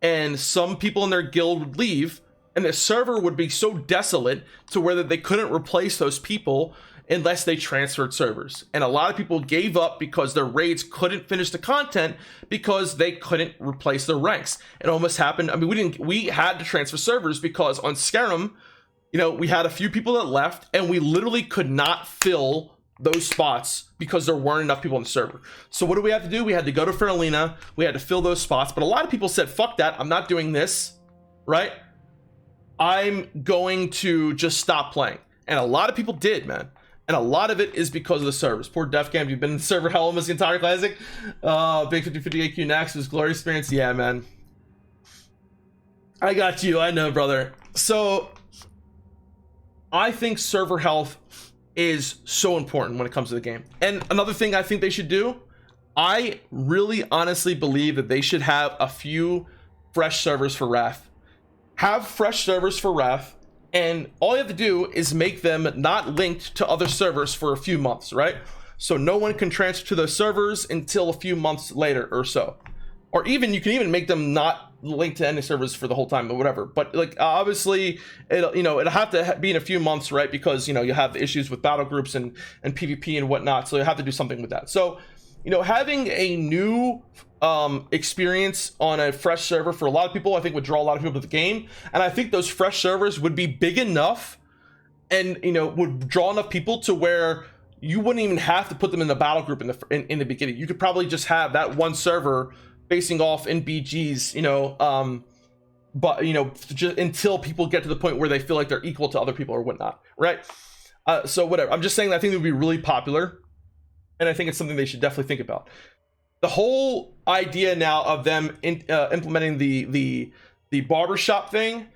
and some people in their guild would leave, and the server would be so desolate to where that they couldn't replace those people unless they transferred servers. And a lot of people gave up because their raids couldn't finish the content because they couldn't replace their ranks. It almost happened. I mean, we had to transfer servers because on Skyrim, we had a few people that left, and we literally could not fill those spots because there weren't enough people on the server. So what do we have to do? We had to go to Faralina. We had to fill those spots. But a lot of people said, fuck that. I'm not doing this, right? I'm going to just stop playing. And a lot of people did, man. And a lot of it is because of the servers. Poor Defcamp, you've been in the server hell almost the entire classic. Big 50/50 AQ next was glory experience. Yeah, man. I got you. I know, brother. So I think server health is so important when it comes to the game. And another thing I think they should do, I really honestly believe that they should have a few fresh servers for Wrath. have fresh servers for Wrath, and all you have to do is make them not linked to other servers for a few months, right? So no one can transfer to those servers until a few months later or so. Or even you can even make them not linked to any servers for the whole time, or whatever. But like obviously it'll have to be in a few months, right? Because you have issues with battle groups and PvP and whatnot. So you have to do something with that. So having a new experience on a fresh server for a lot of people, I think would draw a lot of people to the game. And I think those fresh servers would be big enough and would draw enough people to where you wouldn't even have to put them in the battle group in the beginning. You could probably just have that one server facing off in BGs, but just until people get to the point where they feel like they're equal to other people or whatnot, right? So whatever. I'm just saying that I think it would be really popular, and I think it's something they should definitely think about. The whole idea now of them implementing the barbershop thing.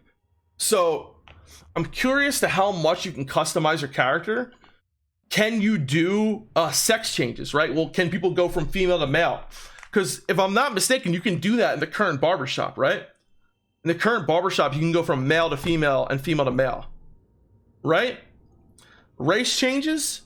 So I'm curious to how much you can customize your character. Can you do sex changes, right? Well, can people go from female to male? Because if I'm not mistaken, you can do that in the current barbershop, right? In the current barbershop, you can go from male to female and female to male, right? Race changes?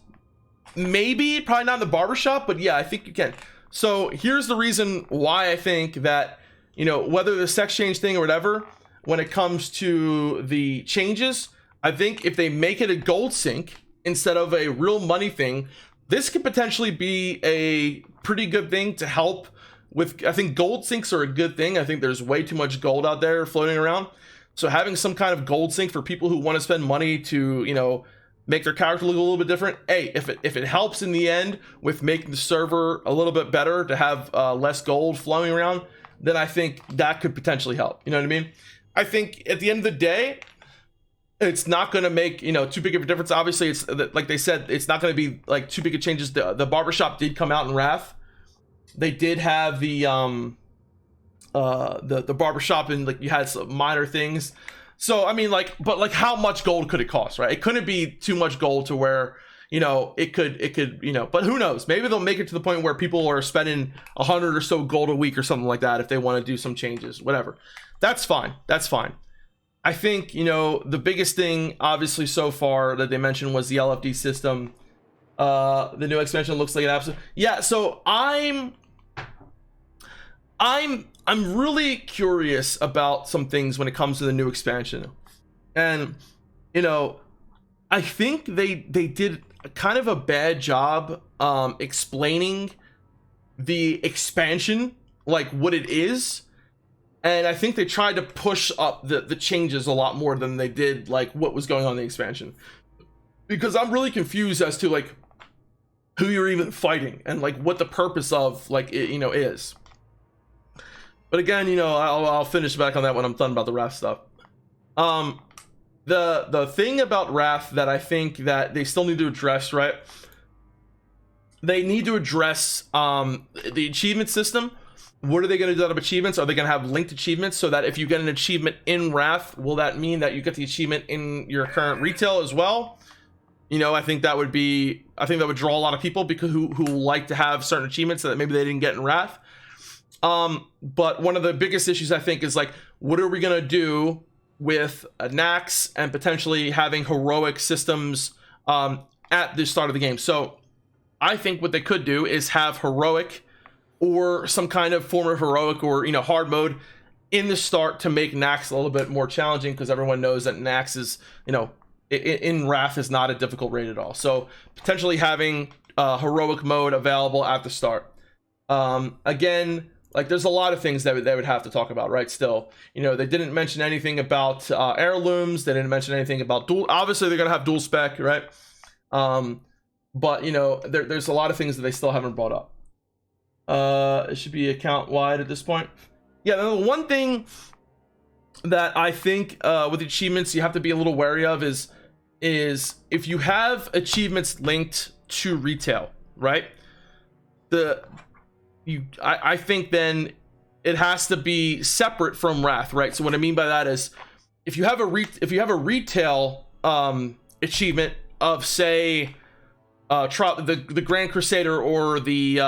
Maybe, probably not in the barbershop, but yeah, I think you can. So here's the reason why I think that, whether the sex change thing or whatever, when it comes to the changes, I think if they make it a gold sync instead of a real money thing, this could potentially be a pretty good thing to help with. I think gold syncs are a good thing. I think there's way too much gold out there floating around. So having some kind of gold sync for people who want to spend money to, make their character look a little bit different. Hey, if it helps in the end with making the server a little bit better to have less gold flowing around, then I think that could potentially help. You know what I mean? I think at the end of the day, it's not going to make too big of a difference. Obviously, it's like they said, it's not going to be like too big of changes. The barbershop did come out in Wrath. They did have the barbershop, and like you had some minor things. So I mean, but how much gold could it cost, right? It couldn't be too much gold to where it could but who knows? Maybe they'll make it to the point where people are spending 100 or so gold a week or something like that if they want to do some changes, whatever. That's fine. I think the biggest thing obviously so far that they mentioned was the LFD system. The new expansion looks like an absolute so I'm really curious about some things when it comes to the new expansion. And I think they did kind of a bad job explaining the expansion, like what it is. And I think they tried to push up the changes a lot more than they did like what was going on in the expansion. Because I'm really confused as to like who you're even fighting and like what the purpose of like it, is. But again, I'll finish back on that when I'm done about the Wrath stuff. The thing about Wrath that I think that they still need to address, right? They need to address the achievement system. What are they going to do out of achievements? Are they going to have linked achievements so that if you get an achievement in Wrath, will that mean that you get the achievement in your current retail as well? I think that would draw a lot of people because who like to have certain achievements that maybe they didn't get in Wrath. But one of the biggest issues I think is like, what are we going to do with Nax and potentially having heroic systems at the start of the game? So I think what they could do is have heroic or some kind of form of heroic or hard mode in the start to make Nax a little bit more challenging, because everyone knows that Nax is in Wrath is not a difficult raid at all. So potentially having heroic mode available at the start. Again, like there's a lot of things that they would have to talk about, right? Still, they didn't mention anything about heirlooms. They didn't mention anything about dual. Obviously, they're gonna have dual spec, right? But there's a lot of things that they still haven't brought up. It should be account wide at this point. Yeah, the one thing that I think with achievements you have to be a little wary of is if you have achievements linked to retail, right? I think then it has to be separate from Wrath, right? So what I mean by that is if you have a retail achievement of say the Grand Crusader or the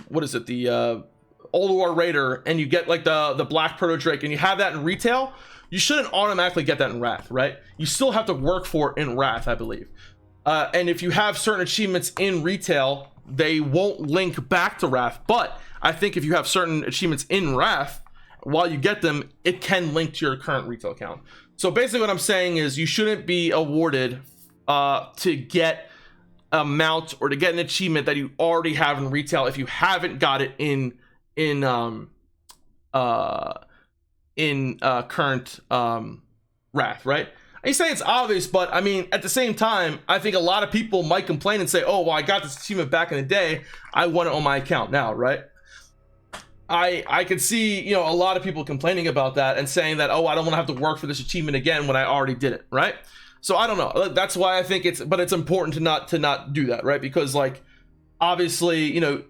what is it, the Ulduar Raider and you get like the Black Proto Drake and you have that in retail, you shouldn't automatically get that in Wrath, right? You still have to work for it in Wrath, I believe. And if you have certain achievements in retail, they won't link back to Wrath. But I think if you have certain achievements in Wrath, while you get them, it can link to your current retail account. So basically what I'm saying is you shouldn't be awarded to get a mount or to get an achievement that you already have in retail if you haven't got it in current Wrath, right? I say it's obvious, but I mean, at the same time, I think a lot of people might complain and say, oh, well, I got this achievement back in the day, I want it on my account now, right? I could see, you know, a lot of people complaining about that and saying that, oh, I don't want to have to work for this achievement again when I already did it, right? So I don't know. That's why I think it's important to not do that, right? Because like, obviously, you know,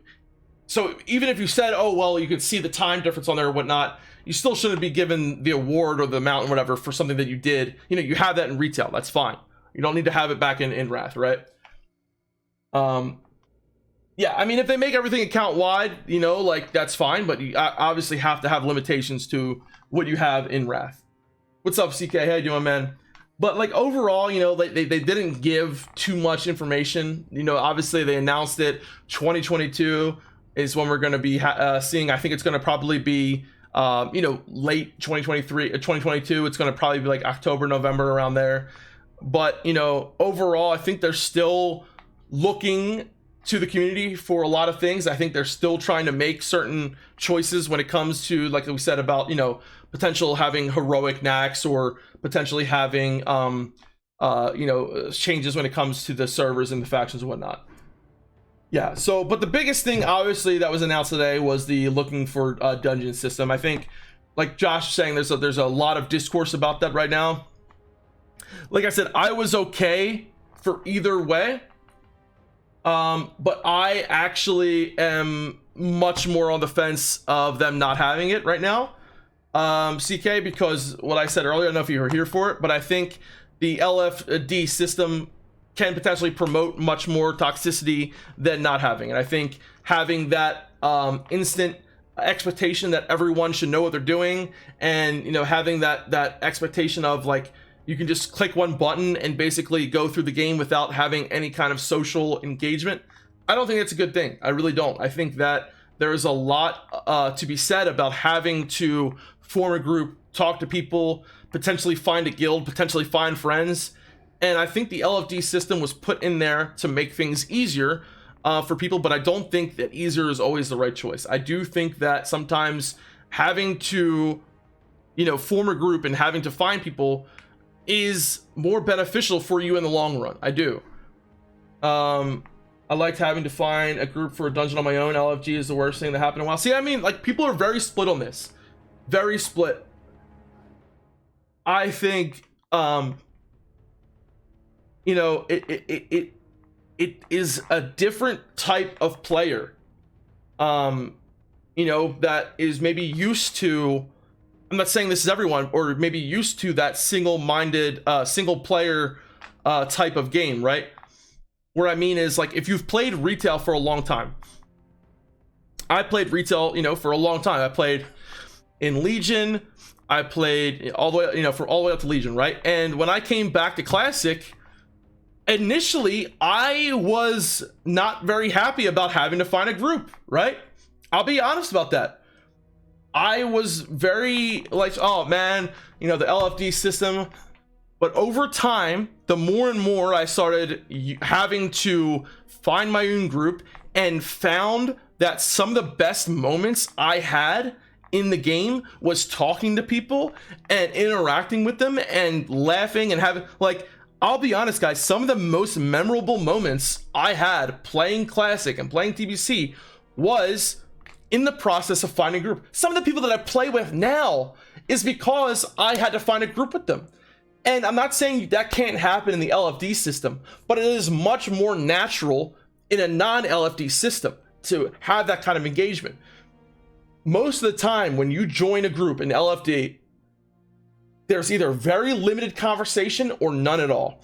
so even if you said, oh, well, you could see the time difference on there or whatnot, you still shouldn't be given the award or the amount or whatever for something that you did. You know, you have that in retail. That's fine. You don't need to have it back in Wrath, right? Yeah, I mean, if they make everything account wide, you know, like that's fine, but you obviously have to have limitations to what you have in Wrath. What's up, CK? How you doing, man? But like overall, you know, they didn't give too much information. You know, obviously they announced it. 2022 is when we're going to be seeing. I think it's going to probably be, you know, late 2023, 2022. It's going to probably be like October, November, around there. But you know, overall, I think they're still looking to the community for a lot of things. I think they're still trying to make certain choices when it comes to, like we said about, you know, potential having heroic knacks or potentially having you know, changes when it comes to the servers and the factions and whatnot. Yeah, so but the biggest thing obviously that was announced today was the looking for dungeon system. I think, like Josh was saying, there's a lot of discourse about that right now. Like I said, I was okay for either way. But I actually am much more on the fence of them not having it right now, CK, because what I said earlier, I don't know if you were here for it, but I think the LFD system can potentially promote much more toxicity than not having it. I think having that instant expectation that everyone should know what they're doing, and you know, having that expectation of like, you can just click one button and basically go through the game without having any kind of social engagement. I don't think that's a good thing. I really don't. I think that there is a lot to be said about having to form a group, talk to people, potentially find a guild, potentially find friends. And I think the LFD system was put in there to make things easier for people, but I don't think that easier is always the right choice. I do think that sometimes having to, you know, form a group and having to find people is more beneficial for you in the long run. I do. I liked having to find a group for a dungeon on my own. LFG is the worst thing that happened in a while. See, I mean, like, people are very split on this. Very split. I think, you know, it is a different type of player, you know, that is maybe used to, I'm not saying this is everyone, or maybe used to that single-minded, single player type of game, right? Where I mean is, like, if you've played retail for a long time, I played retail, you know, for a long time. I played in Legion, I played all the way, you know, for all the way up to Legion, right? And when I came back to Classic, initially I was not very happy about having to find a group, right? I'll be honest about that. I was very like, oh man, you know, the LFD system. But over time, the more and more I started having to find my own group, and found that some of the best moments I had in the game was talking to people and interacting with them and laughing and having, like, I'll be honest guys, some of the most memorable moments I had playing Classic and playing TBC was in the process of finding a group. Some of the people that I play with now is because I had to find a group with them. And I'm not saying that can't happen in the LFD system, but it is much more natural in a non-LFD system to have that kind of engagement. Most of the time when you join a group in LFD, there's either very limited conversation or none at all.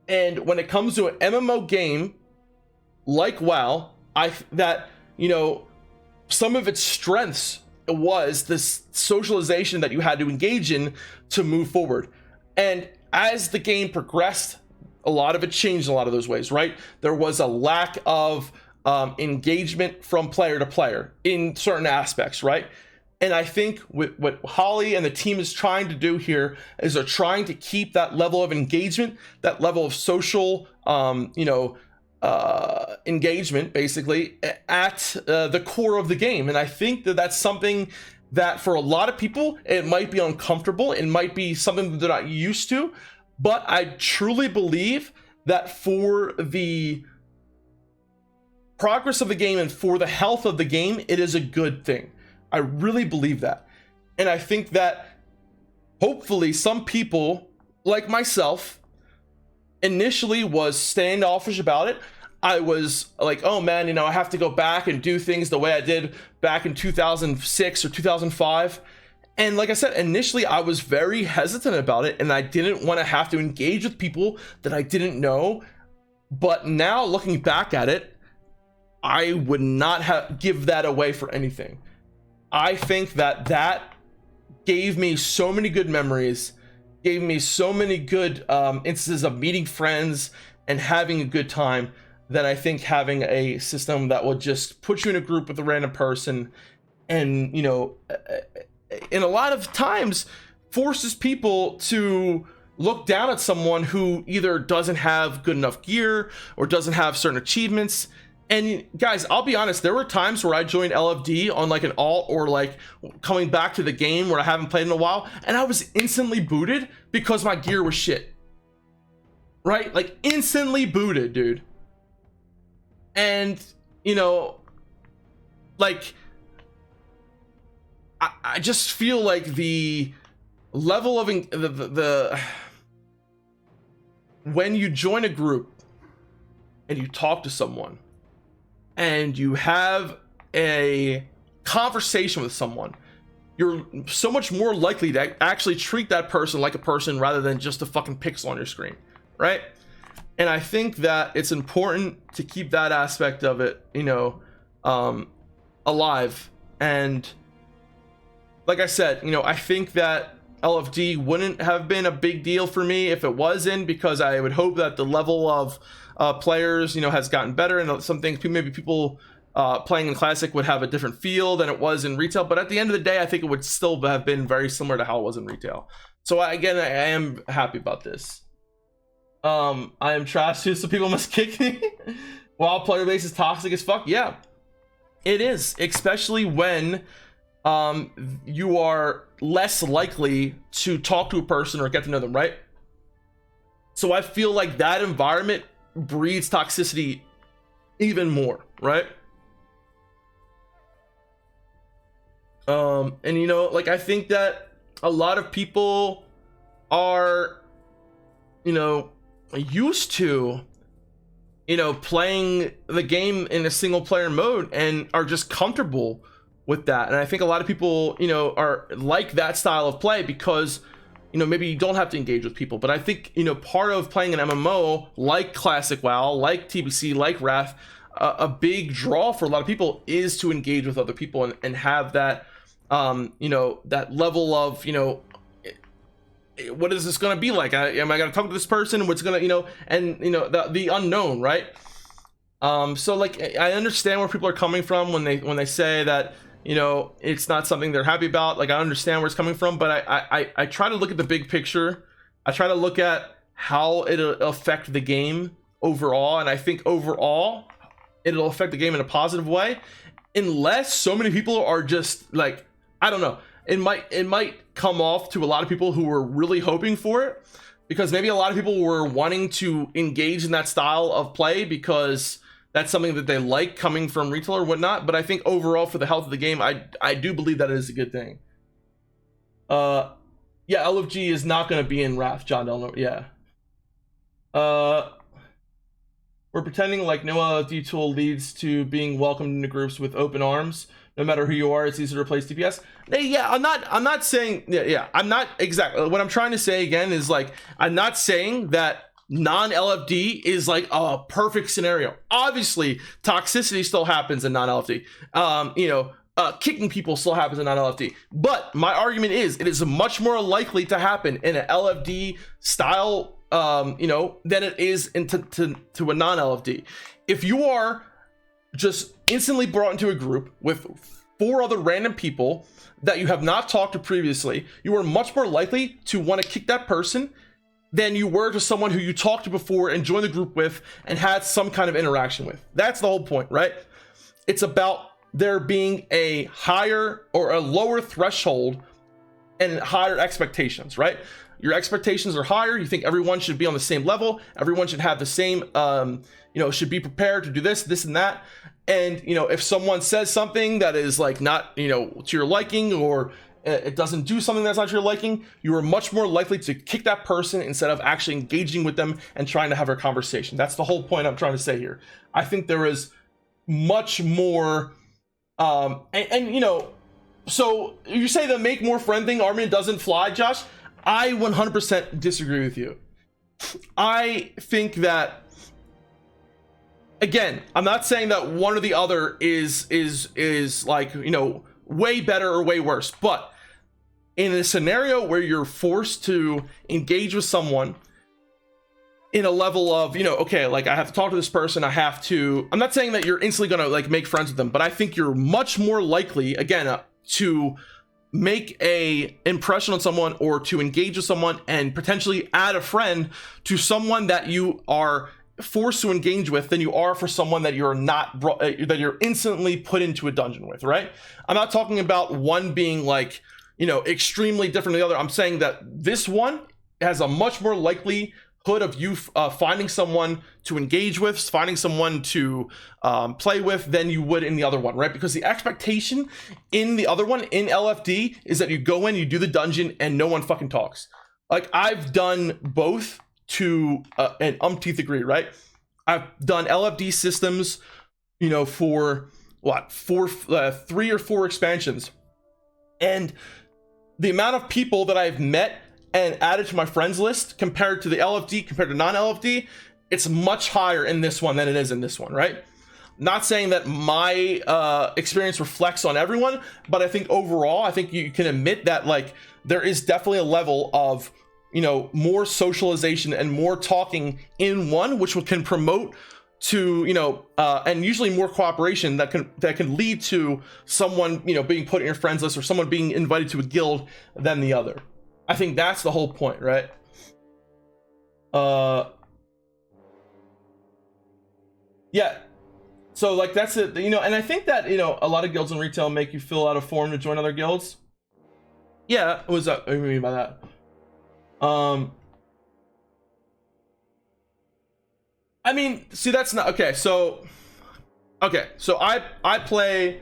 And when it comes to an MMO game like WoW, you know, some of its strengths was this socialization that you had to engage in to move forward. And as the game progressed, a lot of it changed in a lot of those ways, right? There was a lack of engagement from player to player in certain aspects, right? And I think what Hsieh and the team is trying to do here is they're trying to keep that level of engagement, that level of social, engagement, basically, at the core of the game. And I think that that's something that for a lot of people, it might be uncomfortable. It might be something that they're not used to. But I truly believe that for the progress of the game and for the health of the game, it is a good thing. I really believe that. And I think that hopefully some people like myself initially was standoffish about it. I was like, oh man, I have to go back and do things the way I did back in 2006 or 2005. And like I said, initially I was very hesitant about it and I didn't want to have to engage with people that I didn't know. But now looking back at it, I would not give that away for anything. I think that gave me so many good memories, gave me so many good instances of meeting friends and having a good time, that I think having a system that will just put you in a group with a random person and, in a lot of times forces people to look down at someone who either doesn't have good enough gear or doesn't have certain achievements. And guys, I'll be honest, there were times where I joined LFD on like an alt or like coming back to the game where I haven't played in a while, and I was instantly booted because my gear was shit. Right? Like instantly booted, dude. And, like, I just feel like the level of when you join a group and you talk to someone and you have a conversation with someone, you're so much more likely to actually treat that person like a person rather than just a fucking pixel on your screen, right? And I think that it's important to keep that aspect of it, alive. And like I said, I think that LFD wouldn't have been a big deal for me if it wasn't, because I would hope that the level of players, has gotten better, and some things maybe people playing in Classic would have a different feel than it was in retail. But at the end of the day, I think it would still have been very similar to how it was in retail. So I am happy about this. I am trash too, so people must kick me. While player base is toxic as fuck, yeah, it is, especially when you are less likely to talk to a person or get to know them, right? So I feel like that environment breeds toxicity even more, right? And like I think that a lot of people are, used to, playing the game in a single player mode and are just comfortable with that. And I think a lot of people, are like that style of play because, maybe you don't have to engage with people. But I think, part of playing an MMO like Classic WoW, like TBC, like Wrath, a big draw for a lot of people is to engage with other people and have that, that level of, what is this going to be like? Am I going to talk to this person? What's going to, and, the unknown, right? So like, I understand where people are coming from when they say that, it's not something they're happy about. Like, I understand where it's coming from, but I try to look at the big picture. I try to look at how it'll affect the game overall. And I think overall, it'll affect the game in a positive way, unless so many people are just like, I don't know. It might come off to a lot of people who were really hoping for it, because maybe a lot of people were wanting to engage in that style of play because that's something that they like coming from retail or whatnot. But I think overall, for the health of the game, I do believe that it is a good thing. Yeah, LFG is not going to be in Wrath, John Delno. Yeah. We're pretending like no LFD tool leads to being welcomed into groups with open arms. No matter who you are, it's easy to replace DPS. Yeah, I'm not saying, yeah, I'm not exactly, what I'm trying to say again is like, I'm not saying that non-LFD is like a perfect scenario. Obviously, toxicity still happens in non-LFD. Kicking people still happens in non-LFD. But my argument is, it is much more likely to happen in an LFD style, than it is to a non-LFD. If you are just instantly brought into a group with 4 other random people that you have not talked to previously, you are much more likely to want to kick that person than you were to someone who you talked to before and joined the group with and had some kind of interaction with. That's the whole point, right? It's about there being a higher or a lower threshold and higher expectations, right? Your expectations are higher. You think everyone should be on the same level. Everyone should have the same, should be prepared to do this and that. And, if someone says something that is like not, to your liking, or it doesn't do something that's not to your liking, you are much more likely to kick that person instead of actually engaging with them and trying to have a conversation. That's the whole point I'm trying to say here. I think there is much more, so you say the make more friend thing argument doesn't fly, Josh. I 100% disagree with you. I think that, again, I'm not saying that one or the other is like, way better or way worse, but in a scenario where you're forced to engage with someone in a level of, okay, like I have to talk to this person, I'm not saying that you're instantly gonna like make friends with them, but I think you're much more likely, again, to make a impression on someone or to engage with someone and potentially add a friend to someone that you are forced to engage with than you are for someone that you're not that you're instantly put into a dungeon with, right? I'm not talking about one being like, extremely different than the other. I'm saying that this one has a much more likelihood of you finding someone to engage with, finding someone to play with than you would in the other one, right? Because the expectation in the other one, in LFD, is that you go in, you do the dungeon, and no one fucking talks. Like, I've done both to an umpteenth degree, right? I've done LFD systems, for what, 3 or 4 expansions, and the amount of people that I've met and added to my friends list compared to the LFD, compared to non-LFD, it's much higher in this one than it is in this one, right? Not saying that my experience reflects on everyone, but I think overall, I think you can admit that like there is definitely a level of, more socialization and more talking in one, which can promote to, and usually more cooperation that can lead to someone, being put in your friends list or someone being invited to a guild than the other. I think that's the whole point, right? Yeah. So like that's it, and I think that, a lot of guilds in retail make you fill out a form to join other guilds. Yeah, what do you mean by that? I mean, see, that's not okay. So I play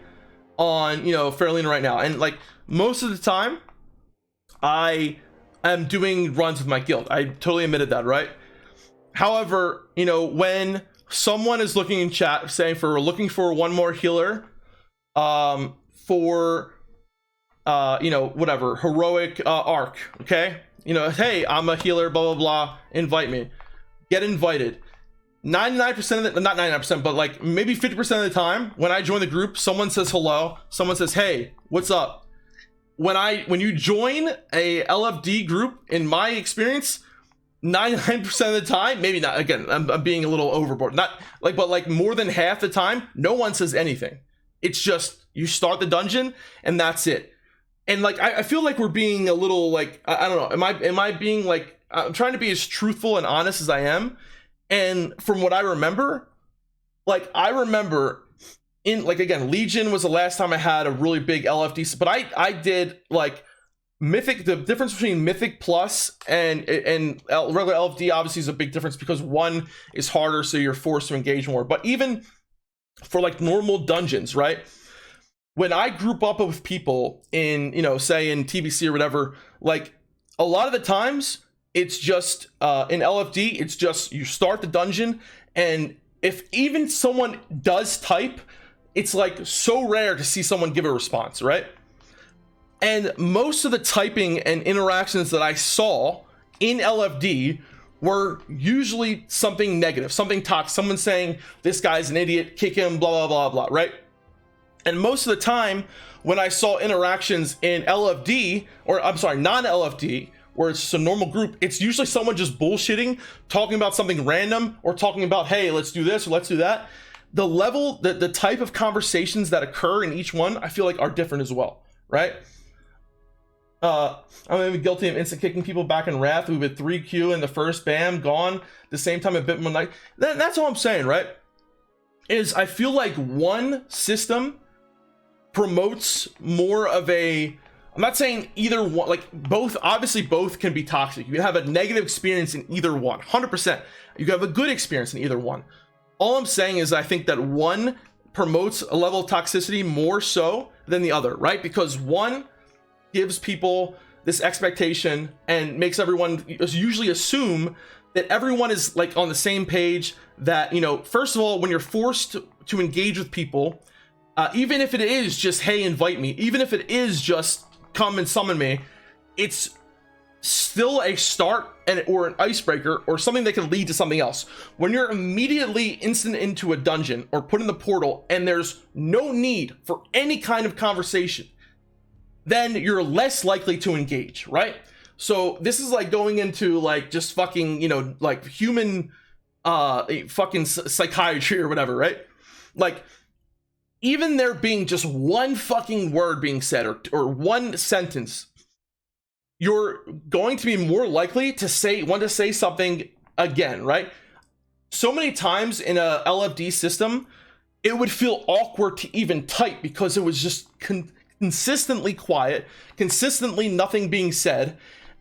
on, Fairlane right now, and like most of the time I am doing runs with my guild. I totally admitted that, right? However, when someone is looking in chat saying we're looking for one more healer, for whatever heroic arc, okay, hey, I'm a healer, blah blah blah, invite me, get invited. 99% of the, not 99%, but like maybe 50% of the time when I join the group, someone says hello, someone says, hey, what's up? When you join a LFD group, in my experience, 99% of the time, maybe not, again, I'm being a little overboard, not like, but like more than half the time, no one says anything. It's just, you start the dungeon and that's it. And like, I feel like we're being a little like, I don't know, am I being like, I'm trying to be as truthful and honest as I am. And from what I remember, like I remember in like, again, Legion was the last time I had a really big LFD, but I did like Mythic. The difference between Mythic Plus and regular LFD obviously is a big difference because one is harder, so you're forced to engage more. But even for like normal dungeons, right? When I group up with people in, say in TBC or whatever, like a lot of the times it's just in LFD, it's just you start the dungeon, and if even someone does type, it's like so rare to see someone give a response, right? And most of the typing and interactions that I saw in LFD were usually something negative, something toxic, someone saying this guy's an idiot, kick him, blah, blah, blah, blah, right? And most of the time when I saw interactions in LFD, or I'm sorry, non-LFD, where it's just a normal group, it's usually someone just bullshitting, talking about something random, or talking about, hey, let's do this or let's do that. The level, the type of conversations that occur in each one, I feel like are different as well, right? I'm even guilty of instant kicking people back in Wrath. We would 3Q in the first, bam, gone. The same time a bit more like that's all I'm saying, right? Is I feel like one system promotes more of a, I'm not saying either one, like both, obviously both can be toxic. You can have a negative experience in either one, 100%. You can have a good experience in either one. All I'm saying is I think that one promotes a level of toxicity more so than the other, right? Because one gives people this expectation and makes everyone usually assume that everyone is like on the same page, that, you know, first of all, when you're forced to engage with people, even if it is just, hey, invite me, even if it is just come and summon me, it's still a start or an icebreaker or something that can lead to something else. When you're immediately instant into a dungeon or put in the portal and there's no need for any kind of conversation, then you're less likely to engage, right? So this is like going into like just fucking, you know, like human fucking psychiatry or whatever, right? Like, even there being just one fucking word being said or one sentence, you're going to be more likely to want to say something again, right? So many times in a LFD system, it would feel awkward to even type because it was just consistently quiet, consistently nothing being said,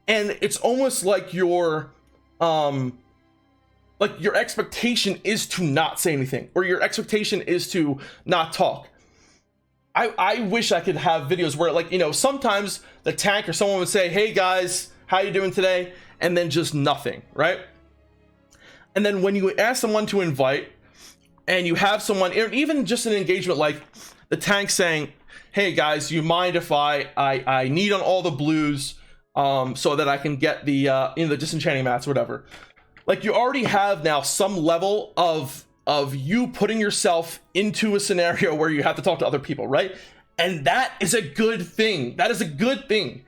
and it's almost like your expectation is to not say anything, or your expectation is to not talk. I wish I could have videos where, like, you know, sometimes the tank or someone would say, hey guys, how you doing today? And then just nothing, right? And then when you ask someone to invite and you have someone, even just an engagement like the tank saying, hey guys, you mind if I need on all the blues so that I can get the the disenchanting mats or whatever. Like, you already have now some level of you putting yourself into a scenario where you have to talk to other people, right? And that is a good thing. That is a good thing.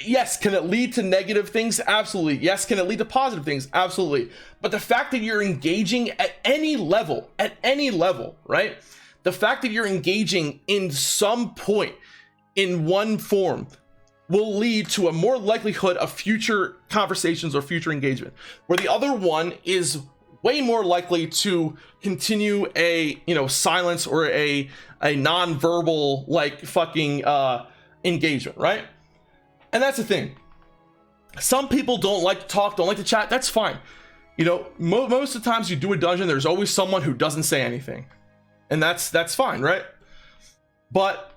Yes, can it lead to negative things? Absolutely. Yes, can it lead to positive things? Absolutely. But the fact that you're engaging at any level, right? The fact that you're engaging in some point in one form will lead to a more likelihood of future conversations or future engagement, where the other one is way more likely to continue a, you know, silence or a non-verbal like fucking engagement, right? And that's the thing. Some people don't like to talk, don't like to chat. That's fine. You know, most of the times you do a dungeon, there's always someone who doesn't say anything, and that's fine, right? But,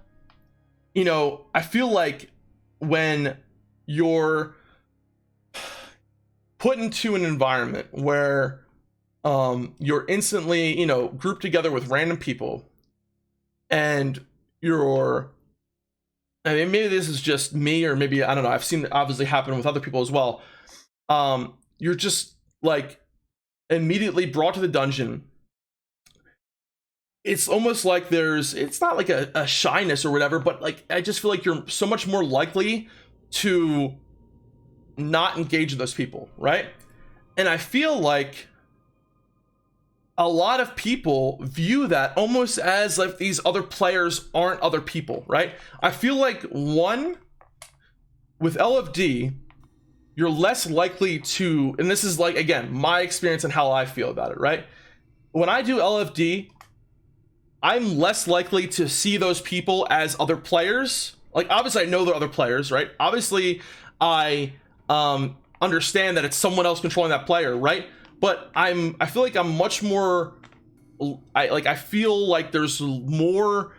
you know, I feel like when you're put into an environment where you're instantly, you know, grouped together with random people, and I mean, maybe this is just me, or maybe, I don't know, I've seen it obviously happen with other people as well. You're just like immediately brought to the dungeon. It's almost like it's not like a shyness or whatever, but like, I just feel like you're so much more likely to not engage with those people, right? And I feel like a lot of people view that almost as like these other players aren't other people, right? I feel like with LFD, you're less likely to, and this is like, again, my experience and how I feel about it, right? When I do LFD, I'm less likely to see those people as other players. Like, obviously I know they're other players, right? Obviously I understand that it's someone else controlling that player, right? But I feel like I'm much more, I feel like there's more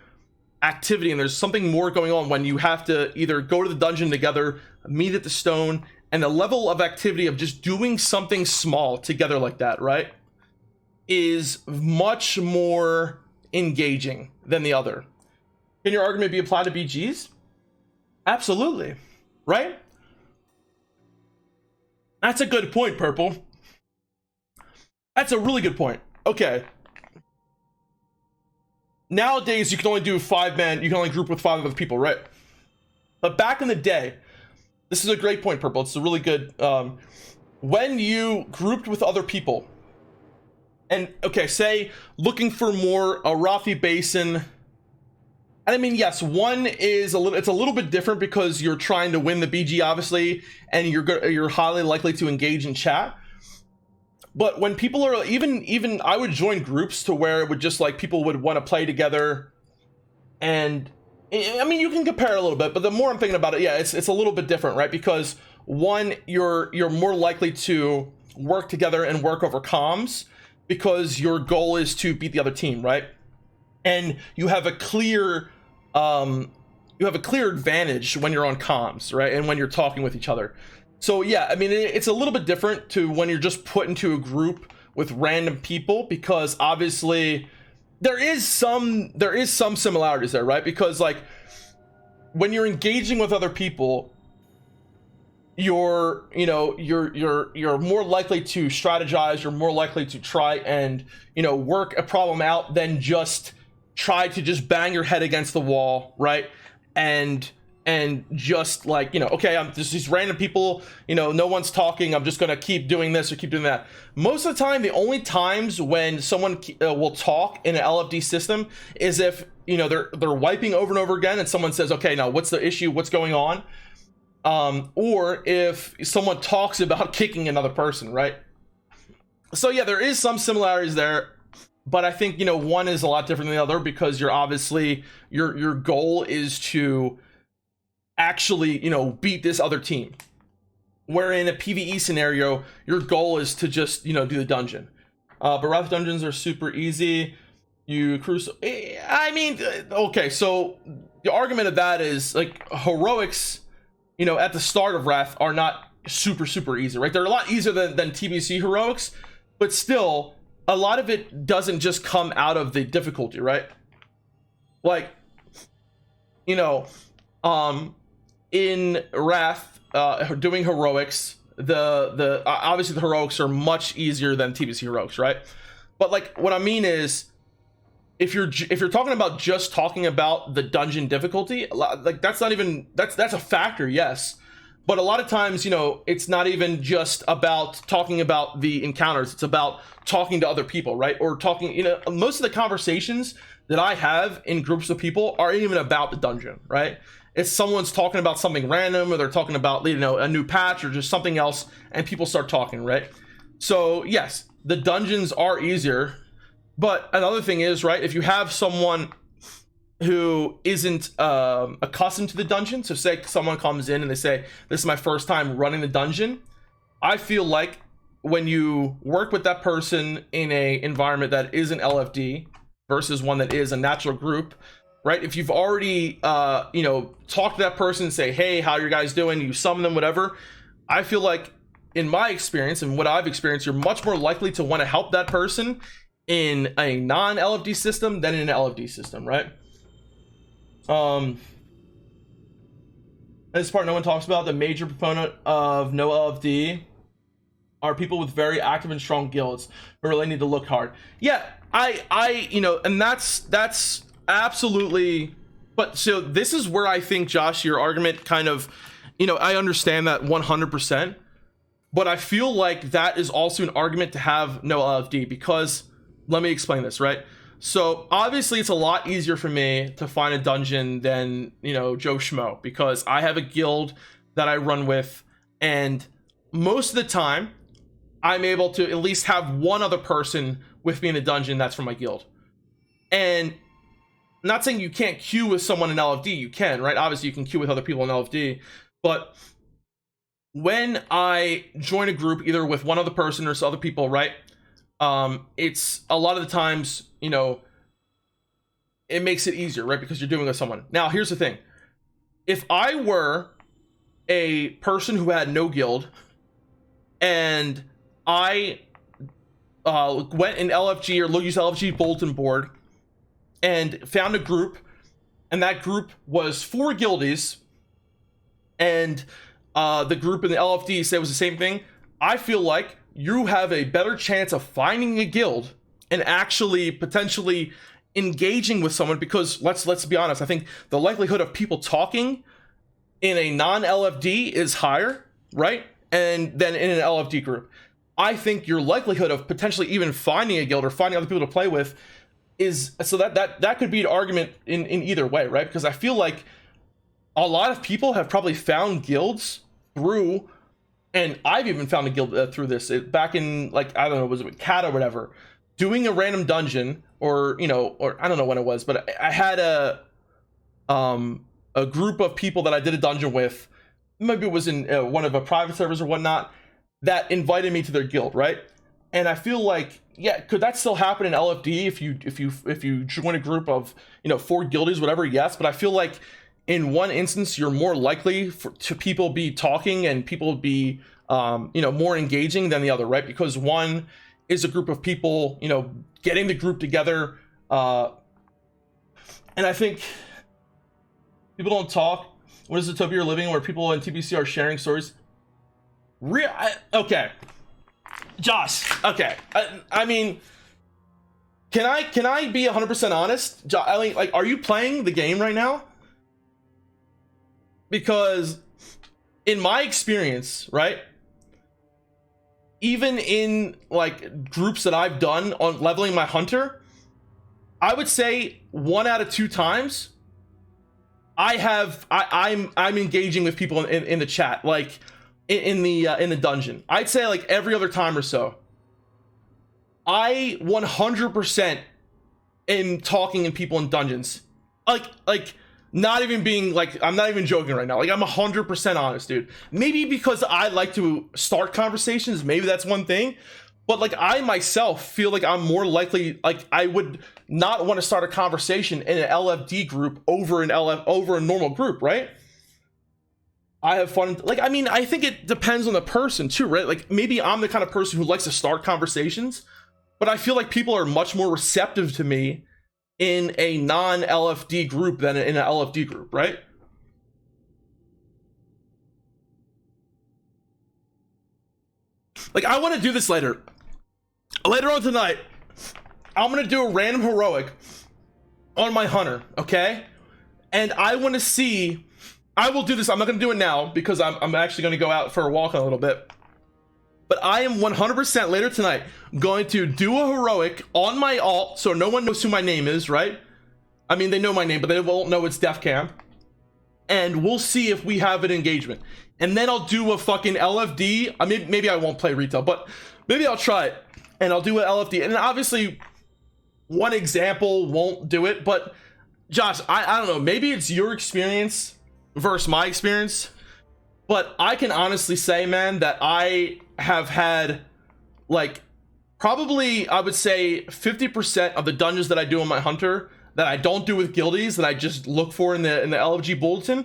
activity and there's something more going on when you have to either go to the dungeon together, meet at the stone, and the level of activity of just doing something small together like that, right, is much more engaging than the other. Can your argument be applied to BGs? Absolutely, right? That's a good point, Purple. That's a really good point. Okay. Nowadays, you can only do 5-man. You can only group with 5 other people, right? But back in the day, this is a great point, Purple. It's a really good. When you grouped with other people, and okay, say looking for more a Rafi Basin. And I mean, yes, one is it's a little bit different because you're trying to win the BG, obviously, and you're highly likely to engage in chat. But when people are even I would join groups to where it would just like people would want to play together, and I mean you can compare a little bit, but the more I'm thinking about it, yeah, it's a little bit different, right? Because one, you're more likely to work together and work over comms because your goal is to beat the other team, right? And you have a clear advantage when you're on comms, right? And when you're talking with each other. So yeah, I mean, it's a little bit different to when you're just put into a group with random people, because obviously there is some similarities there, right? Because like when you're engaging with other people, you're more likely to strategize, you're more likely to try and, work a problem out than just try to just bang your head against the wall, right? And just like, okay, I'm just these random people, no one's talking, I'm just gonna keep doing this or keep doing that. Most of the time, the only times when someone will talk in an LFD system is if they're wiping over and over again and someone says, okay, now what's the issue, what's going on, or if someone talks about kicking another person, right? So yeah, there is some similarities there, but I think one is a lot different than the other because you're obviously your goal is to actually beat this other team, where in a PvE scenario your goal is to just do the dungeon. But Wrath dungeons are super easy. You cruise, I mean, okay, so the argument of that is like heroics at the start of Wrath are not super easy, right? They're a lot easier than TBC heroics, but still a lot of it doesn't just come out of the difficulty, right? Like in Wrath, doing heroics, the obviously the heroics are much easier than TBC heroics, right? But like what I mean is, if you're talking about just talking about the dungeon difficulty, like that's a factor, yes, but a lot of times it's not even just about talking about the encounters, it's about talking to other people, right? Or talking, most of the conversations that I have in groups of people aren't even about the dungeon, right? It's someone's talking about something random, or they're talking about a new patch or just something else, and people start talking, right? So yes, the dungeons are easier, but another thing is, right, if you have someone who isn't accustomed to the dungeon, so say someone comes in and they say, this is my first time running the dungeon, I feel like when you work with that person in a environment that is an LFD versus one that is a natural group, right? If you've already talked to that person, say, hey, how are you guys doing? You summon them, whatever. I feel like in my experience and what I've experienced, you're much more likely to want to help that person in a non-LFD system than in an LFD system, right? This part no one talks about, the major proponent of no LFD are people with very active and strong guilds who really need to look hard. Yeah, I and that's absolutely, but so this is where I think, Josh, your argument kind of, I understand that 100%, but I feel like that is also an argument to have no LFD, because let me explain this, right? So obviously it's a lot easier for me to find a dungeon than Joe Schmo, because I have a guild that I run with, and most of the time I'm able to at least have one other person with me in a dungeon that's from my guild. And I'm not saying you can't queue with someone in LFD, you can, right? Obviously you can queue with other people in LFD, but when I join a group either with one other person or some other people, right, it's a lot of the times it makes it easier, right, because you're doing it with someone. Now here's the thing, if I were a person who had no guild and I went in LFG or used LFG bulletin board and found a group, and that group was 4 guildies, and the group in the LFD said it was the same thing, I feel like you have a better chance of finding a guild and actually potentially engaging with someone, because let's be honest, I think the likelihood of people talking in a non-LFD is higher, right? And then in an LFD group, I think your likelihood of potentially even finding a guild or finding other people to play with is, so that could be an argument in either way, right? Because I feel like a lot of people have probably found guilds through, and I've even found a guild through this back in, like, I don't know, was it CAT or whatever, doing a random dungeon, or, you know, or I don't know when it was, but I had a group of people that I did a dungeon with, maybe it was in one of the private servers or whatnot, that invited me to their guild, right? And I feel like, yeah, could that still happen in LFD if you join a group of, you know, 4 guildies, whatever? Yes, but I feel like in one instance you're more likely to people be talking and people be you know, more engaging than the other, right? Because one is a group of people, you know, getting the group together, and I think people don't talk. What is utopia you're living in where people in TBC are sharing stories? Okay, Josh. Okay, I mean, can I be 100% honest? I mean, like, are you playing the game right now? Because in my experience, right, even in like groups that I've done on leveling my hunter, I would say 1 out of 2 times I'm engaging with people in the chat, like in the dungeon. I'd say like every other time or so, I 100% am talking to people in dungeons. Like not even being like, I'm not even joking right now. Like, I'm 100% honest, dude. Maybe because I like to start conversations, maybe that's one thing. But like, I myself feel like I'm more likely, like, I would not want to start a conversation in an LFD group over a normal group, right? I have fun. Like, I mean, I think it depends on the person too, right? Like, maybe I'm the kind of person who likes to start conversations, but I feel like people are much more receptive to me in a non-LFD group than in an LFD group, right? Like, I want to do this later on tonight. I'm gonna do a random heroic on my hunter, okay? And I want to see, I will do this. I'm not gonna do it now because I'm actually gonna go out for a walk in a little bit. But I am 100% later tonight going to do a heroic on my alt, so no one knows who my name is, right? I mean, they know my name, but they won't know it's Defcamp. And we'll see if we have an engagement. And then I'll do a fucking LFD. I mean, maybe I won't play retail, but maybe I'll try it. And I'll do an LFD. And obviously, one example won't do it. But Josh, I don't know. Maybe it's your experience versus my experience. But I can honestly say, man, that I have had, like, probably, I would say 50% of the dungeons that I do on my hunter that I don't do with guildies, that I just look for in the LFG bulletin,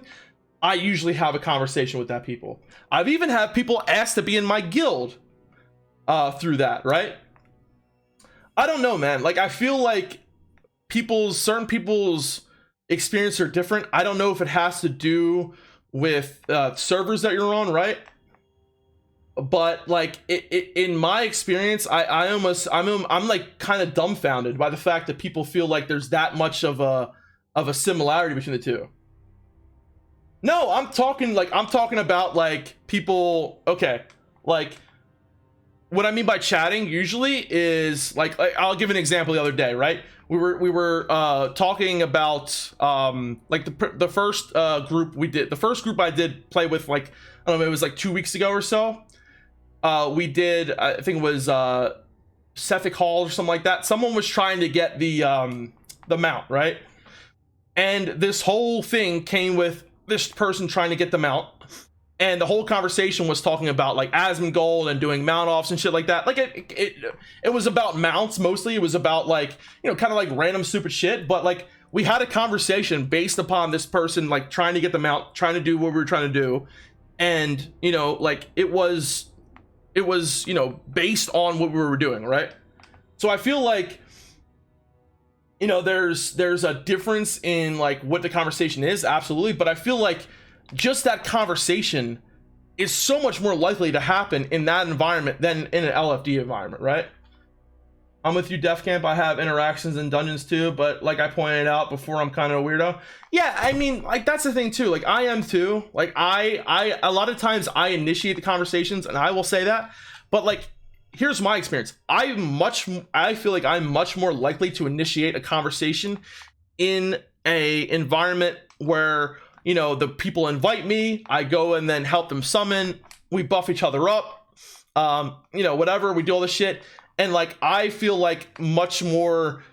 I usually have a conversation with that people. I've even had people ask to be in my guild through that, right? I don't know, man. Like, I feel like certain people's experience are different. I don't know if it has to do with servers that you're on, right? But like, in my experience, I'm like kind of dumbfounded by the fact that people feel like there's that much of a similarity between the two. No, I'm talking about like people. Okay, like, what I mean by chatting usually is like I'll give an example. The other day, right? We were talking about like the first group we did. The first group I did play with, like, I don't know, it was like 2 weeks ago or so. We did, I think it was Sethic Hall or something like that. Someone was trying to get the mount, right? And this whole thing came with this person trying to get the mount, and the whole conversation was talking about like Asmongold and doing mount offs and shit like that. Like, it was about mounts mostly. It was about, like, you know, kind of like random stupid shit. But like, we had a conversation based upon this person like trying to get the mount, trying to do what we were trying to do, and, you know, like, it was, you know, based on what we were doing, right? So I feel like, you know, there's a difference in like what the conversation is, absolutely, but I feel like just that conversation is so much more likely to happen in that environment than in an LFD environment, right? I'm with you, Defcamp. I have interactions in dungeons too, but like I pointed out before, I'm kind of a weirdo. Yeah, I mean, like that's the thing too. Like I am too. Like I a lot of times I initiate the conversations, and I will say that. But like, here's my experience. I feel like I'm much more likely to initiate a conversation in a environment where, you know, the people invite me, I go and then help them summon, we buff each other up, you know, whatever, we do all this shit. And like, I feel like much more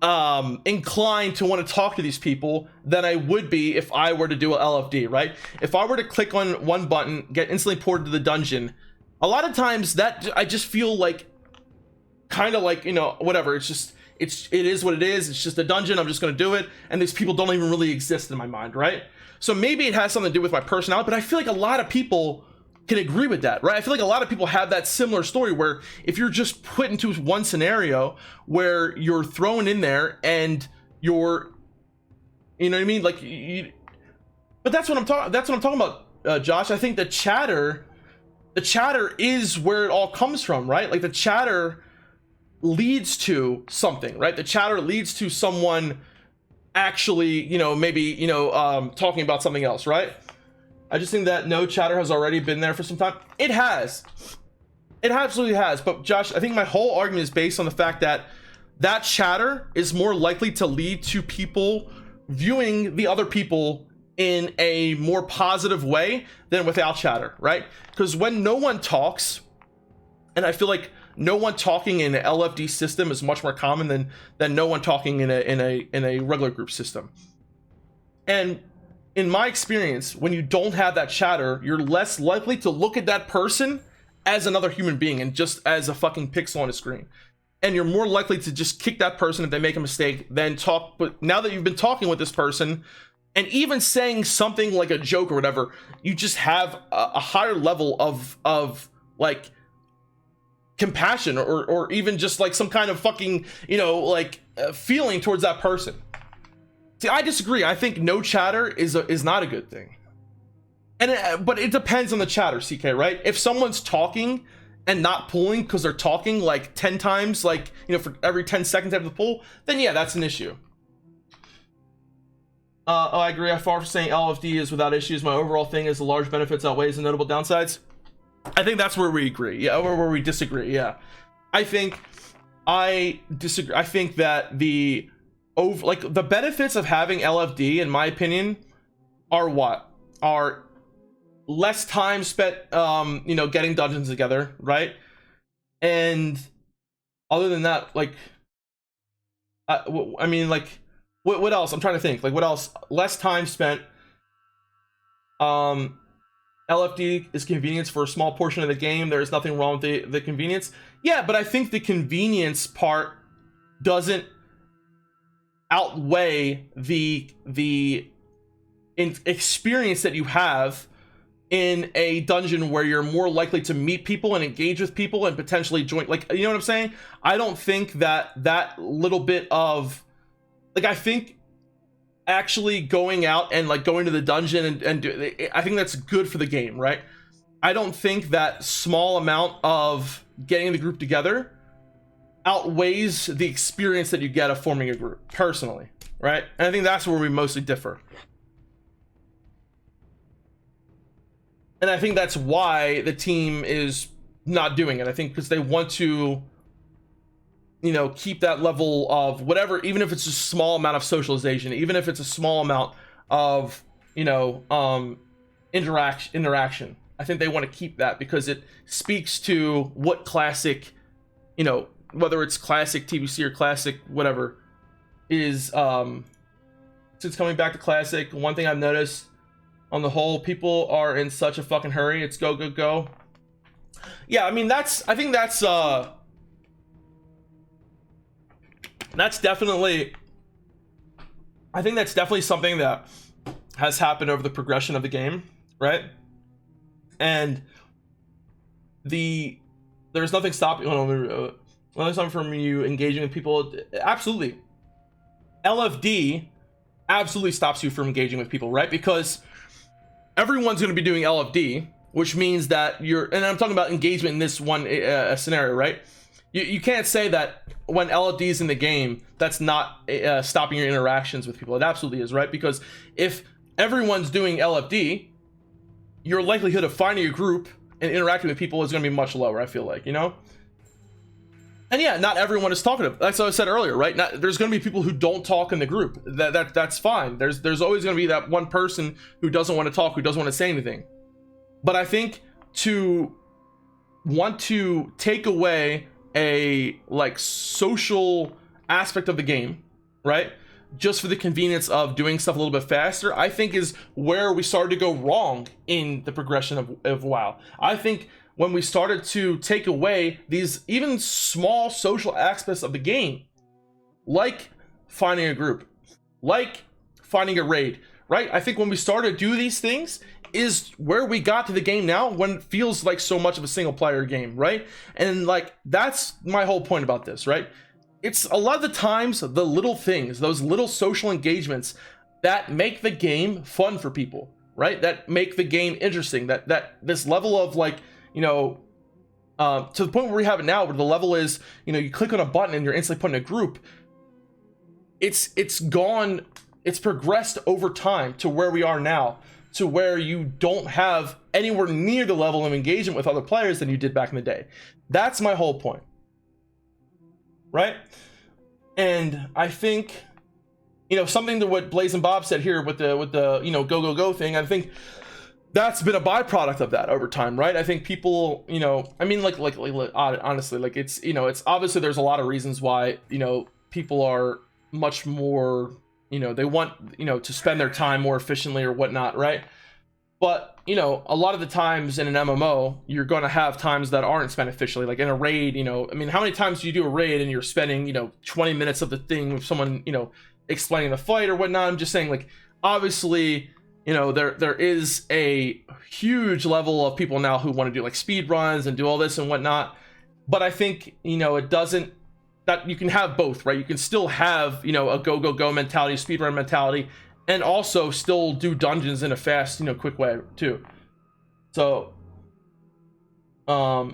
inclined to want to talk to these people than I would be if I were to do a LFD, right? If I were to click on one button, get instantly ported to the dungeon, a lot of times that I just feel like kind of like, you know, whatever, it is what it is. It's just a dungeon. I'm just going to do it. And these people don't even really exist in my mind, right? So maybe it has something to do with my personality, but I feel like a lot of people can agree with that, right? I feel like a lot of people have that similar story where if you're just put into one scenario where you're thrown in there and you're, you know what I mean? Like, but that's what I'm talking about, Josh. I think the chatter is where it all comes from, right? Like the chatter leads to something, right? The chatter leads to someone actually, you know, maybe, you know, talking about something else, right? I just think that no chatter has already been there for some time. It has. It absolutely has. But Josh, I think my whole argument is based on the fact that that chatter is more likely to lead to people viewing the other people in a more positive way than without chatter, right? Because when no one talks, and I feel like no one talking in an LFD system is much more common than no one talking in a regular group system. And in my experience, when you don't have that chatter, you're less likely to look at that person as another human being and just as a fucking pixel on a screen. And you're more likely to just kick that person if they make a mistake than talk. But now that you've been talking with this person and even saying something like a joke or whatever, you just have a higher level of like compassion or even just like some kind of fucking, you know, like feeling towards that person. See, I disagree. I think no chatter is not a good thing. And but it depends on the chatter, CK, right? If someone's talking and not pulling because they're talking like 10 times, like, you know, for every 10 seconds after the pull, then yeah, that's an issue. Oh, I agree. I far from saying LFD is without issues. My overall thing is the large benefits outweighs the notable downsides. I think that's where we agree. Yeah, where we disagree. Yeah, I think I disagree. I think that the benefits of having LFD, in my opinion, are less time spent, you know, getting dungeons together, right? And other than that, like, I mean, like, what else? I'm trying to think. Like, what else? Less time spent. LFD is convenience for a small portion of the game. There is nothing wrong with the convenience. Yeah, but I think the convenience part doesn't outweigh the experience that you have in a dungeon where you're more likely to meet people and engage with people and potentially join, like, you know what I'm saying? I don't think that little bit of, like, I think actually going out and like going to the dungeon and do, I think that's good for the game, right? I don't think that small amount of getting the group together outweighs the experience that you get of forming a group, personally, right? And I think that's where we mostly differ. And I think that's why the team is not doing it. I think because they want to, you know, keep that level of whatever, even if it's a small amount of socialization, even if it's a small amount of, you know, interaction. I think they want to keep that because it speaks to what classic, you know, whether it's classic TBC or classic whatever is, since coming back to classic, one thing I've noticed on the whole, people are in such a fucking hurry. It's go, go, go. Yeah, I mean, I think that's definitely, I think that's definitely something that has happened over the progression of the game, right? And there's nothing stopping, nothing stopping from you engaging with people. Absolutely. LFD absolutely stops you from engaging with people, right? Because everyone's going to be doing LFD, which means that and I'm talking about engagement in this one scenario, right? You can't say that when LFD is in the game, that's not stopping your interactions with people. It absolutely is, right? Because if everyone's doing LFD, your likelihood of finding a group and interacting with people is going to be much lower, I feel like, you know? And yeah, not everyone is talkative. That's what I said earlier, right? There's going to be people who don't talk in the group. That's fine. There's always going to be that one person who doesn't want to talk, who doesn't want to say anything. But I think to want to take away a like social aspect of the game, right, just for the convenience of doing stuff a little bit faster, I think is where we started to go wrong in the progression of WoW. I think when we started to take away these even small social aspects of the game, like finding a group, like finding a raid, right? I think when we started to do these things is where we got to the game now, when it feels like so much of a single player game, right? And like, that's my whole point about this, right? It's a lot of the times the little things, those little social engagements that make the game fun for people, right? That make the game interesting, that this level of like, you know, to the point where we have it now, where the level is, you know, you click on a button and you're instantly put in a group. It's progressed over time to where we are now, to where you don't have anywhere near the level of engagement with other players than you did back in the day. That's my whole point, right? And I think, you know, something to what Blaze and Bob said here with the you know, go thing, I think that's been a byproduct of that over time, right? I think people, you know, I mean, like honestly, like, it's, you know, it's obviously there's a lot of reasons why, you know, people are much more, you know, they want, you know, to spend their time more efficiently or whatnot, right? But, you know, a lot of the times in an MMO, you're going to have times that aren't spent efficiently. Like in a raid, you know, I mean, how many times do you do a raid and you're spending, you know, 20 minutes of the thing with someone, you know, explaining the fight or whatnot? I'm just saying, like, obviously, you know, there is a huge level of people now who want to do like speed runs and do all this and whatnot. But I think, you know, it doesn't, that you can have both, right? You can still have, you know, a go mentality, speedrun mentality, and also still do dungeons in a fast, you know, quick way too. So, yeah,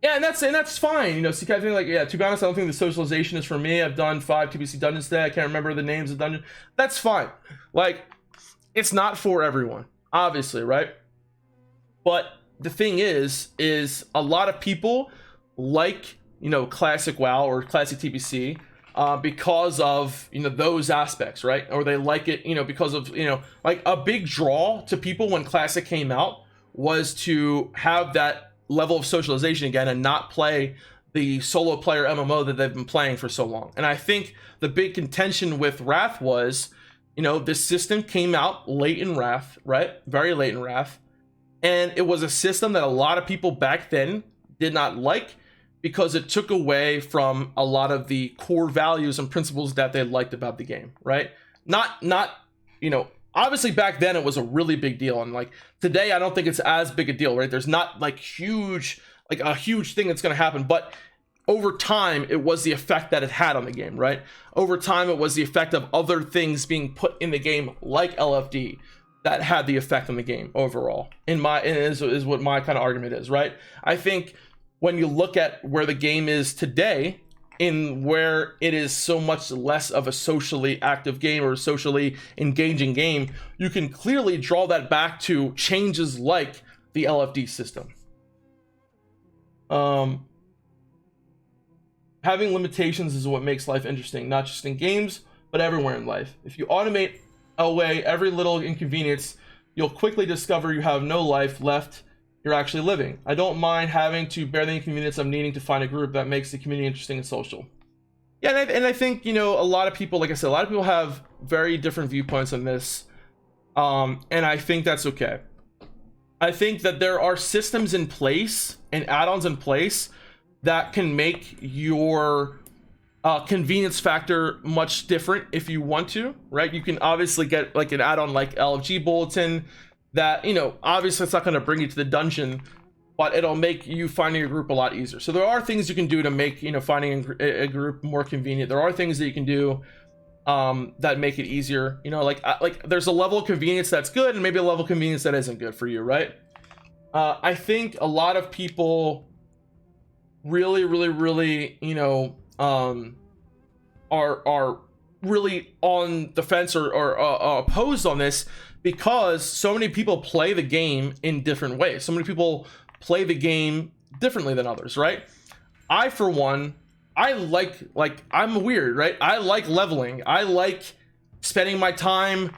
and that's fine, you know. So I think, like, yeah, to be honest, I don't think the socialization is for me. I've done 5 TBC dungeons today. I can't remember the names of dungeons. That's fine. Like, it's not for everyone, obviously, right? But the thing is a lot of people like, you know, classic WoW or classic TBC because of, you know, those aspects, right? Or they like it, you know, because of, you know, like a big draw to people when classic came out was to have that level of socialization again and not play the solo player MMO that they've been playing for so long. And I think the big contention with Wrath was, you know, this system came out late in Wrath, right? Very late in Wrath. And it was a system that a lot of people back then did not like, because it took away from a lot of the core values and principles that they liked about the game, right? Not, you know, obviously back then it was a really big deal. And like today, I don't think it's as big a deal, right? There's not like a huge thing that's going to happen, but over time, it was the effect that it had on the game, right? Over time, it was the effect of other things being put in the game, like LFD, that had the effect on the game overall. Is what my kind of argument is, right? I think when you look at where the game is today, in where it is so much less of a socially active game or socially engaging game, you can clearly draw that back to changes like the LFD system. Having limitations is what makes life interesting, not just in games, but everywhere in life. If you automate away every little inconvenience, you'll quickly discover you have no life left you're actually living. I don't mind having to bear the inconvenience of needing to find a group that makes the community interesting and social. Yeah, and I think, you know, a lot of people, like I said, a lot of people have very different viewpoints on this, and I think that's okay. I think that there are systems in place and add-ons in place that can make your convenience factor much different if you want to, right? You can obviously get like an add-on like LFG Bulletin that, you know, obviously it's not going to bring you to the dungeon, but it'll make you finding a group a lot easier. So there are things you can do to make, you know, finding a group more convenient. There are things that you can do that make it easier. You know, like there's a level of convenience that's good and maybe a level of convenience that isn't good for you, right? I think a lot of people really, you know, are really on the fence or opposed on this because so many people play the game in different ways. So many people play the game differently than others, right? I, for one, I like I'm weird, right? I like leveling. I like spending my time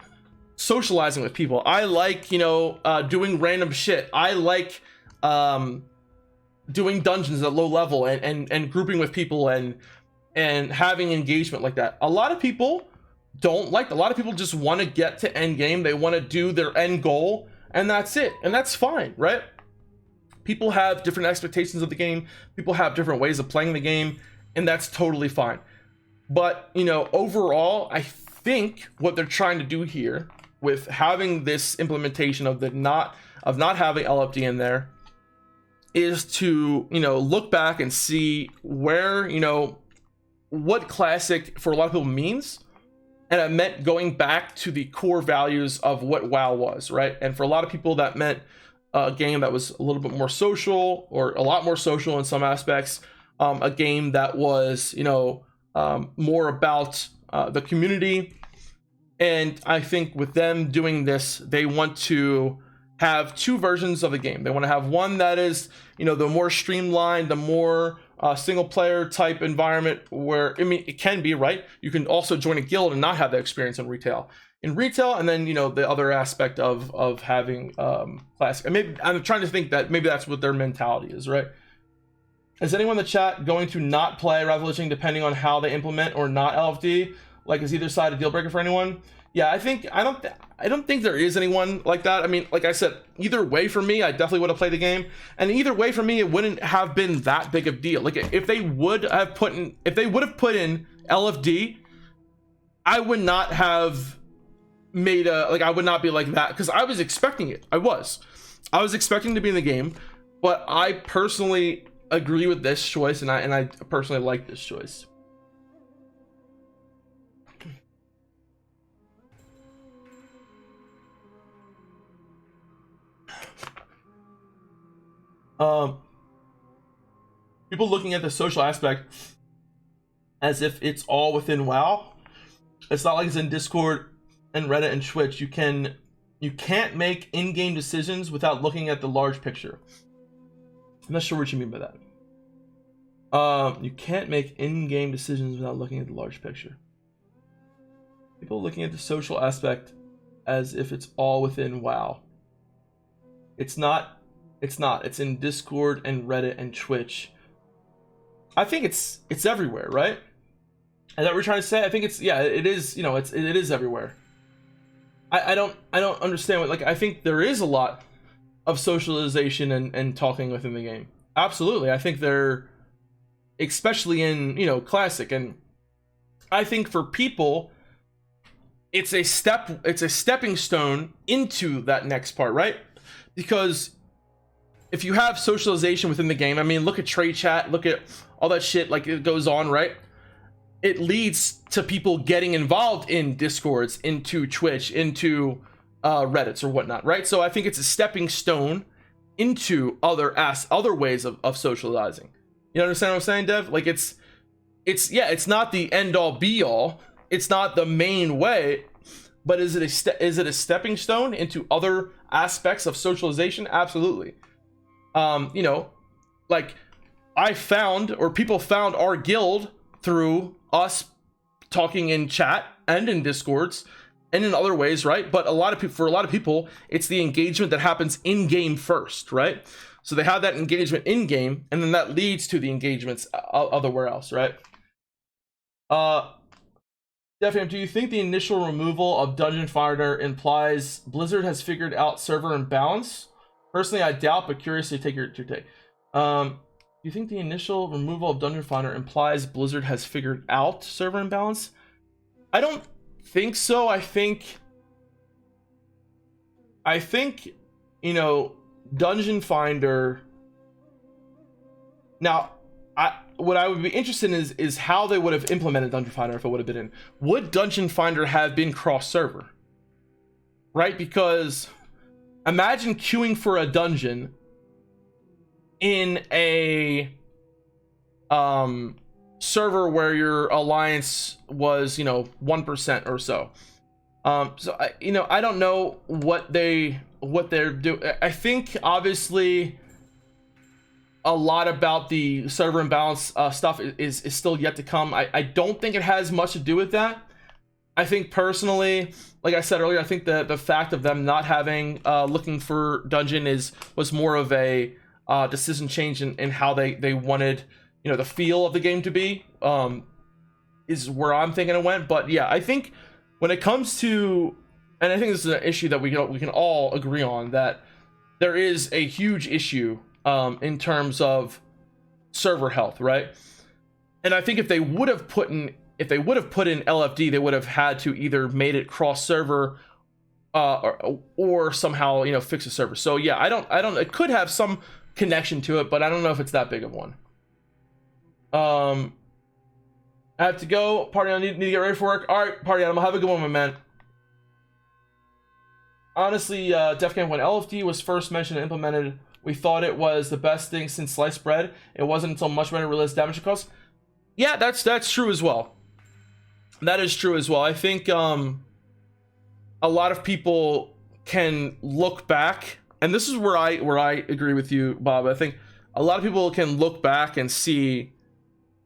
socializing with people. I like, you know, doing random shit. I like doing dungeons at low level and grouping with people and having engagement like that. A lot of people don't like that. A lot of people just want to get to end game. They want to do their end goal and that's it. And that's fine, right? People have different expectations of the game. People have different ways of playing the game, and that's totally fine. But, you know, overall, I think what they're trying to do here with having this implementation of not having LFD in there is to, you know, look back and see where, you know, what classic for a lot of people means. And it meant going back to the core values of what WoW was, right? And for a lot of people that meant a game that was a little bit more social, or a lot more social in some aspects, a game that was, you know, more about the community. And I think with them doing this, they want to have two versions of the game. They want to have one that is, you know, the more streamlined, the more single player type environment where, I mean, it can be, right? You can also join a guild and not have that experience in retail. And then, you know, the other aspect of having classic. And maybe I'm trying to think that maybe that's what their mentality is, right? Is anyone in the chat going to not play Revolution depending on how they implement or not LFD? Like, is either side a deal breaker for anyone? Yeah, I don't think there is anyone like that. I mean, like I said, either way for me, I definitely would have played the game, and either way for me, it wouldn't have been that big of a deal. Like, if they would have put in LFD, I would not have made I would not be like that, because I was expecting it. I was expecting to be in the game, but I personally agree with this choice, and I personally like this choice. People looking at the social aspect as if it's all within WoW. It's not like it's in Discord and Reddit and Twitch. You can't make in-game decisions without looking at the large picture. I'm not sure what you mean by that. You can't make in-game decisions without looking at the large picture. People looking at the social aspect as if it's all within WoW. It's not. It's in Discord and Reddit and Twitch. I think it's everywhere, right? Is that what we're trying to say? I think it is, you know, it is everywhere. I don't understand what, like, I think there is a lot of socialization and talking within the game. Absolutely. I think they're, especially in, you know, classic, and I think for people it's a stepping stone into that next part, right? Because if you have socialization within the game, I mean, look at trade chat, look at all that shit, like, it goes on, right? It leads to people getting involved in Discords, into Twitch, into Reddits or whatnot, right? So I think it's a stepping stone into other ways of socializing. You understand what I'm saying, Dev? Like, it's not the end all be all. It's not the main way, but is it a stepping stone into other aspects of socialization? Absolutely. You know, like, people found our guild through us talking in chat and in Discords and in other ways, right? But for a lot of people, it's the engagement that happens in game first, right? So they have that engagement in game, and then that leads to the engagements otherwhere else, right? Defcamp, do you think the initial removal of Dungeon Finder implies Blizzard has figured out server imbalance? Personally, I doubt, but curious to take your take. Do you think the initial removal of Dungeon Finder implies Blizzard has figured out server imbalance? I don't think so. I think, you know, Dungeon Finder. Now, what I would be interested in is how they would have implemented Dungeon Finder if it would have been in. Would Dungeon Finder have been cross-server? Right? Because imagine queuing for a dungeon in a server where your alliance was, 1% or so. So I don't know what they're doing. I think obviously a lot about the server imbalance stuff is still yet to come. I don't think it has much to do with that. I think personally, like I said earlier, I think the fact of them not having looking for dungeon was more of a decision change in how they wanted the feel of the game to be, is where I'm thinking it went. But yeah, I think when it comes to, and I think this is an issue that we can all agree on, that there is a huge issue in terms of server health, right? And I think if they would have put in LFD, they would have had to either made it cross server or somehow fix the server. So yeah, I don't it could have some connection to it, but I don't know if it's that big of one. I have to go. Party on, need to get ready for work. All right, Party Animal, have a good one, my man. Honestly, Defcamp, when LFD was first mentioned and implemented, we thought it was the best thing since sliced bread. It wasn't until much better realized damage cost. Yeah, that's true as well. That is true as well. I think a lot of people can look back, and this is where I agree with you, Bob. I think a lot of people can look back and see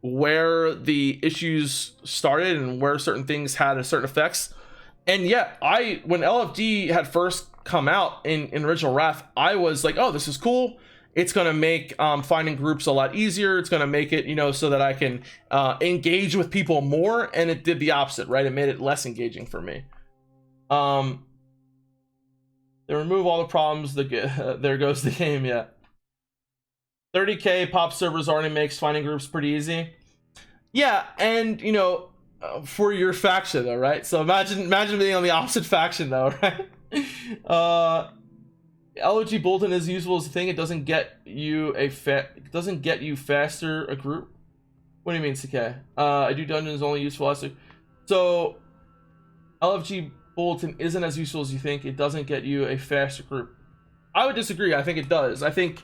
where the issues started and where certain things had certain effects. And yeah, when LFD had first come out in original Wrath, I was like, oh, this is cool. It's gonna make finding groups a lot easier. It's gonna make it so that I can engage with people more, and it did the opposite, right? It made it less engaging for me. They remove all the problems. There goes the game. Yeah, 30k pop servers already makes finding groups pretty easy. Yeah, and for your faction though, right? So imagine being on the opposite faction though, right? LOG Bulletin is useful as a thing. It doesn't get you faster a group. What do you mean, CK? I do dungeons only useful as so LFG Bulletin isn't as useful as you think. It doesn't get you a faster group. I would disagree. I think it does. I think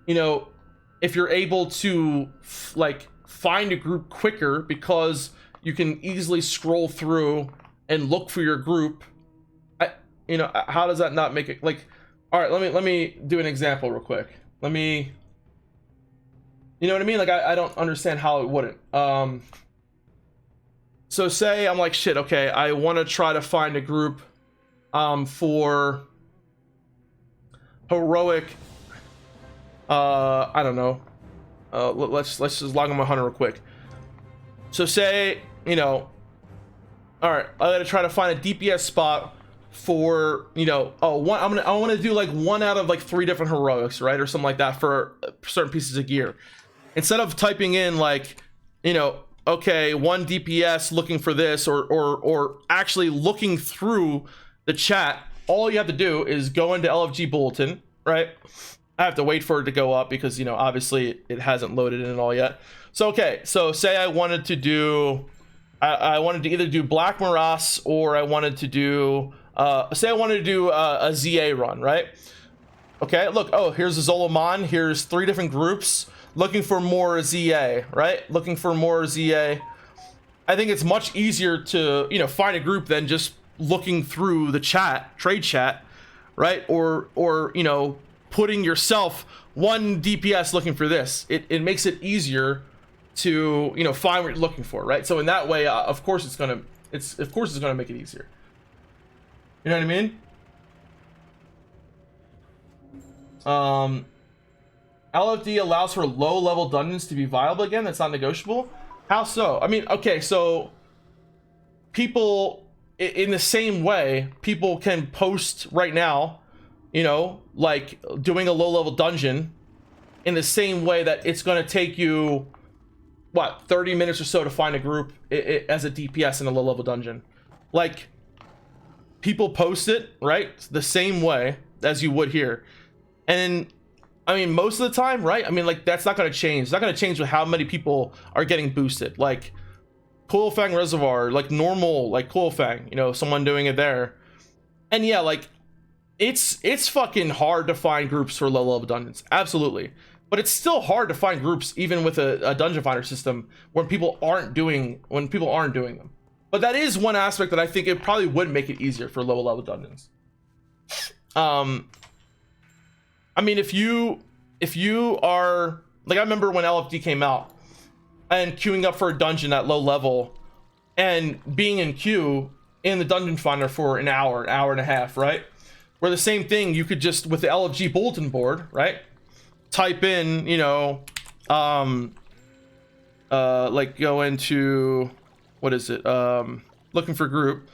if you're able to find a group quicker because you can easily scroll through and look for your group, how does that not make it all right, let me do an example real quick. You know what I mean? I don't understand how it wouldn't. So say I'm like, shit, okay, I want to try to find a group for heroic, I don't know. Let's just log on my hunter real quick. So say, all right, I gotta try to find a DPS spot for I want to do one out of 3 different heroics, right, or something like that for certain pieces of gear. Instead of typing in okay, 1 DPS looking for this, or actually looking through the chat, all you have to do is go into LFG Bulletin, right? I have to wait for it to go up because obviously it hasn't loaded in at all yet. So okay, so say I wanted to do I wanted to either do Black Morass, or I wanted to do say I wanted to do a ZA run, right? Okay, look, oh, here's a Zolomon, here's 3 different groups looking for more ZA, right? Looking for more ZA. I think it's much easier to, find a group than just looking through the chat, trade chat, right? Or putting yourself 1 DPS looking for this. It makes it easier to, find what you're looking for, right? So in that way, of course it's gonna make it easier. You know what I mean? LFD allows for low-level dungeons to be viable again. That's not negotiable. How so? I mean, okay, so people in the same way, people can post right now, doing a low-level dungeon in the same way that it's going to take you, 30 minutes or so to find a group as a DPS in a low-level dungeon. People post it, right? The same way as you would here. And I mean, most of the time, right? I mean, like, that's not going to change. It's not going to change with how many people are getting boosted. Like, Coilfang Reservoir, like normal, like Coilfang, you know, someone doing it there. And yeah, like, it's fucking hard to find groups for low level dungeons. Absolutely. But it's still hard to find groups even with a dungeon finder system when people aren't doing them. But that is one aspect that I think it probably would make it easier for low level dungeons. I mean, if you are, like, I remember when LFD came out and queuing up for a dungeon at low level and being in queue in the dungeon finder for an hour and a half, right? Where the same thing, you could just, with the LFG bulletin board, right? Type in, you know, like go into, what is it? Looking for group,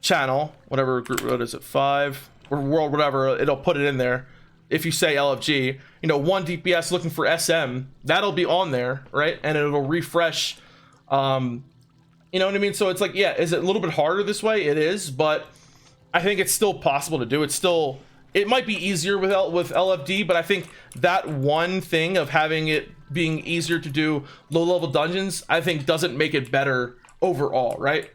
channel, whatever group, what is it? 5 or world, whatever, it'll put it in there. If you say LFG, you know, 1 DPS looking for SM, that'll be on there, right? And it'll refresh. You know what I mean? So it's like, yeah, is it a little bit harder this way? It is, but I think it's still possible to do. It might be easier with LFD, but I think that one thing of having it being easier to do low level dungeons, I think doesn't make it better overall, right?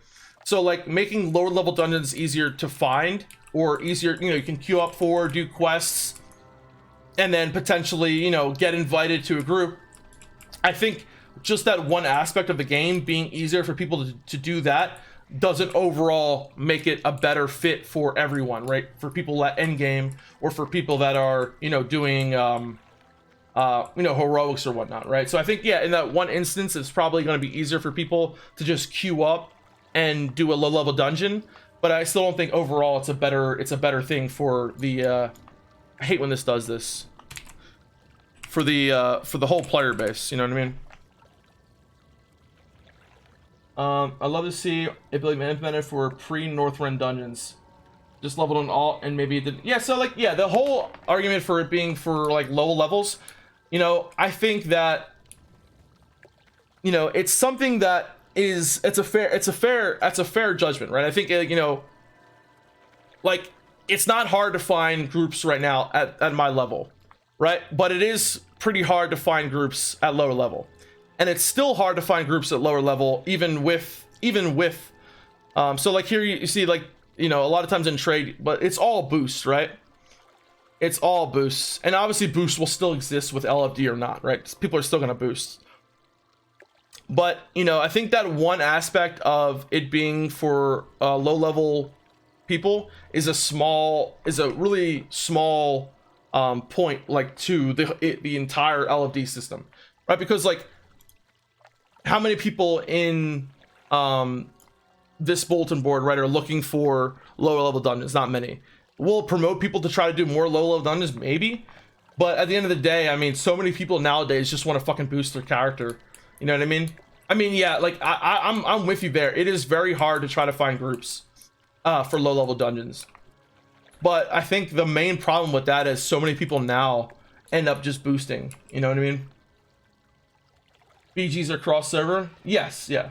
So like making lower level dungeons easier to find, or easier, you know, you can queue up for, do quests, and then potentially, you know, get invited to a group. I think just that one aspect of the game being easier for people to do that doesn't overall make it a better fit for everyone, right? For people at end game, or for people that are, you know, doing you know, heroics or whatnot, right? So I think, yeah, in that one instance, it's probably going to be easier for people to just queue up and do a low level dungeon, but I still don't think overall it's a better thing for the I hate when this does this, for the whole player base, you know what I mean? I'd love to see it be implemented for pre-Northrend dungeons. Just leveled on all, and maybe it didn't. Yeah, so like, yeah, the whole argument for it being for like low levels, you know, I think that, you know, it's something that is, it's a fair judgment, right? I think, you know, like, it's not hard to find groups right now at my level, right? But it is pretty hard to find groups at lower level. And it's still hard to find groups at lower level, even with so like here you see, like, you know, a lot of times in trade, but it's all boosts, right? It's all boosts, and obviously boosts will still exist with LFD or not, right? People are still gonna boost. But, you know, I think that one aspect of it being for low level people is a really small point, like, to the entire LFD system, right? Because, like, how many people in this bulletin board, right, are looking for lower level dungeons? Not many. We'll promote people to try to do more low level dungeons, maybe, but at the end of the day, I mean, so many people nowadays just want to fucking boost their character, you know what I mean? I mean, yeah, like, I'm with you there. It is very hard to try to find groups for low level dungeons, but I think the main problem with that is so many people now end up just boosting, you know what I mean? BGs are cross server? Yes, yeah.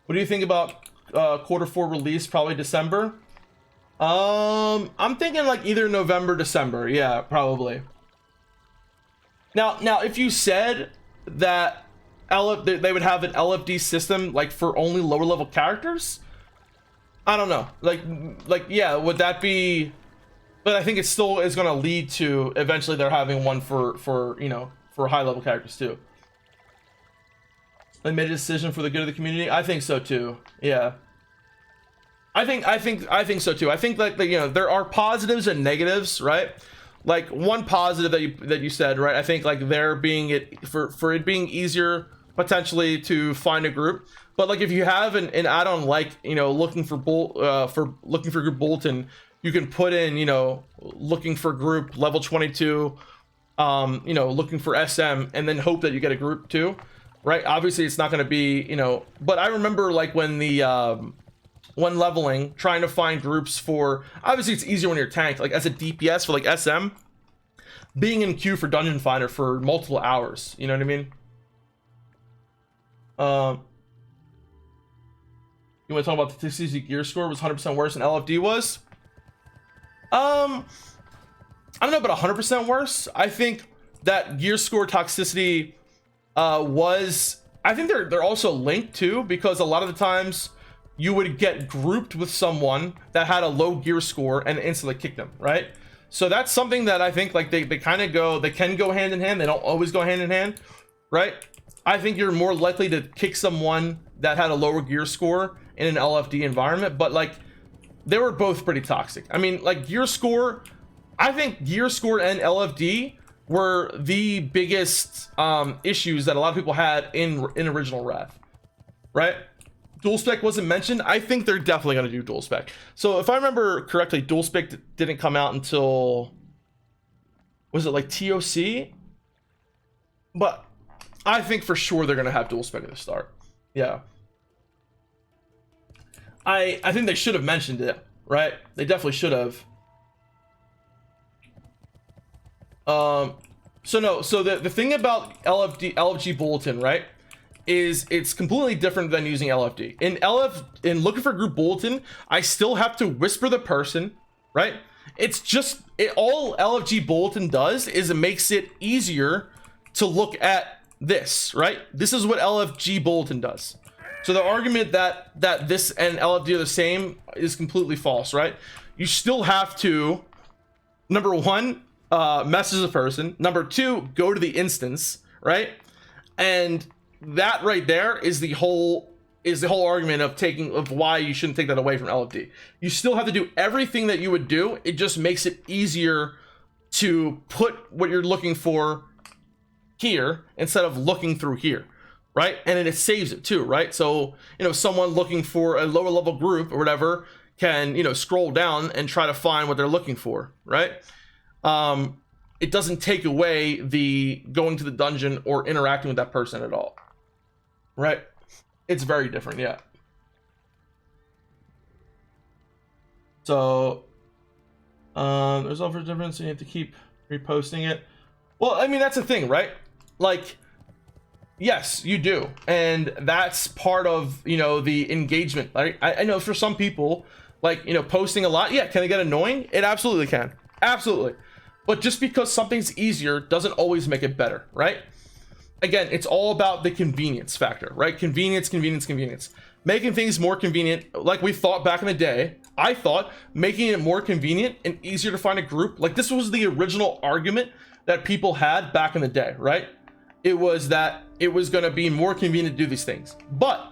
What do you think about Q4 release? Probably December. I'm thinking like either November, December. Yeah, probably. Now, if you said that they would have an LFD system like for only lower level characters, I don't know. Like yeah, would that be? But I think it still is going to lead to eventually they're having one for you know, for high level characters too. They made a decision for the good of the community. I think so too. Yeah. I think so too. I think like, you know, there are positives and negatives, right? Like one positive that you said, right? I think like there being it for it being easier potentially to find a group. But like if you have an add-on like, you know, looking for group bulletin, you can put in, you know, looking for group level 22, you know, looking for SM, and then hope that you get a group too. Right, obviously it's not going to be, you know, but I remember like when when leveling, trying to find groups for, obviously it's easier when you're tanked, like as a DPS for like SM, being in queue for Dungeon Finder for multiple hours, you know what I mean? You want to talk about the TCC gear score was 100% worse than LFD was? I don't know about 100% worse. I think that gear score toxicity I think they're also linked too, because a lot of the times you would get grouped with someone that had a low gear score and instantly kick them, right? So that's something that I think like they can go hand in hand. They don't always go hand in hand, right? I think you're more likely to kick someone that had a lower gear score in an LFD environment, but like they were both pretty toxic. I mean, like gear score, I think gear score and LFD were the biggest issues that a lot of people had in original Wrath, right? Dual spec wasn't mentioned. I think they're definitely going to do dual spec. So if I remember correctly, dual spec didn't come out until, was it like TOC? But I think for sure they're going to have dual spec at the start. Yeah. I think they should have mentioned it, right? They definitely should have. So the thing about LFG bulletin, right, is it's completely different than using LFD. In looking for group bulletin, I still have to whisper the person, right? It's just all LFG bulletin does is it makes it easier to look at this, right? This is what LFG bulletin does. So the argument that this and LFD are the same is completely false, right? You still have to, number one, message the person. Number two, go to the instance, right? And that right there is the whole argument of why you shouldn't take that away from LFD. You still have to do everything that you would do. It just makes it easier to put what you're looking for here instead of looking through here, right? And then it saves it too, right? So, you know, someone looking for a lower level group or whatever can, you know, scroll down and try to find what they're looking for, right? It doesn't take away the going to the dungeon or interacting with that person at all, right? It's very different, yeah. So there's also a difference. You have to keep reposting it. Well, I mean, that's the thing, right? Like, yes, you do, and that's part of, you know, the engagement. Like, I know for some people, like, you know, posting a lot, yeah, can it get annoying? It absolutely can, absolutely. But just because something's easier doesn't always make it better, right? Again, it's all about the convenience factor, right? Convenience. Making things more convenient, like we thought back in the day. I thought making it more convenient and easier to find a group, like this was the original argument that people had back in the day, right? It was that it was going to be more convenient to do these things. But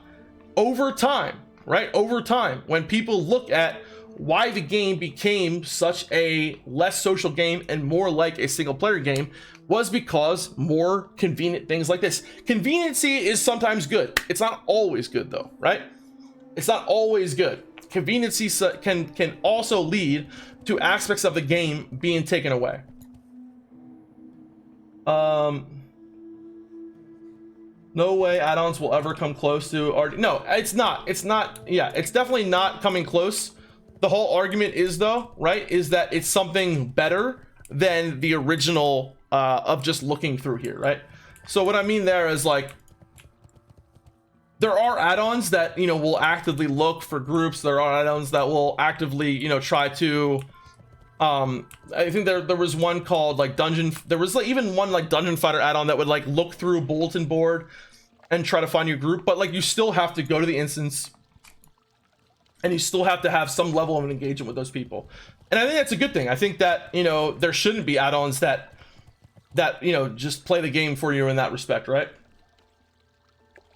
over time, right? Over time, when people look at why the game became such a less social game and more like a single player game, was because more convenient things like this. Conveniency is sometimes good. It's not always good though, right? It's not always good. Conveniency can also lead to aspects of the game being taken away. No way add-ons will ever come close to no, it's not. Yeah, it's definitely not coming close. The whole argument is though, right, is that it's something better than the original of just looking through here, right? So what I mean there is, like, there are add-ons that, you know, will actively look for groups. There are add-ons that will actively, you know, try to I think there was one called like there was like even one like Dungeon Fighter add-on that would like look through bulletin board and try to find your group, but like you still have to go to the instance and you still have to have some level of engagement with those people. And I think that's a good thing. I think that, you know, there shouldn't be add-ons that you know, just play the game for you in that respect, right?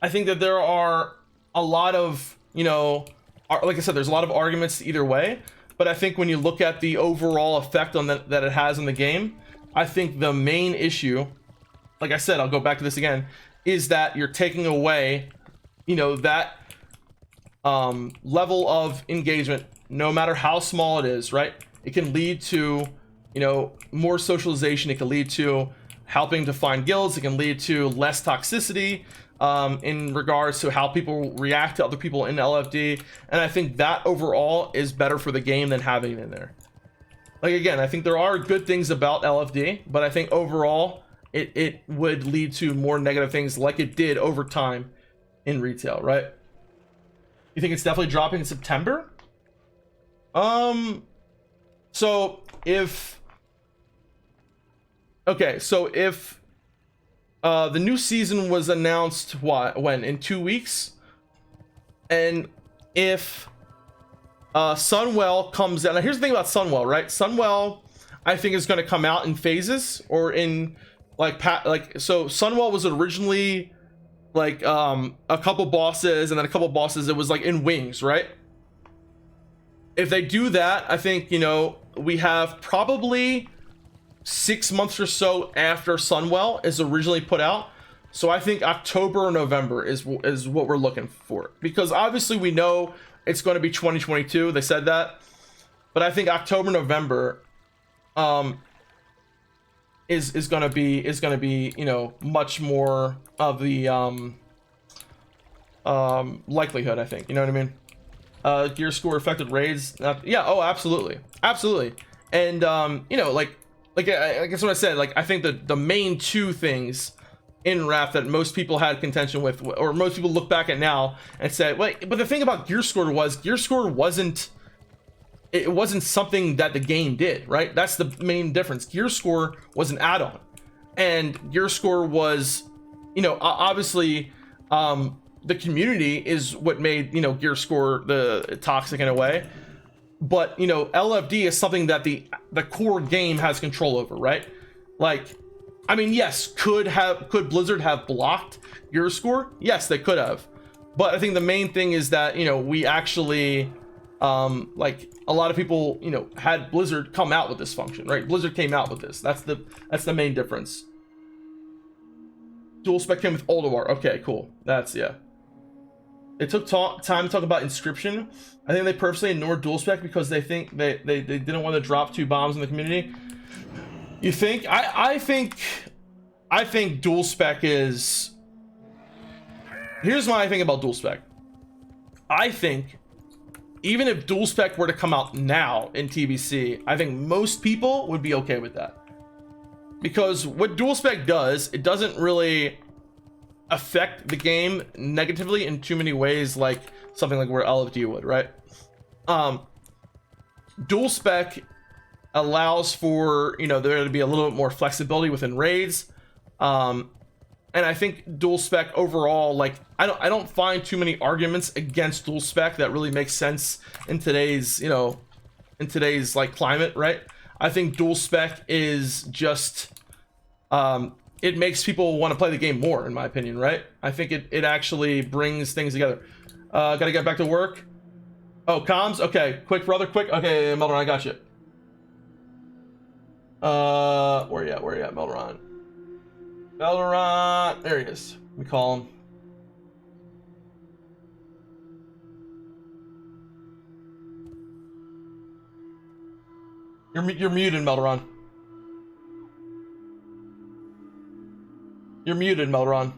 I think that there are a lot of, you know, like I said, there's a lot of arguments either way, but I think when you look at the overall effect on that it has in the game, I think the main issue, like I said, I'll go back to this again, is that you're taking away, you know, that level of engagement, no matter how small it is, right? It can lead to, you know, more socialization. It can lead to helping to find guilds. It can lead to less toxicity in regards to how people react to other people in LFD. And I think that overall is better for the game than having it in there. Like, again, I think there are good things about LFD, but I think overall it would lead to more negative things like it did over time in retail, right? You think it's definitely dropping in September? So if okay, so if the new season was announced when in 2 weeks, and if Sunwell comes out. Now here's the thing about Sunwell, right? Sunwell, I think, is going to come out in phases, or in so Sunwell was originally like a couple bosses, and then a couple bosses. It was like in wings, right? If they do that, I think, you know, we have probably 6 months or so after Sunwell is originally put out. So I think October or November is what we're looking for, because obviously we know it's going to be 2022. They said that, but I think October, November, is going to be, you know, much more of the likelihood. I think, you know what I mean. Gear score affected raids. Yeah. Oh, absolutely, and you know, like I guess what I said. Like, I think the main two things in Wrath that most people had contention with, or most people look back at now and say, wait, but the thing about gear score wasn't something that the game did, right? That's the main difference. Gear score was an add-on, and gear score was, you know, obviously the community is what made, you know, gear score the toxic in a way, but, you know, LFD is something that the core game has control over, right? Like, I mean, yes, could Blizzard have blocked gear score? Yes, they could have, but I think the main thing is that, you know, we actually like, a lot of people, you know, had Blizzard come out with this function, right? Blizzard came out with this. That's the main difference. Dual spec came with Ulduar. Okay, cool. That's, yeah. It took time to talk about Inscription. I think they purposely ignored dual spec because they think they didn't want to drop 2 bombs in the community. You think? I think dual spec is... Here's what I think about dual spec. I think even if dual spec were to come out now in TBC, I think most people would be okay with that. Because what dual spec does, it doesn't really affect the game negatively in too many ways, like something like where LFD would, right? Dual spec allows for, you know, there to be a little bit more flexibility within raids, and I think dual spec overall, like, I don't find too many arguments against dual spec that really makes sense in today's, you know, in today's like climate, right? I think dual spec is just it makes people want to play the game more, in my opinion, right? I think it actually brings things together. Gotta get back to work. Oh, comms? Okay, quick, brother, quick. Okay, Melderon, I got you. Where you at, Melderon? Melderon, there he is. We call him. You're muted, Melderon. You're muted, Melderon.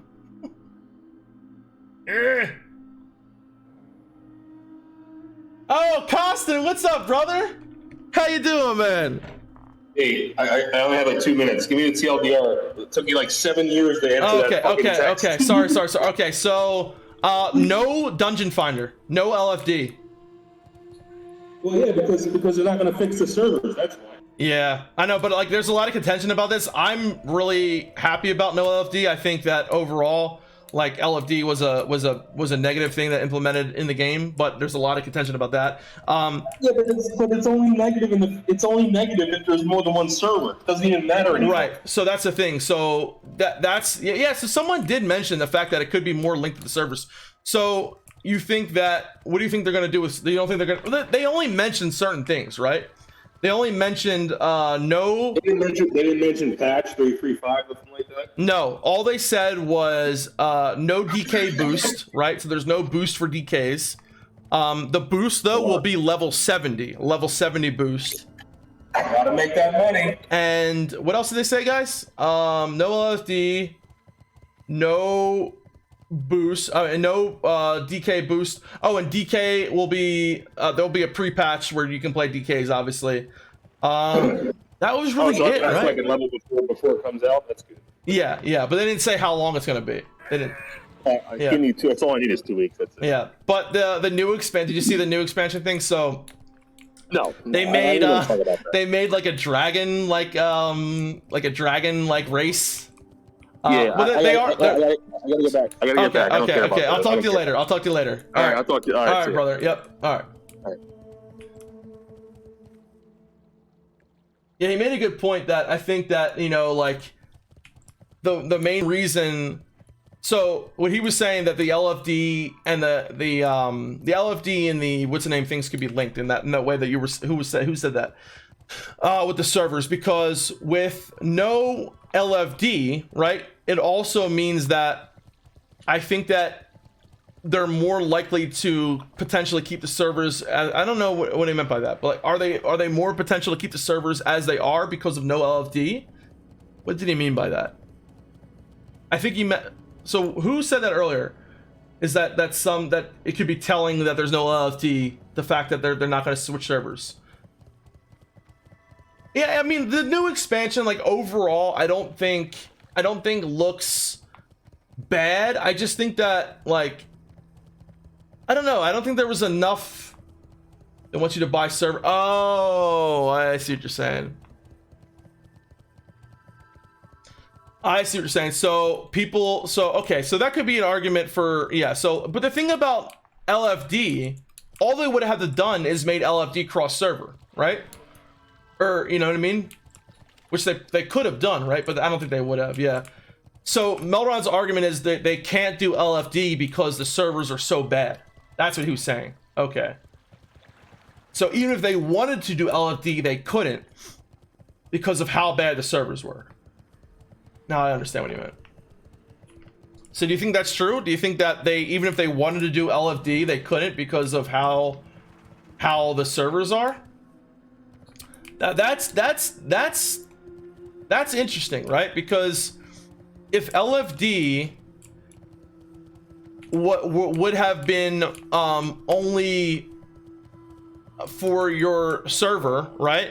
Oh, Costin, what's up, brother? How you doing, man? Hey, I only have like 2 minutes. Give me the TLDR. It took me like 7 years to answer that fucking text. Okay. Sorry. Okay, so no Dungeon Finder, no LFD. Well, yeah, because they're not going to fix the servers. That's why. Yeah, I know, but like, there's a lot of contention about this. I'm really happy about no LFD. I think that overall, like, LFD was a negative thing that implemented in the game, but there's a lot of contention about that. Yeah, but it's only negative if there's more than one server. It doesn't even matter anymore. Right. So that's the thing. So that's yeah. So someone did mention the fact that it could be more linked to the servers. So you think that? What do you think they're gonna do with? You don't think they're gonna? They only mentioned certain things, right? They only mentioned no. They didn't mention patch 3.35 or something like that. No, all they said was no DK boost, right? So there's no boost for DKs. The boost though will be level 70 boost. Gotta make that money. And what else did they say, guys? No LFD, no boost, and no DK boost. Oh, and DK will be there'll be a pre-patch where you can play DKs, obviously. That was really it, right? Like a level before it comes out. That's good. Yeah, but they didn't say how long it's gonna be. They didn't. Yeah. Give me 2. That's all I need is 2 weeks. That's it. Yeah, but the new expansion. Did you see the new expansion thing? So No, they made like a dragon like race. Yeah, they are. I gotta get back. I gotta get back. I don't care about that. I'll talk to you later. All right, I'll talk to you. All right, brother. Yep. All right. Yeah, he made a good point that I think that, you know, like the main reason. So what he was saying that the LFD and the LFD and the what's the name things could be linked in that way that you were who said that with the servers, because with no LFD, right, it also means that I think that they're more likely to potentially keep the servers I don't know what he meant by that, but like, are they more potential to keep the servers as they are because of no LFD? What did he mean by that? I think he meant, so who said that earlier? Is that it could be telling that there's no LFD, the fact that they're not going to switch servers? Yeah, I mean the new expansion, like overall, I don't think looks bad. I just think that, like, I don't know. I don't think there was enough. They want you to buy server. Oh, I see what you're saying. I see what you're saying. So okay, so that could be an argument for, yeah. So, but the thing about LFD, all they would have done is made LFD cross server, right? Or, you know what I mean? Which they could have done, right? But I don't think they would have, yeah. So Melron's argument is that they can't do LFD because the servers are so bad. That's what he was saying. Okay. So even if they wanted to do LFD, they couldn't because of how bad the servers were. Now I understand what he meant. So do you think that's true? Do you think that even if they wanted to do LFD, they couldn't because of how the servers are? That's interesting, right? Because if LFD would have been only for your server, right?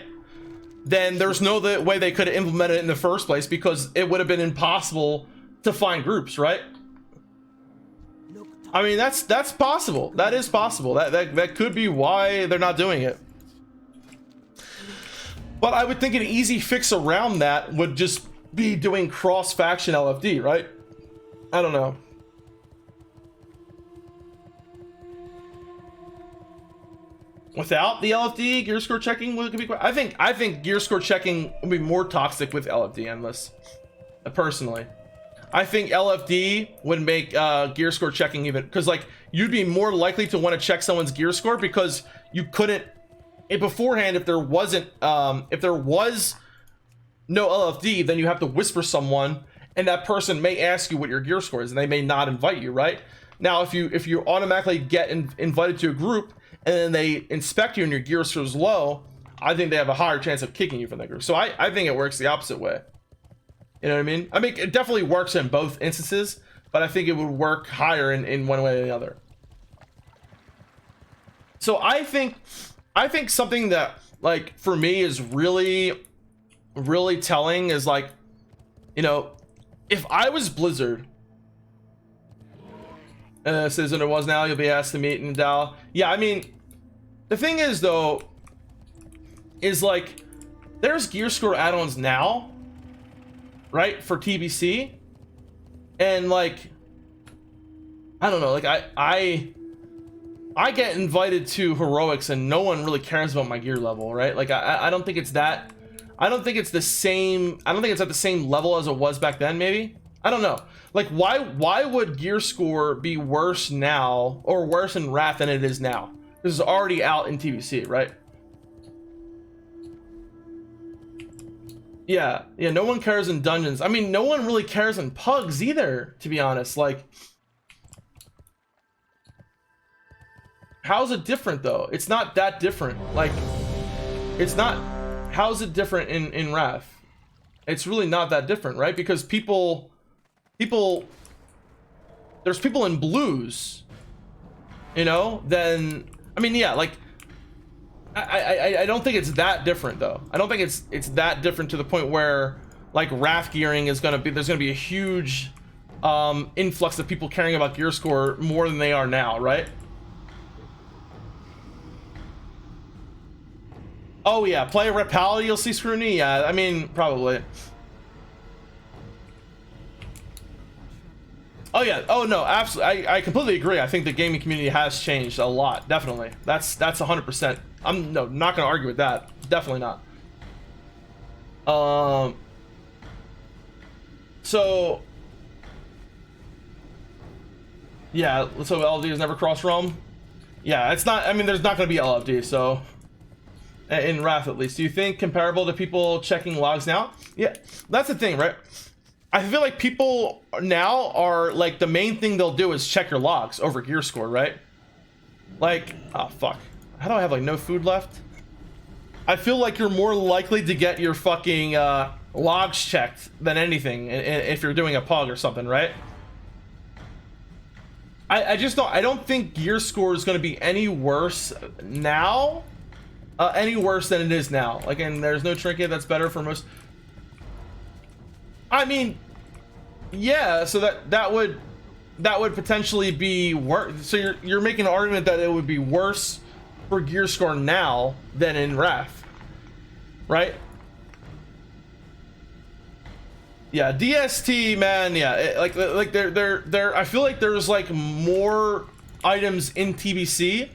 Then there's no way they could have implemented it in the first place, because it would have been impossible to find groups, right? I mean, that's possible. That is possible. That could be why they're not doing it. But I would think an easy fix around that would just be doing cross-faction LFD, right? I don't know. Without the LFD, gear score checking would be. I think gear score checking would be more toxic with LFD, endless. Personally, I think LFD would make gear score checking even, because like you'd be more likely to want to check someone's gear score because you couldn't beforehand. If there was no LFD, then you have to whisper someone, and that person may ask you what your gear score is, and they may not invite you, right? Now, if you automatically get invited to a group, and then they inspect you and your gear score is low, I think they have a higher chance of kicking you from that group. So I think it works the opposite way. You know what I mean? I mean, it definitely works in both instances, but I think it would work higher in one way or the other. So I think something that, like, for me is really, really telling is, like, you know, if I was Blizzard, says when it was now, you'll be asked to meet in Dow. Yeah, I mean, the thing is though, is like, there's gear score add-ons now, right, for TBC, and like, I don't know, like I get invited to heroics and no one really cares about my gear level, right? Like I don't think it's that. I don't think it's the same. I don't think it's at the same level as it was back then. Maybe, I don't know. Like, why would gear score be worse now, or worse in Wrath than it is now? This is already out in TBC, right? Yeah, no one cares in dungeons. I mean, no one really cares in pugs either, to be honest. Like, how's it different though? It's not that different. Like, it's not. How's it different in Wrath? It's really not that different, right? Because people, there's people in blues, you know, then, I mean, yeah, like, I don't think it's that different though. I don't think it's that different to the point where, like, Wrath gearing is gonna be, there's gonna be a huge influx of people caring about gear score more than they are now, right? Oh yeah, player repality, you'll see scrutiny. Yeah, I mean, probably. Oh yeah. Oh no, absolutely. I completely agree. I think the gaming community has changed a lot. Definitely. That's 100%. I'm not gonna argue with that. Definitely not. So yeah. So LFD has never crossed realm. Yeah, it's not. I mean, there's not gonna be LFD. So in Wrath at least. Do you think comparable to people checking logs now? Yeah, that's the thing, right? I feel like people now are like, the main thing they'll do is check your logs over gear score, right? Like, oh fuck, how do I have like no food left? I feel like you're more likely to get your fucking logs checked than anything if you're doing a pug or something, right? I just don't. I don't think gear score is going to be any worse now, any worse than it is now. Like, and there's no trinket that's better for most. I mean, yeah. So that would potentially be worse. So you're making an argument that it would be worse for gear score now than in Wrath, right? Yeah, DST, man. Yeah, like there. I feel like there's like more items in TBC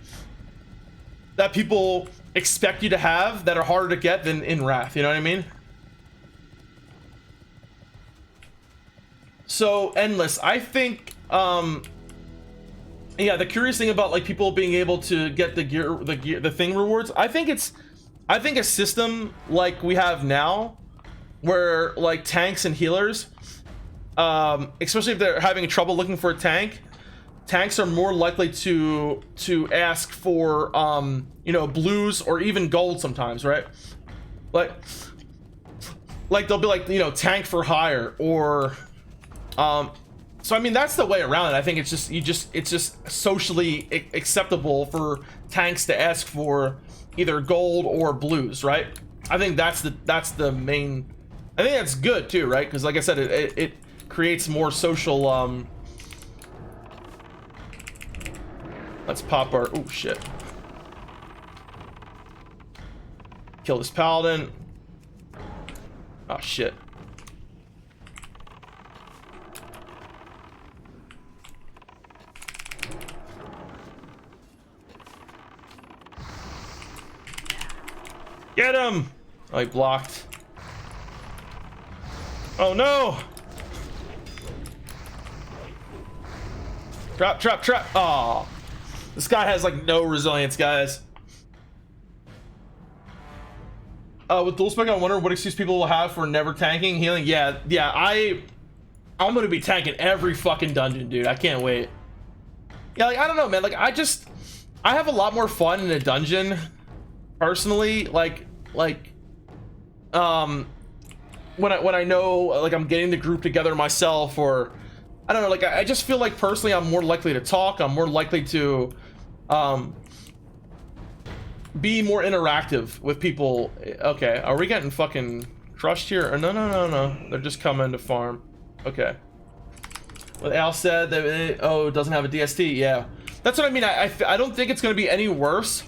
that people expect you to have that are harder to get than in Wrath. You know what I mean? So endless. I think. Yeah, the curious thing about like people being able to get the thing rewards. I think a system like we have now, where like tanks and healers, especially if they're having trouble looking for a tank, tanks are more likely to ask for you know, blues or even gold sometimes, right? Like they'll be like, you know, tank for hire, or so I mean, that's the way around it. I think it's just socially acceptable for tanks to ask for either gold or blues, right? I think that's the main. I think that's good too, right? Because like I said, it creates more social. Let's pop our. Oh shit! Kill this paladin. Oh shit! Get him! Oh, he blocked. Oh no! Trap, trap, trap! Oh, this guy has like no resilience, guys. With dual spec, I wonder what excuse people will have for never tanking, healing. Yeah, I'm gonna be tanking every fucking dungeon, dude. I can't wait. Yeah, like I don't know, man. Like I have a lot more fun in a dungeon. Personally, like when I know like I'm getting the group together myself, or I don't know, like I just feel like personally I'm more likely to talk, I'm more likely to be more interactive with people. Okay, are we getting fucking crushed here? Or no, they're just coming to farm. Okay. What Al said that it doesn't have a DST. Yeah, that's what I mean. I don't think it's gonna be any worse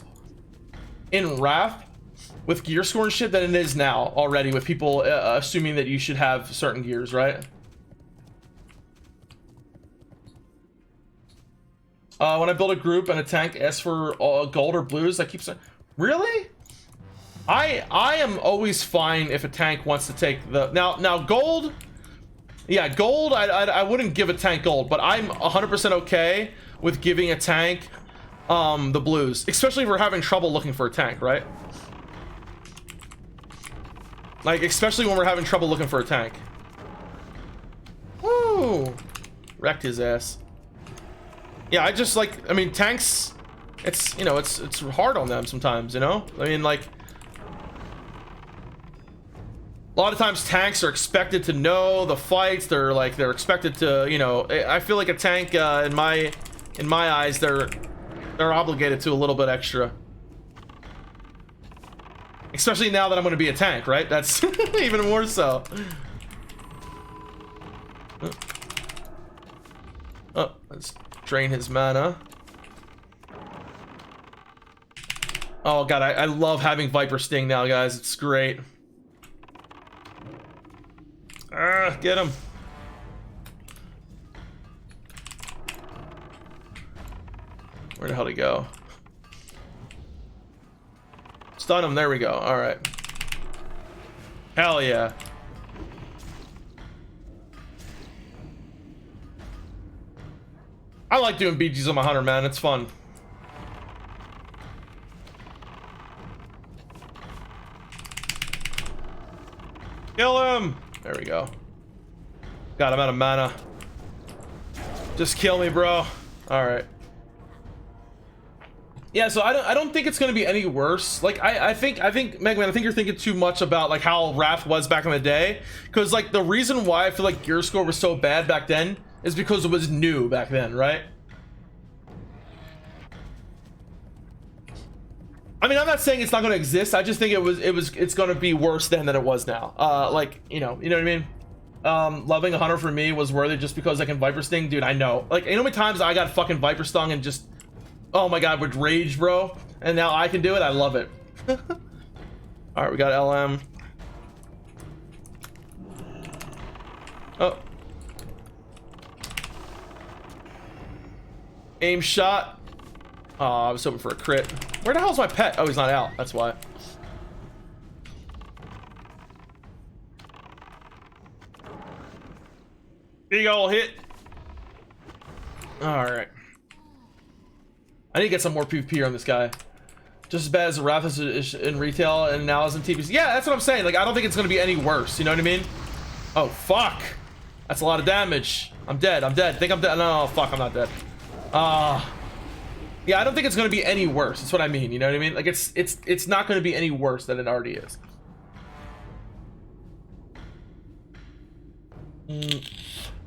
in Wrath with gear score and shit than it is now already, with people assuming that you should have certain gears, right? When I build a group and a tank asks for gold or blues, I keep saying, really? I am always fine if a tank wants to take the now gold. Yeah, gold. I wouldn't give a tank gold, but I'm 100% okay with giving a tank the blues, especially if we're having trouble looking for a tank, right? Like, especially when we're having trouble looking for a tank. Woo! Wrecked his ass. Yeah, I mean, tanks, it's, you know, it's hard on them sometimes, you know? I mean, like, a lot of times tanks are expected to know the fights. They're expected to, you know, I feel like a tank, in my eyes, they're obligated to a little bit extra. Especially now that I'm going to be a tank, right? That's even more so. Oh, let's drain his mana. Oh god, I love having Viper Sting now, guys. It's great. Get him. Where the hell did he go? Stun him. There we go. All right. Hell yeah. I like doing BGs on my hunter, man. It's fun. Kill him. There we go. God, I'm out of mana. Just kill me, bro. All right. Yeah, so I don't think it's gonna be any worse. Like I think Megman, I think you're thinking too much about like how Wrath was back in the day, because like the reason why I feel like gear score was so bad back then is because it was new back then, right? I mean, I'm not saying it's not gonna exist. I just think it's gonna be worse then than it was now. Like you know what I mean. Loving a hunter for me was worthy just because I can Viper Sting, dude. I know. Like, you know how many times I got fucking Viper Stung and just, oh my god, with rage, bro. And now I can do it. I love it. All right, we got LM. Oh. Aim shot. Oh, I was hoping for a crit. Where the hell's my pet? Oh, he's not out. That's why. Big ol' hit. All right. I need to get some more PvP on this guy. Just as bad as the Wrath is in retail and now is in TPC. Yeah, that's what I'm saying. Like, I don't think it's gonna be any worse. You know what I mean? Oh fuck. That's a lot of damage. I'm dead. I'm dead. Think I'm dead. No, fuck. I'm not dead. Yeah, I don't think it's gonna be any worse. That's what I mean. You know what I mean? Like, it's not gonna be any worse than it already is.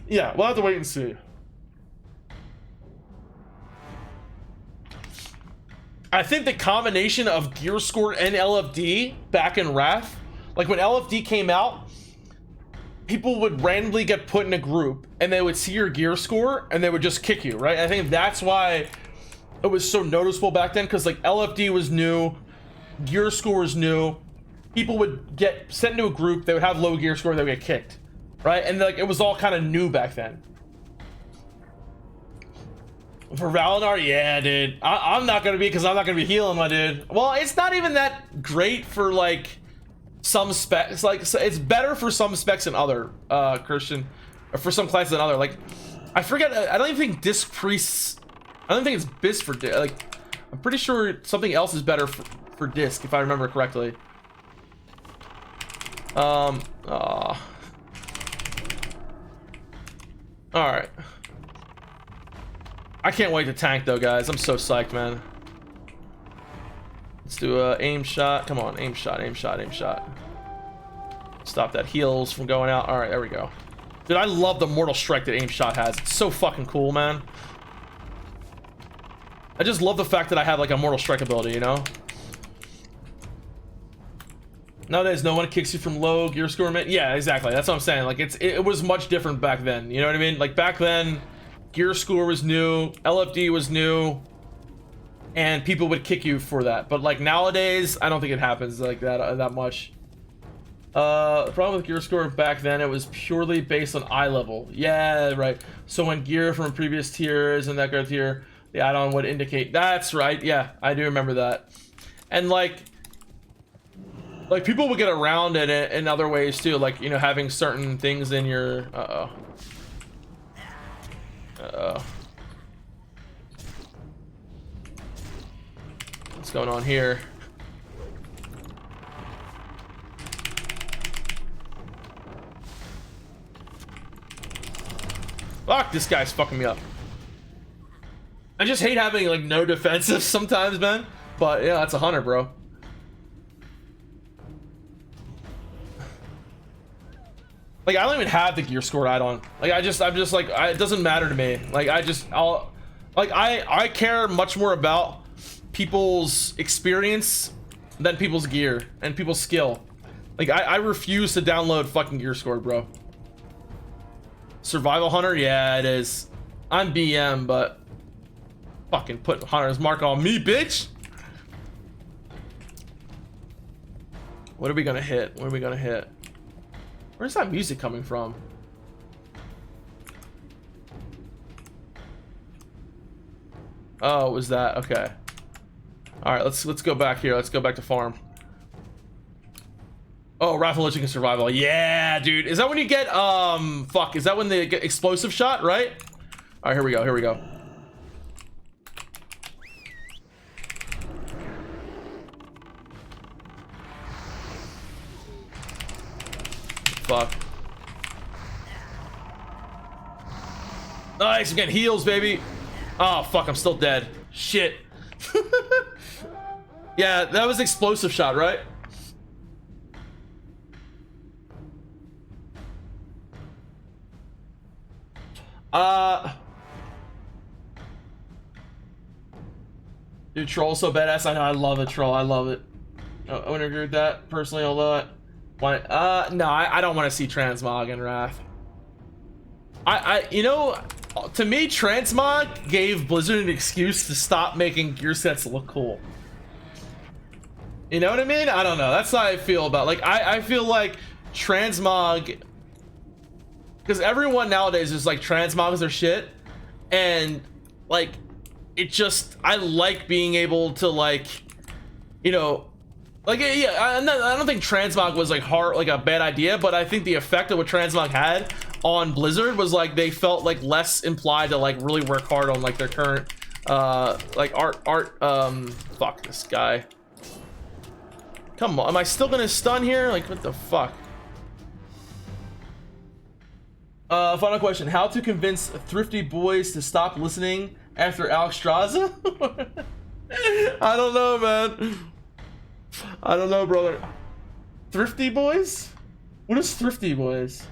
Yeah, we'll have to wait and see. I think the combination of gear score and LFD back in Wrath, like when LFD came out, people would randomly get put in a group and they would see your gear score and they would just kick you, right? I think that's why it was so noticeable back then, because like LFD was new, gear score was new, people would get sent into a group, they would have low gear score, they would get kicked, right? And like it was all kind of new back then. For Valinor, yeah, dude. I'm not gonna be, because I'm not gonna be healing, my dude. Well, it's not even that great for like some specs. Like, it's better for some specs than other, Christian, or for some classes than other. Like, I forget. I don't even think disc priests. I don't think it's bis for like. I'm pretty sure something else is better for disc, if I remember correctly. All right. I can't wait to tank though, guys. I'm so psyched, man. Let's do a aim shot. Come on, aim shot, aim shot, aim shot. Stop that heals from going out. All right, there we go. Dude, I love the Mortal Strike that aim shot has. It's so fucking cool, man. I just love the fact that I have like a Mortal Strike ability, you know? Nowadays, no one kicks you from low gear score, man. Yeah, exactly. That's what I'm saying. Like, it was much different back then. You know what I mean? Like, back then, gear score was new, LFD was new, and people would kick you for that. But like nowadays, I don't think it happens like that much. The problem with gear score back then, it was purely based on eye level. Yeah, right. So when gear from previous tiers and that good tier, the add-on would indicate. That's right. Yeah, I do remember that. And like people would get around it in other ways too, like, you know, having certain things in your what's going on here? Fuck, this guy's fucking me up. I just hate having like no defensive sometimes, man. But yeah, that's a hunter, bro. Like, I don't even have the gear score add-on. Like, I'm just like, it doesn't matter to me. Like, I care much more about people's experience than people's gear and people's skill. Like, I refuse to download fucking gear score, bro. Survival hunter? Yeah, it is. I'm BM, but fucking put hunter's mark on me, bitch. What are we gonna hit? What are we gonna hit? Where's that music coming from? Oh, it was that? Okay. All right, let's go back here. Let's go back to farm. Oh, Rifle Lich and Survival. Yeah, dude. Is that when you get fuck? Is that when they get explosive shot? Right? All right, here we go. Here we go. Fuck. Nice, I'm getting heals, baby. Oh, fuck, I'm still dead. Shit. Yeah, that was explosive shot, right? Dude, Troll's so badass. I know, I love it, Troll. I love it. I wouldn't agree with that, personally, although no, I don't want to see Transmog and Wrath. You know, to me, Transmog gave Blizzard an excuse to stop making gear sets look cool. You know what I mean? I don't know. That's how I feel about, like, I feel like Transmog, because everyone nowadays is like, Transmog is their shit, and like, it just, I like being able to, like, you know, like, yeah, I don't think Transmog was like like a bad idea, but I think the effect of what Transmog had on Blizzard was like they felt like less implied to like really work hard on like their current like fuck this guy. Come on, am I still gonna stun here? Like, what the fuck? Final question: how to convince thrifty boys to stop listening after Alex Straza? I don't know, man. I don't know, brother. Thrifty boys? What is thrifty boys?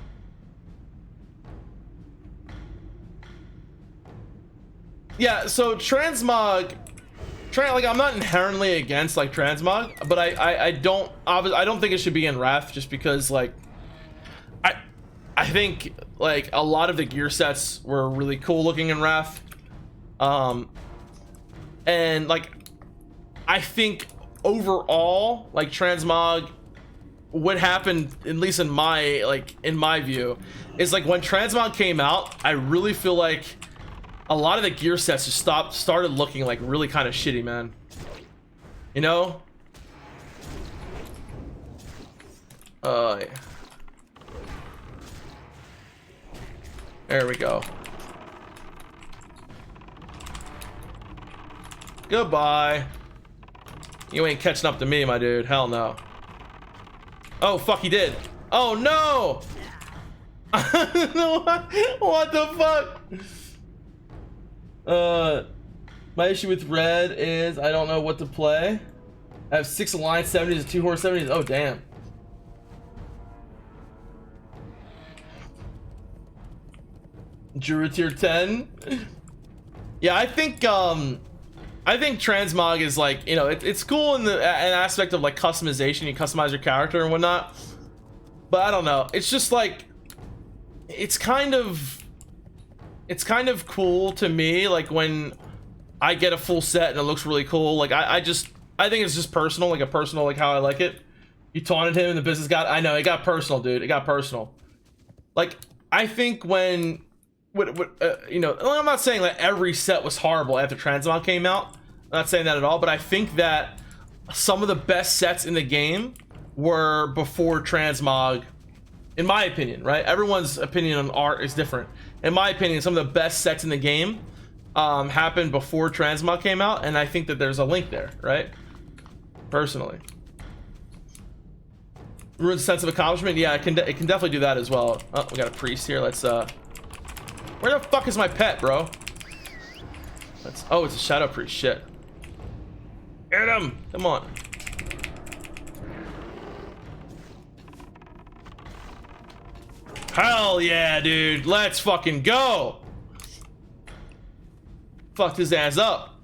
Yeah, so Transmog, like, I'm not inherently against like Transmog, but I don't think it should be in Wrath, just because like I think like a lot of the gear sets were really cool looking in Wrath, and like I think overall like Transmog, what happened, at least in my view, is like when Transmog came out, I really feel like a lot of the gear sets just started looking like really kind of shitty, man. You know? Yeah. There we go. Goodbye. You ain't catching up to me, my dude. Hell no. Oh, fuck, he did. Oh, no! What the fuck? My issue with red is I don't know what to play. I have 6 Alliance 70s and 2 Horse 70s. Oh, damn. Druid tier 10. Yeah, I think Transmog is like, you know, it's cool in an aspect of like customization. You customize your character and whatnot, but I don't know, it's just like it's kind of cool to me like when I get a full set and it looks really cool. Like I think it's just personal, like a personal, like how I like it. You taunted him and the business got, I know, it got personal, dude. It got personal. Like I think when you know, I'm not saying that every set was horrible after Transmog came out. I'm not saying that at all, but I think that some of the best sets in the game were before Transmog, in my opinion, right? Everyone's opinion on art is different. In my opinion, some of the best sets in the game happened before Transmog came out, and I think that there's a link there, right? Personally. Ruin's sense of accomplishment, yeah, it can definitely do that as well. Oh, we got a priest here. Let's where the fuck is my pet, bro? Oh, it's a shadow priest. Shit. Get him! Come on. Hell yeah, dude. Let's fucking go. Fucked his ass up.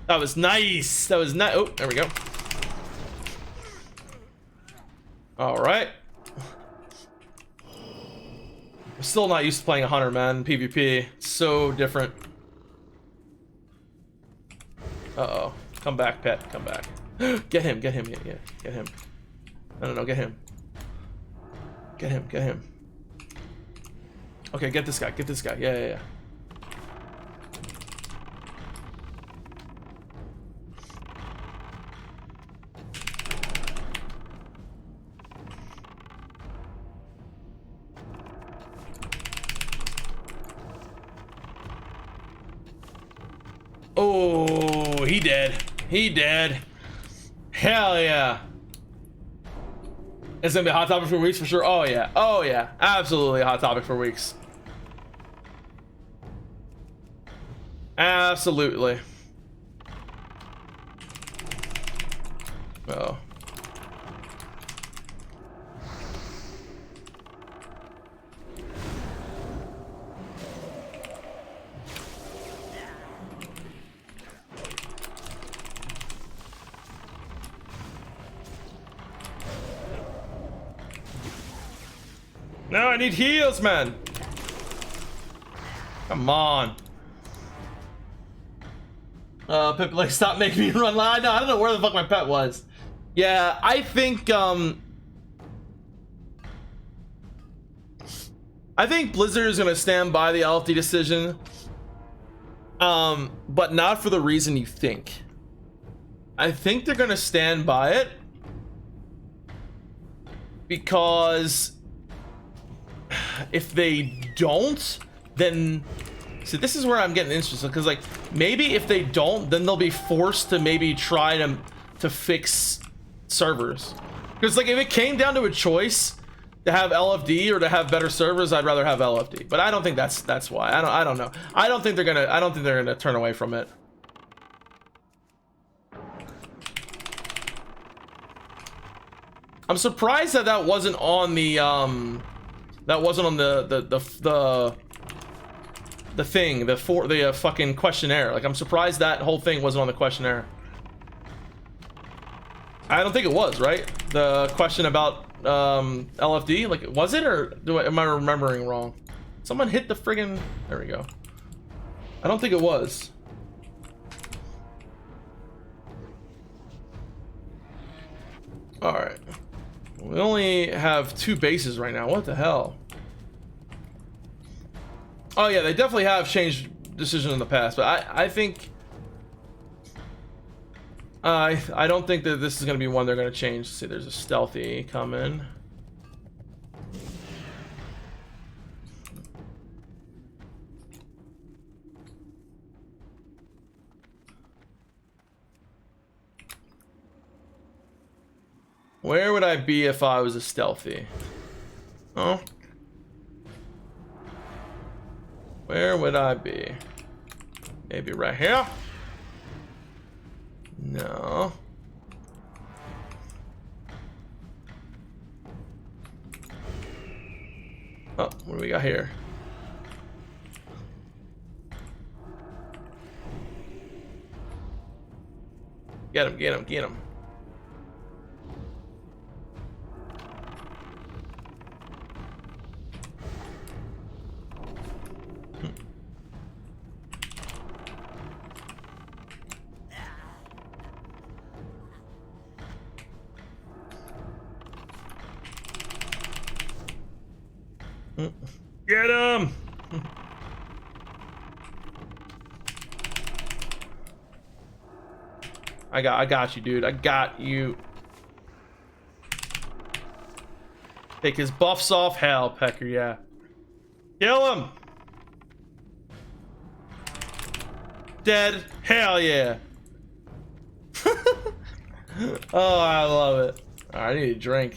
That was nice. That was nice. Oh, there we go. All right. I'm still not used to playing a hunter, man. PvP. It's so different. Uh-oh. Come back, pet. Come back. Get him, yeah, get him. No, get him. Get him. Okay, get this guy, yeah. Oh, he dead. Hell yeah. It's gonna be a hot topic for weeks for sure. Oh yeah, absolutely a hot topic for weeks. Absolutely. Oh. No, I need heals, man. Come on. Pip, like, stop making me run line. No, I don't know where the fuck my pet was. Yeah, I think Blizzard is gonna stand by the LFD decision. But not for the reason you think. I think they're gonna stand by it because if they don't, then see, this is where I'm getting interested, because like maybe if they don't, then they'll be forced to maybe try to fix servers. Because like if it came down to a choice to have LFD or to have better servers, I'd rather have LFD. But I don't think that's why. I don't know. I don't think they're gonna turn away from it. I'm surprised that wasn't on the the thing, the fucking questionnaire. Like, I'm surprised that whole thing wasn't on the questionnaire. I don't think it was, right? The question about LFD, like, was it, or am I remembering wrong? Someone hit the friggin', there we go. I don't think it was. All right, we only have 2 bases right now. What the hell? Oh yeah, they definitely have changed decisions in the past, but I think I don't think that this is going to be one they're going to change. Let's see, there's a stealthy coming. Where would I be if I was a stealthy? Oh. Where would I be? Maybe right here? No. Oh, what do we got here? Get him, get him, get him. Get him! I got you, dude. I got you. Take his buffs off. Hell, Pecker, yeah. Kill him! Dead. Hell yeah. Oh, I love it. Alright, I need a drink.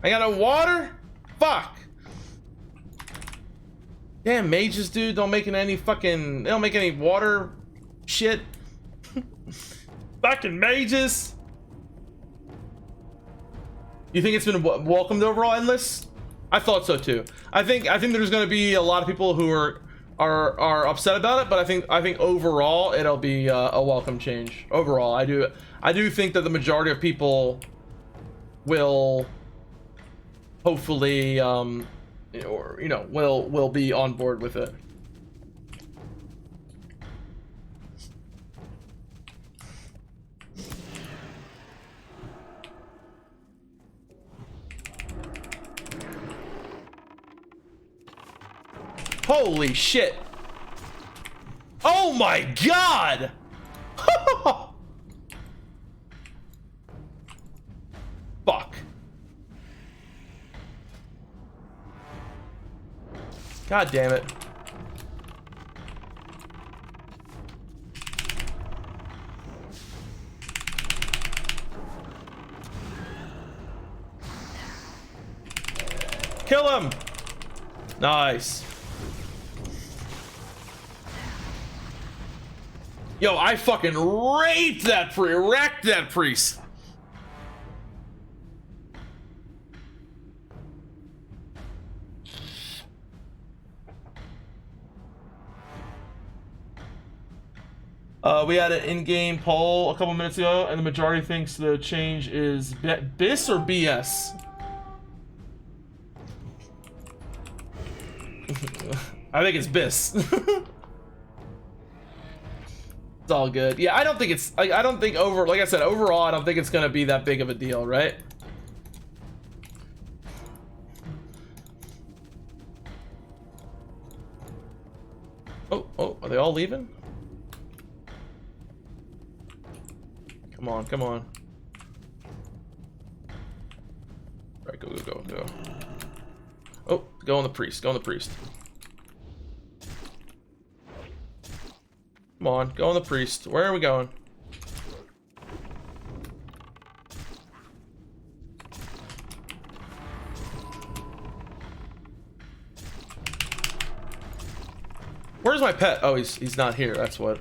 I got no water? Fuck! Damn, mages, dude, don't make any fucking... They don't make any water shit. Fucking mages. You think it's been welcomed overall endless? I thought so too. I think there's gonna be a lot of people who are upset about it, but I think overall it'll be a welcome change. Overall, I do think that the majority of people will hopefully or you know will be on board with it. Holy shit. Oh my god. Fuck. God damn it. Kill him. Nice. Yo, I fucking raped that wrecked that priest. We had an in-game poll a couple minutes ago, and the majority thinks the change is BIS or BS. I think it's BIS. It's all good. Yeah, I don't think it's. I don't think like I said, overall, I don't think it's gonna be that big of a deal, right? Oh, are they all leaving? Come on, come on. All right, go. Oh, go on the priest. Go on the priest. Come on, go on the priest. Where are we going? Where's my pet? Oh, he's not here. That's why.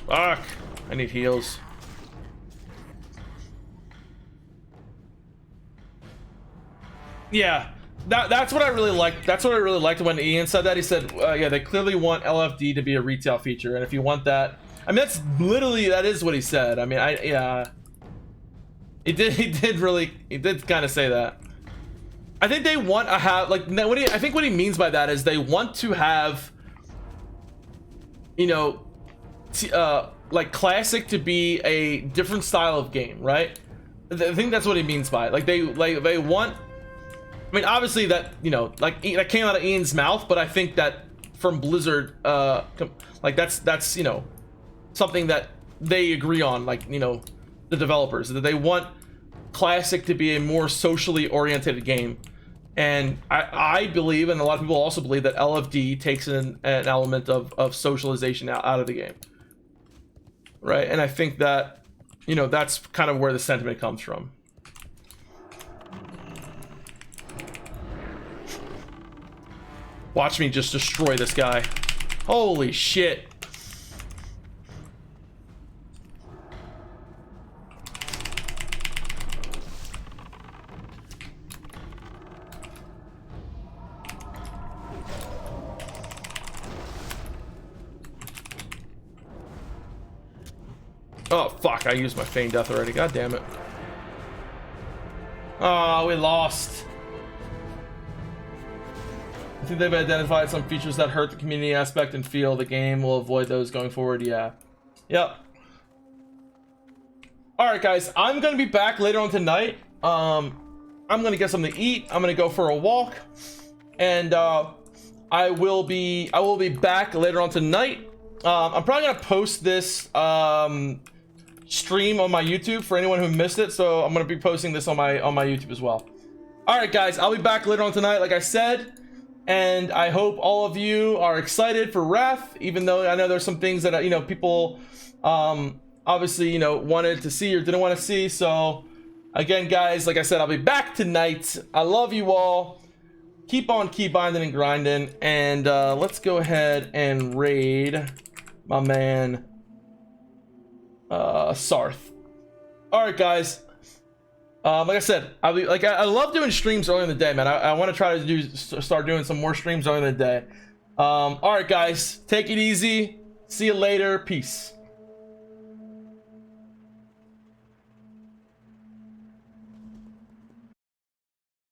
Fuck. I need heals. Yeah. That's what I really liked. That's what I really liked when Ian said that. He said, yeah, they clearly want LFD to be a retail feature, and if you want that, I mean, that is what he said. I mean, yeah, he did kind of say that. I think they want to have, like, I think what he means by that is they want to have, you know, like Classic to be a different style of game, right? I think that's what he means by it. Like they want. I mean, obviously that, you know, like that came out of Ian's mouth, but I think that from Blizzard, like that's you know, something that they agree on, like, you know, the developers, that they want Classic to be a more socially oriented game. And I believe, and a lot of people also believe, that LFD takes an element of socialization out of the game, right? And I think that, you know, that's kind of where the sentiment comes from. Watch me just destroy this guy. Holy shit. Oh, fuck. I used my Feign Death already. God damn it. Oh, we lost. I think they've identified some features that hurt the community aspect and feel the game will avoid those going forward. Yeah. Yep. Alright, guys. I'm going to be back later on tonight. I'm going to get something to eat. I'm going to go for a walk. And I will be back later on tonight. I'm probably going to post this stream on my YouTube for anyone who missed it. So I'm going to be posting this on my YouTube as well. Alright, guys. I'll be back later on tonight, like I said. And I hope all of you are excited for Wrath, even though I know there's some things that, you know, people obviously, you know, wanted to see or didn't want to see. So again, guys, like I said, I'll be back tonight. I love you all. Keep on binding and grinding. And let's go ahead and raid my man Sarth. All right, guys. Like I said, I'll be like, I love doing streams early in the day, man. I want to try to start doing some more streams early in the day. All right, guys, take it easy. See you later. Peace.